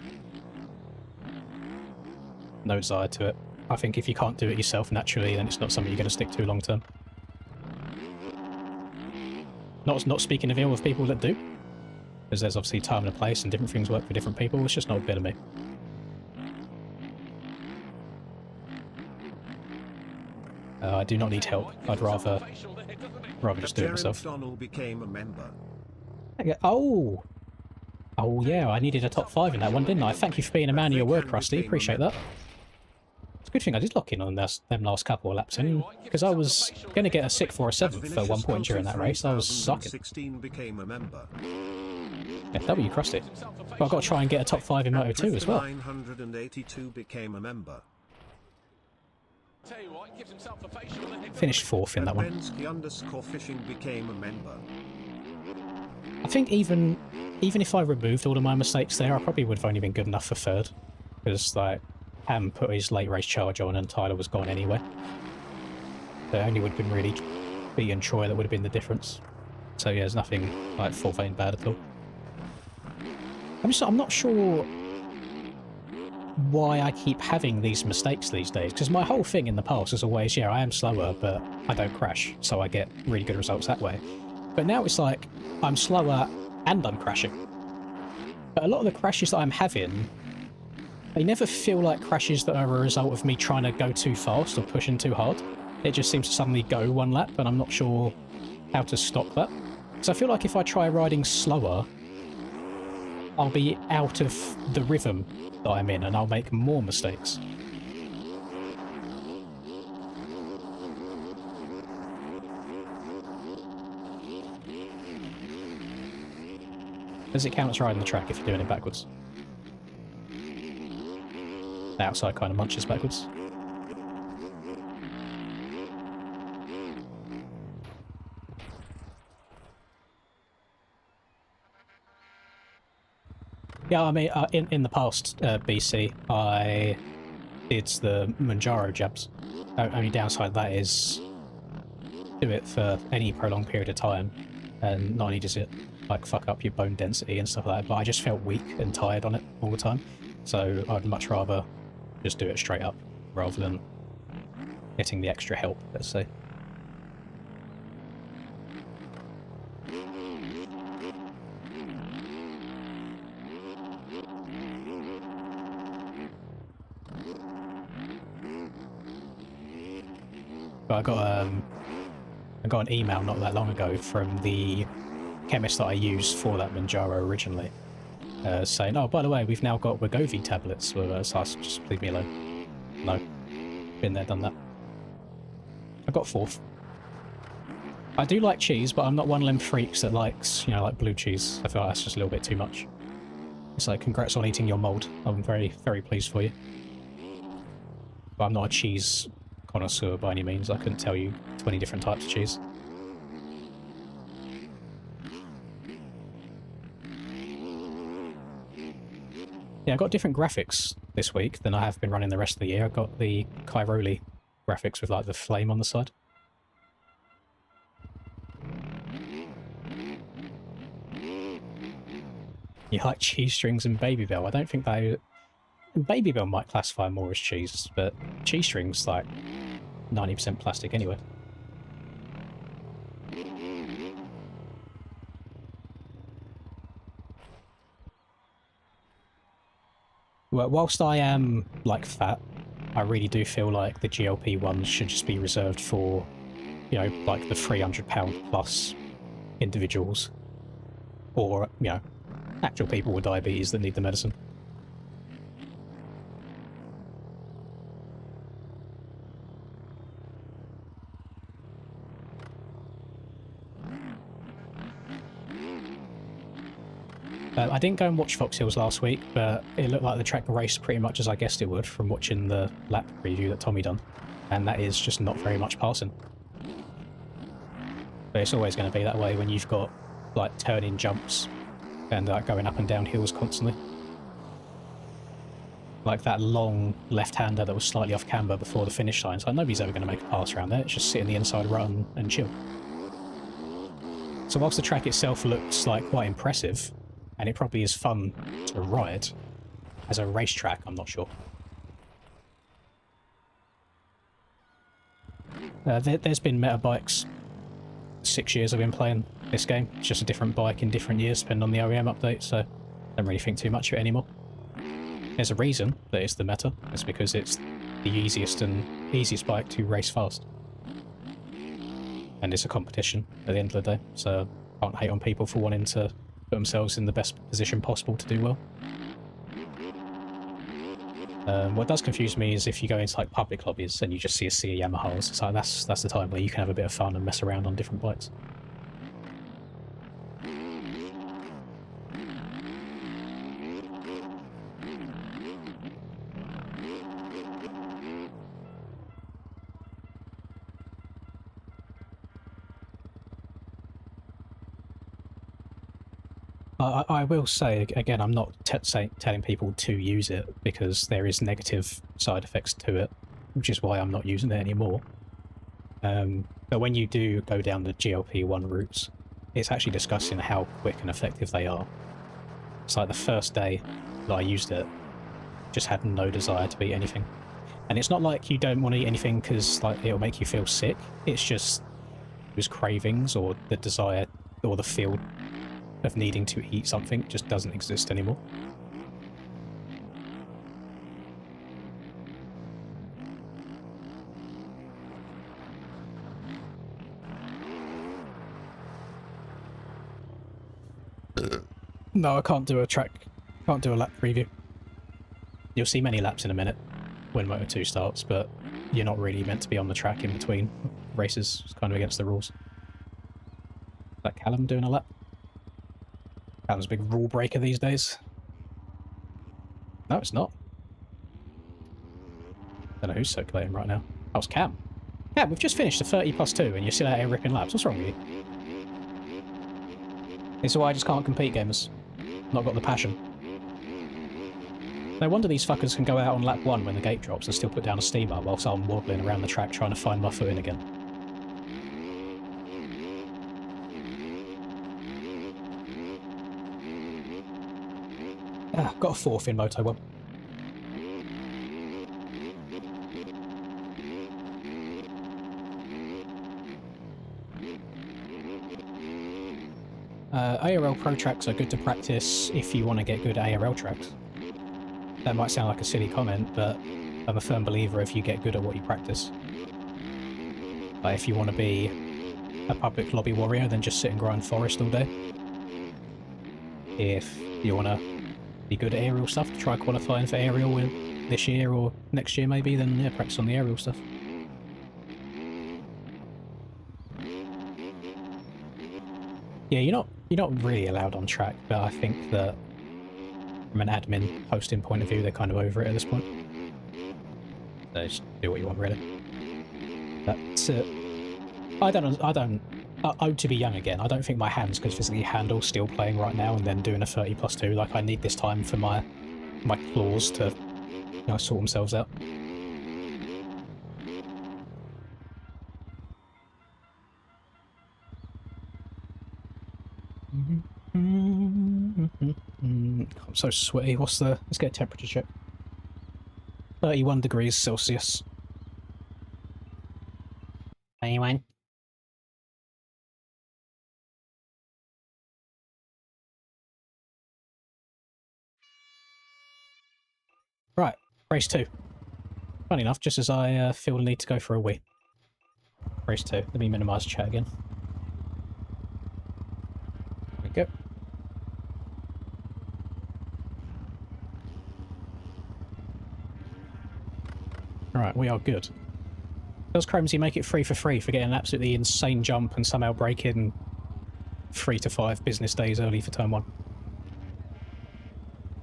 [SPEAKER 1] No desire to it. I think if you can't do it yourself naturally, then it's not something you're going to stick to long term. Not speaking of ill of people that do, because there's obviously time and a place and different things work for different people. It's just not a bit of me. I do not need help. I'd rather just do it myself.
[SPEAKER 2] Donald became a member.
[SPEAKER 1] Oh! Oh yeah, I needed a top 5 in that one, didn't I? Thank you for being a man of your word, Krusty. Appreciate that. It's a good thing I did lock in on them last couple of laps in, because I was going to get a 6th or a 7th at one point during that race. I was sucking. W, Krusty. But I've got to try and get a top 5 in Moto 2 as well.
[SPEAKER 2] 982 became a member.
[SPEAKER 1] Finished 4th in that one.
[SPEAKER 2] _fishing became a member.
[SPEAKER 1] I think even if I removed all of my mistakes there, I probably would have only been good enough for 3rd. Because, like, Ham put his late race charge on and Tyler was gone anyway. So it only would have been really beating Troy that would have been the difference. So yeah, there's nothing, like, full vein bad at all. I'm not sure why I keep having these mistakes these days, because my whole thing in the past is always, yeah, I am slower, but I don't crash, so I get really good results that way. But now it's like, I'm slower and I'm crashing. But a lot of the crashes that I'm having, they never feel like crashes that are a result of me trying to go too fast or pushing too hard. It just seems to suddenly go one lap, and I'm not sure how to stop that. So I feel like if I try riding slower, I'll be out of the rhythm that I'm in, and I'll make more mistakes. Does it count as riding the track if you're doing it backwards? The outside kind of munches backwards. Yeah, I mean, in the past, BC, I did the Manjaro jabs. Only downside of that is do it for any prolonged period of time, and not only does it like fuck up your bone density and stuff like that, but I just felt weak and tired on it all the time. So I'd much rather just do it straight up rather than getting the extra help, let's say. But I got an email not that long ago from the chemist that I used for that Manjaro originally, saying, "Oh, by the way, we've now got Wegovy tablets with us." So just leave me alone. No, been there, done that. I got 4th. I do like cheese, but I'm not one of them freaks that likes, you know, like blue cheese. I feel like that's just a little bit too much. It's like, congrats on eating your mold. I'm very, very pleased for you. But I'm not a cheese connoisseur by any means. I couldn't tell you 20 different types of cheese. Yeah, I got different graphics this week than I have been running the rest of the year. I got the Cairoli graphics with like the flame on the side. You like cheese strings and Babybel? I don't think they... Babybel might classify more as cheese, but cheese strings like 90% plastic anyway. Well, whilst I am like fat, I really do feel like the GLP ones should just be reserved for, you know, like the 300-pound plus individuals, or, you know, actual people with diabetes that need the medicine. I didn't go and watch Fox Hills last week, but it looked like the track raced pretty much as I guessed it would from watching the lap preview that Tommy done, and that is just not very much passing. But it's always going to be that way when you've got like turning jumps and going up and down hills constantly. Like that long left-hander that was slightly off camber before the finish line, so nobody's ever going to make a pass around there. It's just sit in the inside run and chill. So whilst the track itself looks like quite impressive, and it probably is fun to ride. As a racetrack, I'm not sure. There's been meta bikes. 6 years I've been playing this game. It's just a different bike in different years, depending on the OEM update, so I don't really think too much of it anymore. There's a reason that it's the meta. It's because it's the easiest bike to race fast. And it's a competition at the end of the day, so I can't hate on people for wanting to put themselves in the best position possible to do well. What does confuse me is if you go into like public lobbies and you just see a sea of Yamahas. It's like that's the time where you can have a bit of fun and mess around on different bikes. I will say, again, I'm not telling people to use it, because there is negative side effects to it, which is why I'm not using it anymore. But when you do go down the GLP-1 routes, it's actually disgusting how quick and effective they are. It's like the first day that I used it, just had no desire to eat anything. And it's not like you don't want to eat anything because like it'll make you feel sick. It's just those cravings or the desire or the feel of needing to eat something just doesn't exist anymore. No, I can't do a lap preview. You'll see many laps in a minute when Moto 2 starts, but you're not really meant to be on the track in between races. It's kind of against the rules. Is that Callum doing a lap? Callum's a big rule breaker these days. No, it's not. I don't know who's circulating right now. Oh, it's Cam. Cam, we've just finished a 30+2 and you're still out here ripping laps. What's wrong with you? It's why I just can't compete, gamers. Not got the passion. No wonder these fuckers can go out on lap 1 when the gate drops and still put down a steamer whilst I'm waddling around the track trying to find my footing again. Ah, got a 4th in Moto 1. ARL Pro tracks are good to practice if you want to get good at ARL tracks. That might sound like a silly comment, but I'm a firm believer if you get good at what you practice. Like if you want to be a public lobby warrior, then just sit and grind forest all day. If you want to be good at aerial stuff, to try qualifying for aerial this year or next year maybe, then yeah, practice on the aerial stuff. Yeah, you're not really allowed on track, but I think that from an admin hosting point of view, they're kind of over it at this point. So just do what you want, really. That's it. To be young again, I don't think my hands could physically handle still playing right now and then doing a 30+2. Like, I need this time for my claws to, you know, sort themselves out. I'm so sweaty. Let's get a temperature check. 31 degrees Celsius. 21. Right, race 2. Funny enough, just as I feel the need to go for a wee. Race 2. Let me minimise chat again. There we go. Alright, we are good. Does Chromesy make it free for free for getting an absolutely insane jump and somehow break in 3 to 5 business days early for turn 1?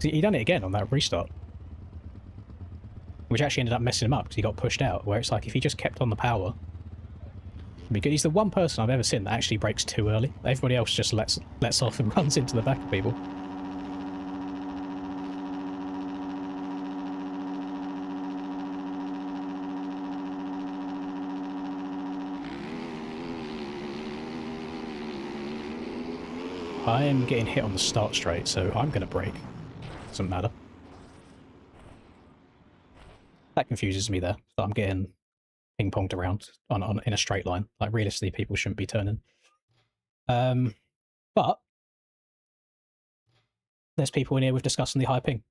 [SPEAKER 1] He done it again on that restart. Which actually ended up messing him up because he got pushed out, where it's like if he just kept on the power, because he's the one person I've ever seen that actually breaks too early. Everybody else just lets off and runs into the back of people. I am getting hit on the start straight, so I'm going to brake. Doesn't matter. That confuses me there, that I'm getting ping-ponged around in a straight line. Like, realistically, people shouldn't be turning. But there's people in here with disgustingly high ping.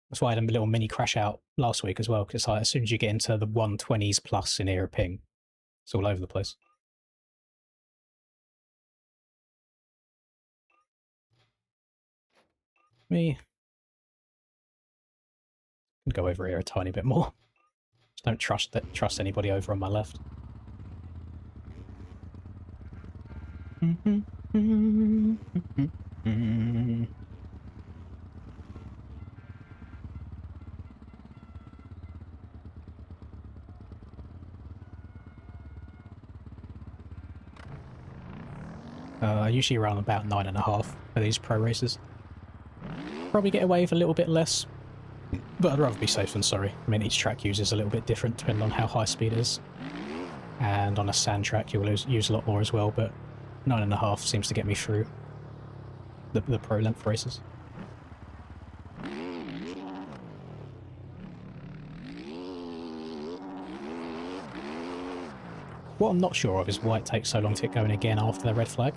[SPEAKER 1] That's why I had a little mini crash out last week as well, because like, as soon as you get into the 120s plus in here ping, it's all over the place. Me go over here a tiny bit more. Just don't trust anybody over on my left. I usually run about 9.5 for these pro races. Probably get away with a little bit less, but I'd rather be safe than sorry. I mean, each track uses a little bit different depending on how high speed it is. And on a sand track, you'll use a lot more as well, but 9.5 seems to get me through the pro length races. What I'm not sure of is why it takes so long to get going again after the red flag.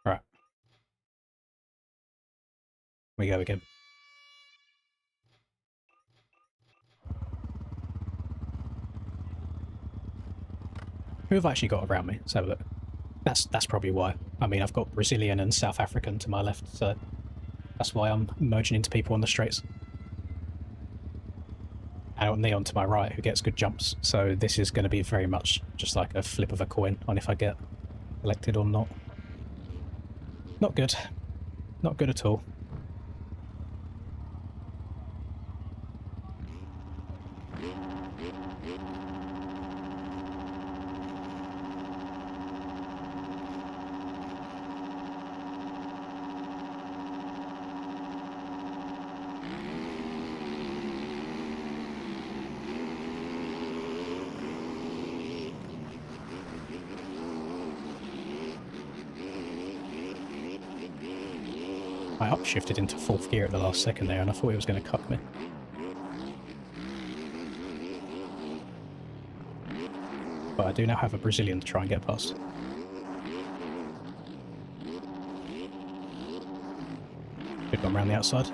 [SPEAKER 1] Right. We go again. Who have I actually got around me? Let's have a look. That's probably why. I mean, I've got Brazilian and South African to my left, so that's why I'm merging into people on the straights. And Neon to my right, who gets good jumps. So this is going to be very much just like a flip of a coin on if I get elected or not. Not good. Not good at all. I upshifted into 4th gear at the last second there and I thought it was going to cuck me. But I do now have a Brazilian to try and get past. Good one around the outside.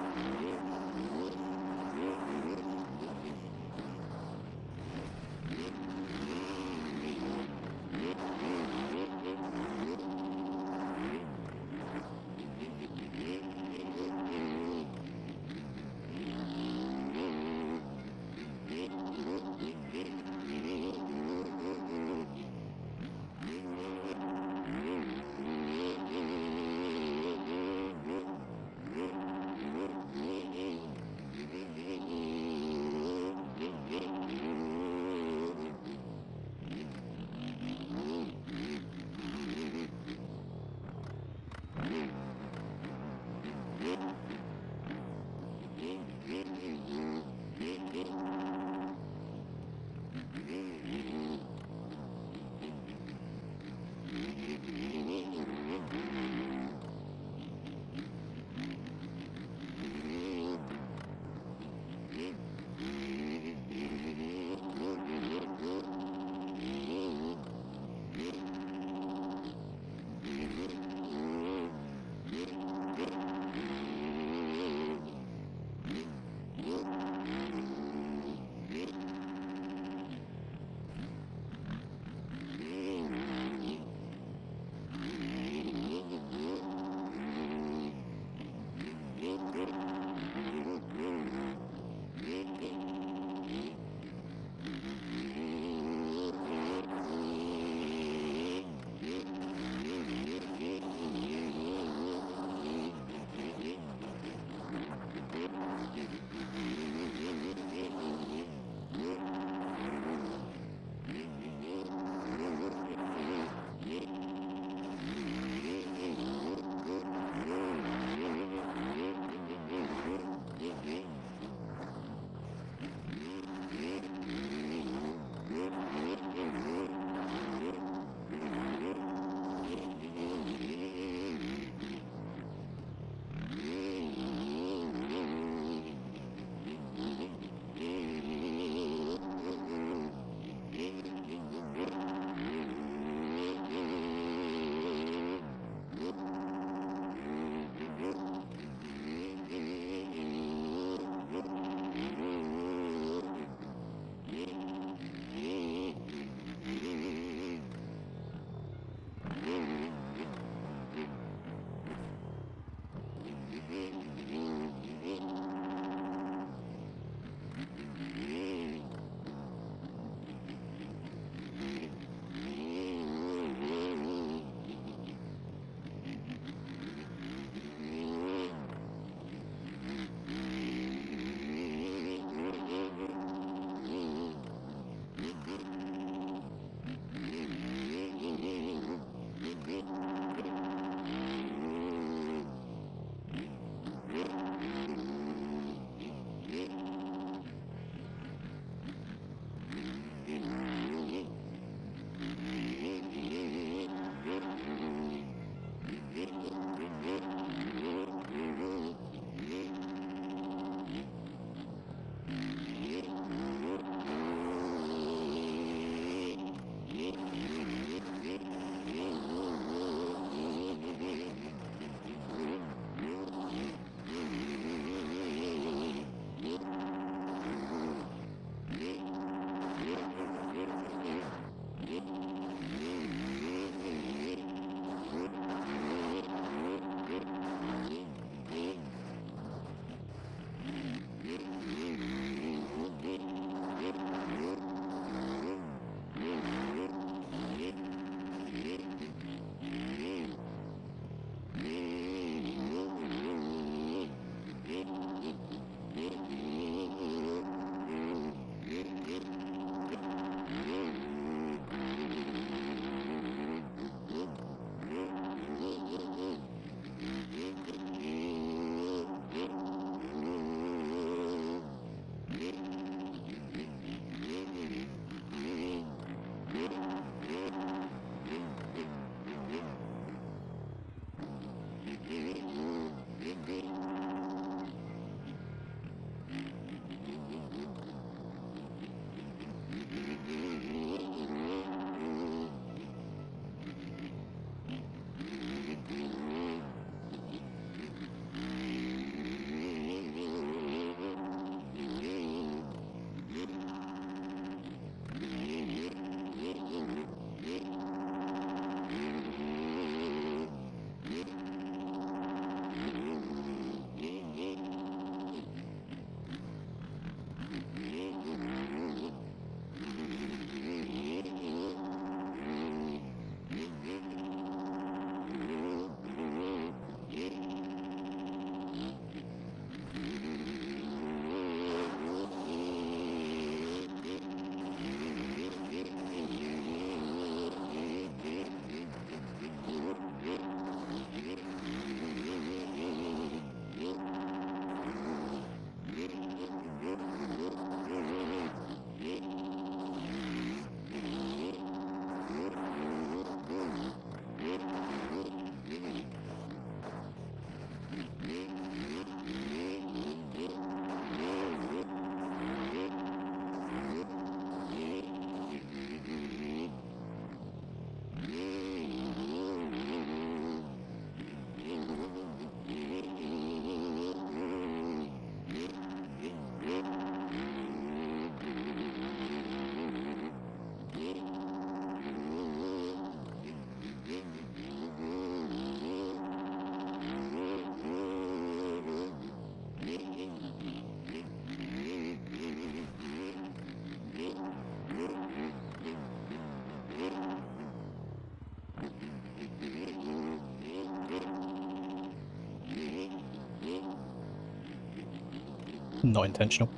[SPEAKER 1] Not intentional.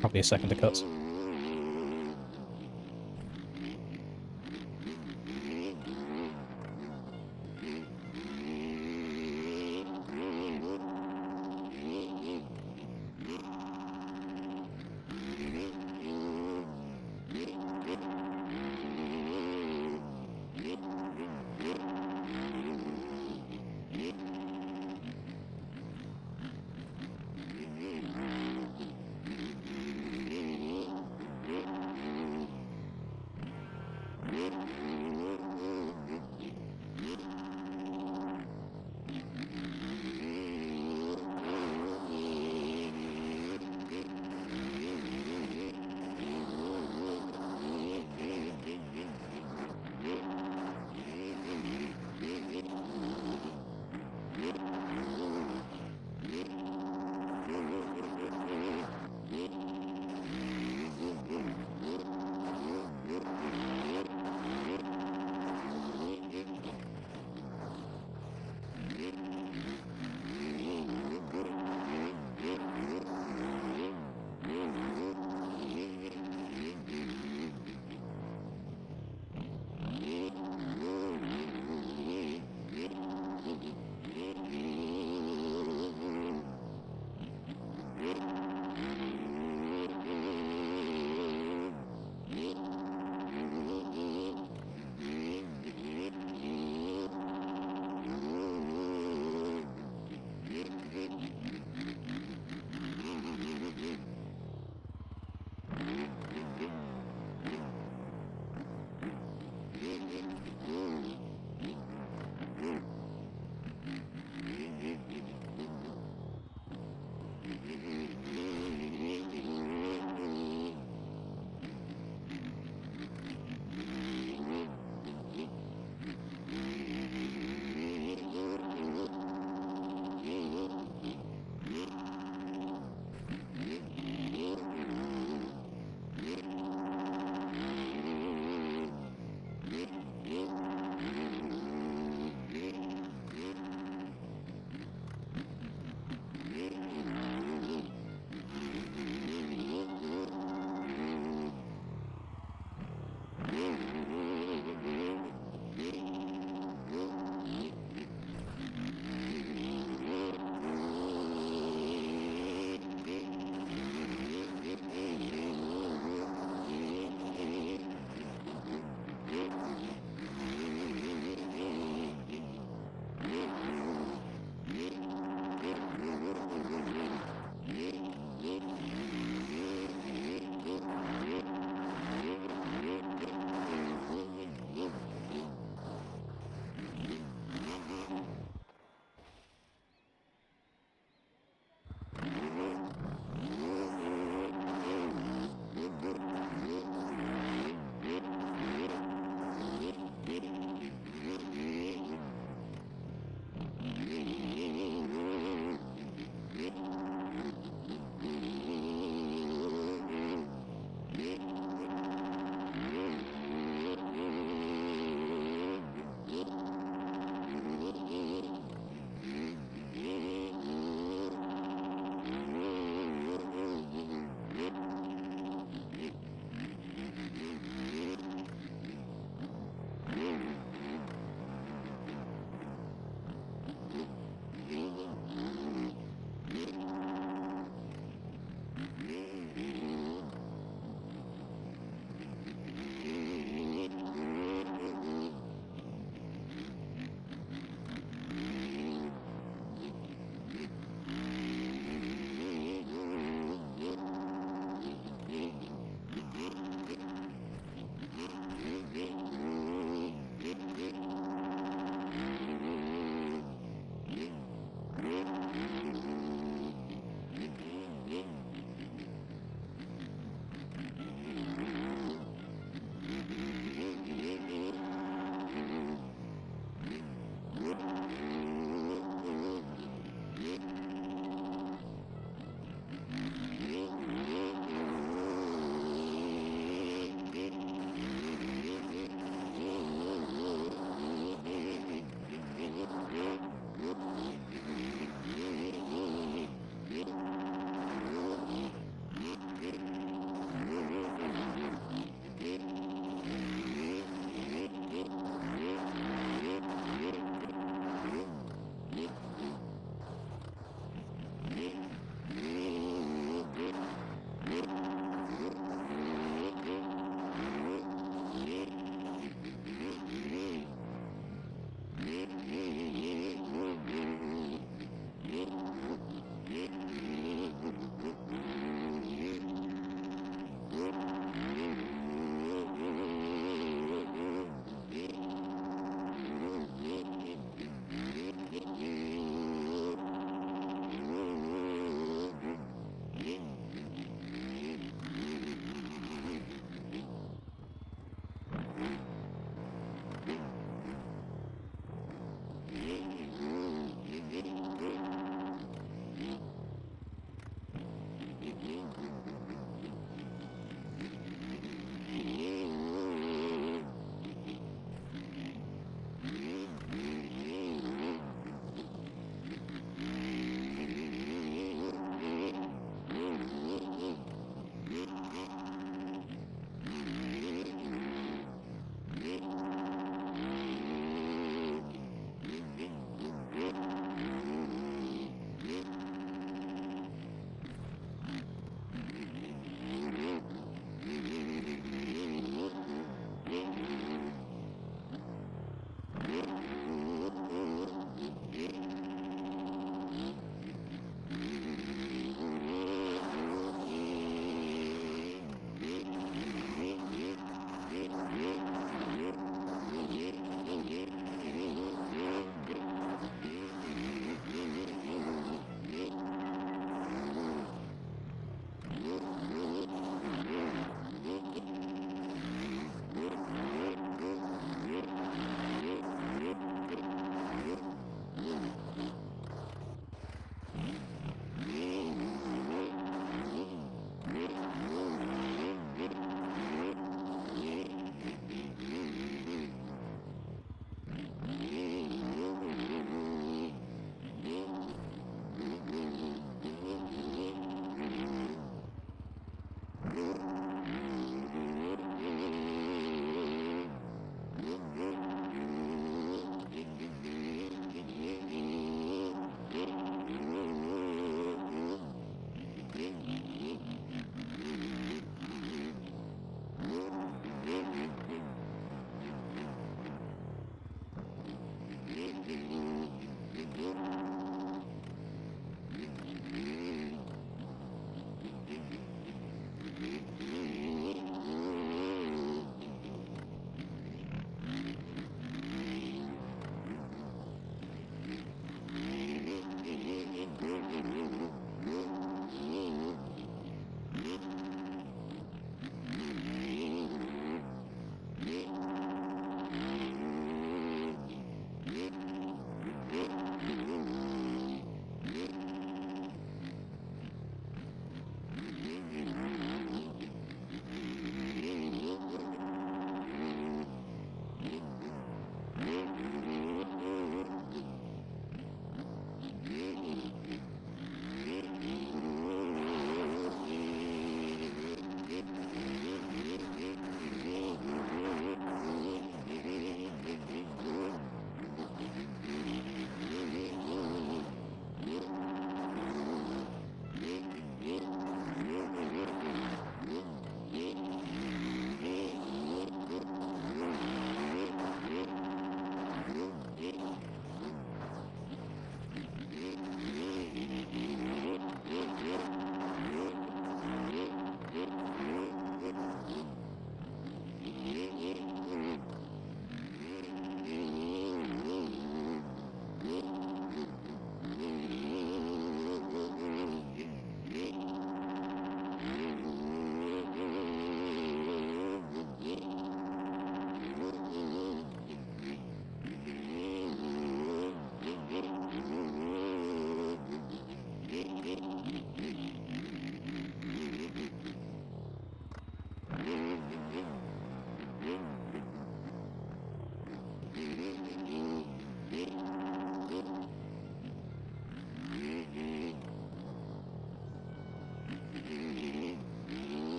[SPEAKER 1] Probably a second to cuts.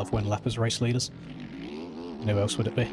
[SPEAKER 1] love when lappers race leaders. And who else would it be?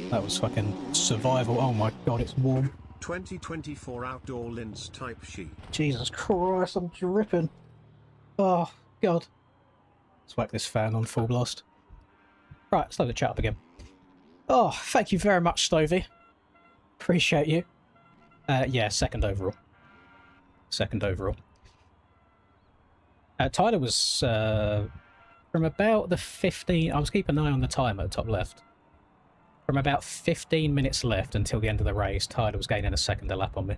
[SPEAKER 1] That was fucking survival. Oh my god, it's warm.
[SPEAKER 2] 2024 outdoor lints type sheet.
[SPEAKER 1] Jesus Christ, I'm dripping. Oh, God. Let's whack this fan on full blast. Right, let's load the chat up again. Oh, thank you very much, Stovey. Appreciate you. Yeah, second overall. Second overall. Tyler was from about the 15... I was keeping an eye on the timer at top left. From about 15 minutes left until the end of the race, Tyler was gaining a second a lap on me.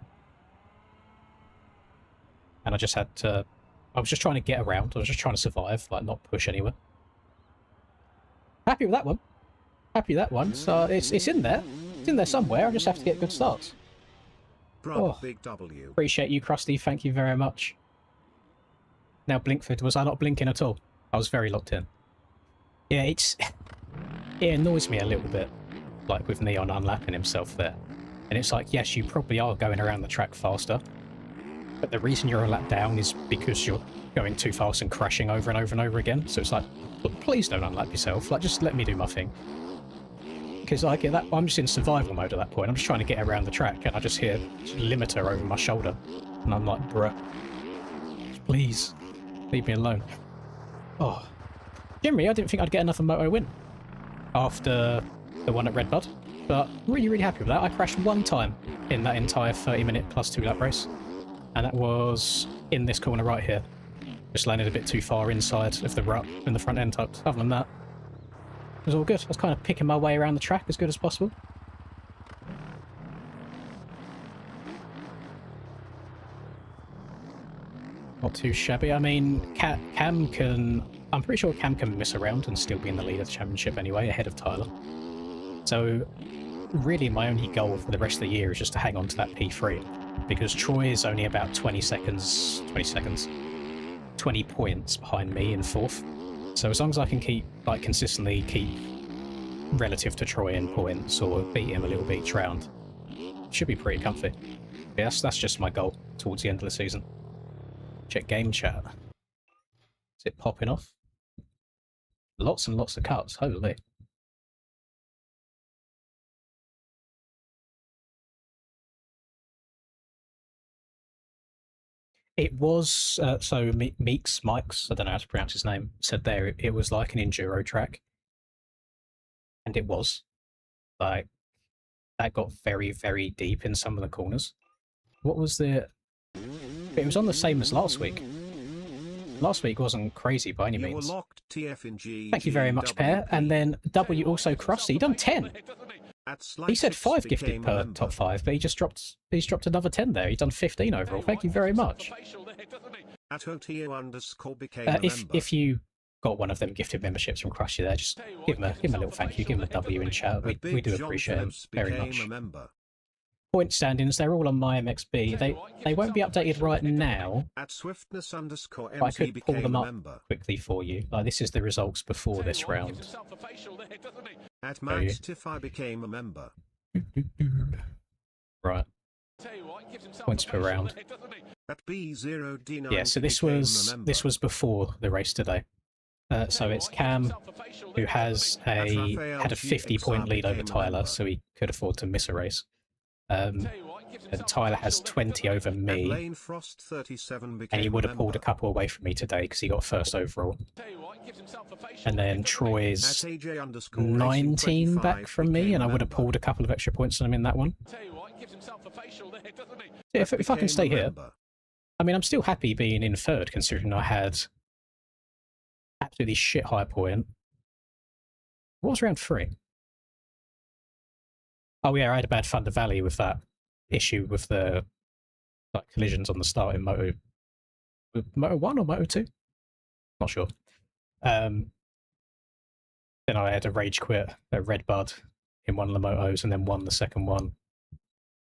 [SPEAKER 1] And I just had to... I was just trying to get around. I was just trying to survive, like not push anywhere. Happy with that one. Happy with that one. So it's in there. It's in there somewhere. I just have to get good starts.
[SPEAKER 2] Bro, big W.
[SPEAKER 1] Appreciate you, Krusty. Thank you very much. Now, Blinkford, was I not blinking at all? I was very locked in. Yeah, it annoys me a little bit, like with Neon unlapping himself there. And it's like, yes, you probably are going around the track faster, but the reason you're a lap down is because you're going too fast and crashing over and over and over again. So it's like, please don't unlap yourself. Like, just let me do my thing. Because I get that, I'm just in survival mode at that point. I'm just trying to get around the track, and I just hear limiter over my shoulder, and I'm like, bruh, please leave me alone. Oh, generally, I didn't think I'd get another moto win after the one at Redbud, but really, really happy with that. I crashed one time in that entire 30-minute plus 2 lap race, and that was in this corner right here. Just landed a bit too far inside of the rut in the front end tucked. Other than that, it was all good. I was kind of picking my way around the track as good as possible. Not too shabby. I mean, Cam can... I'm pretty sure Cam can miss around and still be in the lead of the championship anyway, ahead of Tyler. So, really my only goal for the rest of the year is just to hang on to that P3. Because Troy is only about 20 points behind me in 4th. So as long as I can keep, like, consistently keep relative to Troy in points or beat him a little bit each round, should be pretty comfy. Yeah, that's just my goal towards the end of the season. Check game chat. Is it popping off? Lots and lots of cuts, holy. It was, so Mike's, I don't know how to pronounce his name, said there it was like an enduro track. And it was. Like, that got very, very deep in some of the corners. What was the... It was on the same as last week. Last week wasn't crazy by any means. Thank you very much, Pear. And then W also Krusty, done 10. He said 5 gifted per top 5, but he's dropped another 10 there. He's done 15 overall. Thank you very much. If you got one of them gifted memberships from Crushy there, just give him a little thank you, give him a W in chat. We do appreciate him very much. Point standings, they're all on my MXB. They won't be updated right now, but I could pull them up quickly for you. Like, this is the results before this round.
[SPEAKER 2] At Max Tiffy became a member.
[SPEAKER 1] Right. Points per round.
[SPEAKER 2] At B0D9
[SPEAKER 1] yeah, so this was before the race today. So it's Cam, who had a 50-point lead over Tyler, so he could afford to miss a race. And Tyler has 20 over me, and he would have pulled a couple away from me today because he got first overall. And then Troy's 19 back from me, and I would have pulled a couple of extra points on him in that one. Yeah, if I can stay here, I mean, I'm still happy being in third, considering I had absolutely shit high point. What was round 3? Oh yeah, I had a bad Thunder Valley with that issue with the collisions on the start in Moto 1 or Moto 2? Not sure. Then I had a rage quit at Red Bud in one of the motos and then won the second one.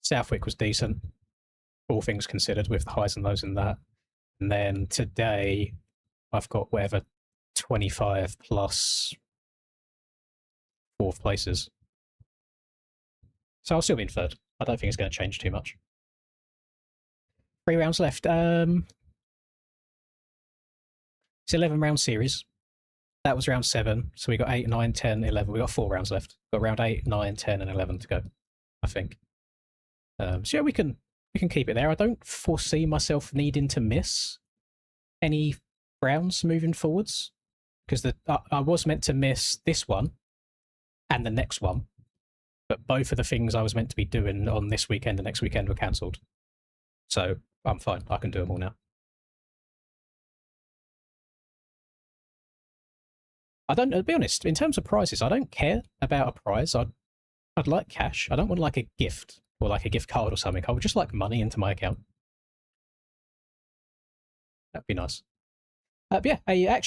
[SPEAKER 1] Southwick was decent, all things considered, with the highs and lows in that. And then today I've got whatever 25 plus 4th places. So I'll still be in third. I don't think it's going to change too much. 3 rounds left. It's 11 round series. That was round 7. So we got 8, 9, 10, 11. We got 4 rounds left. Got round 8, 9, 10, and 11 to go, I think. So yeah, we can keep it there. I don't foresee myself needing to miss any rounds moving forwards, because I was meant to miss this one and the next one. But both of the things I was meant to be doing on this weekend and next weekend were cancelled. So I'm fine. I can do them all now. To be honest, in terms of prizes, I don't care about a prize. I'd like cash. I don't want like a gift or like a gift card or something. I would just like money into my account. That'd be nice. But yeah, a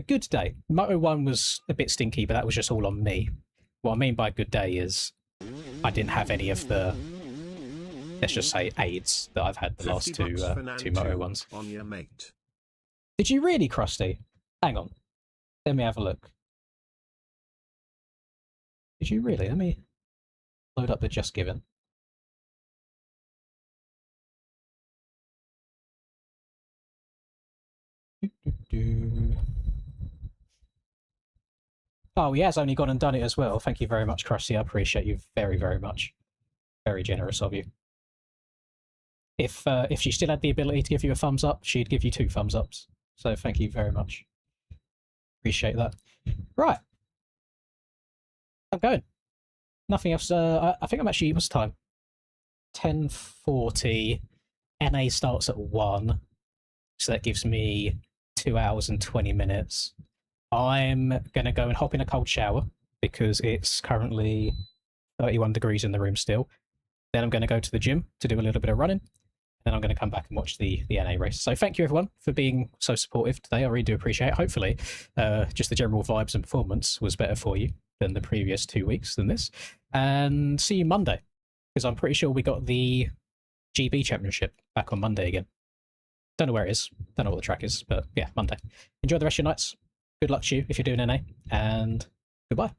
[SPEAKER 1] good day. Moto 1 was a bit stinky, but that was just all on me. What I mean by good day is I didn't have any of the, let's just say, aids that I've had the last two Moto ones.
[SPEAKER 2] On your mate.
[SPEAKER 1] Did you really, Krusty? Hang on. Let me have a look. Did you really? Let me load up the Just Given. Oh, he has only gone and done it as well. Thank you very much, Krusty. I appreciate you very, very much. Very generous of you. If she still had the ability to give you a thumbs up, she'd give you 2 thumbs ups. So thank you very much. Appreciate that. Right. I'm going. Nothing else. I think I'm actually, what's the time? 10:40. NA starts at 1. So that gives me 2 hours and 20 minutes. I'm going to go and hop in a cold shower because it's currently 31 degrees in the room still. Then I'm going to go to the gym to do a little bit of running. Then I'm going to come back and watch the NA race. So thank you, everyone, for being so supportive today. I really do appreciate it. Hopefully, just the general vibes and performance was better for you than the previous 2 weeks than this. And see you Monday, because I'm pretty sure we got the GB Championship back on Monday again. Don't know where it is. Don't know what the track is, but yeah, Monday. Enjoy the rest of your nights. Good luck to you if you're doing NA, and goodbye.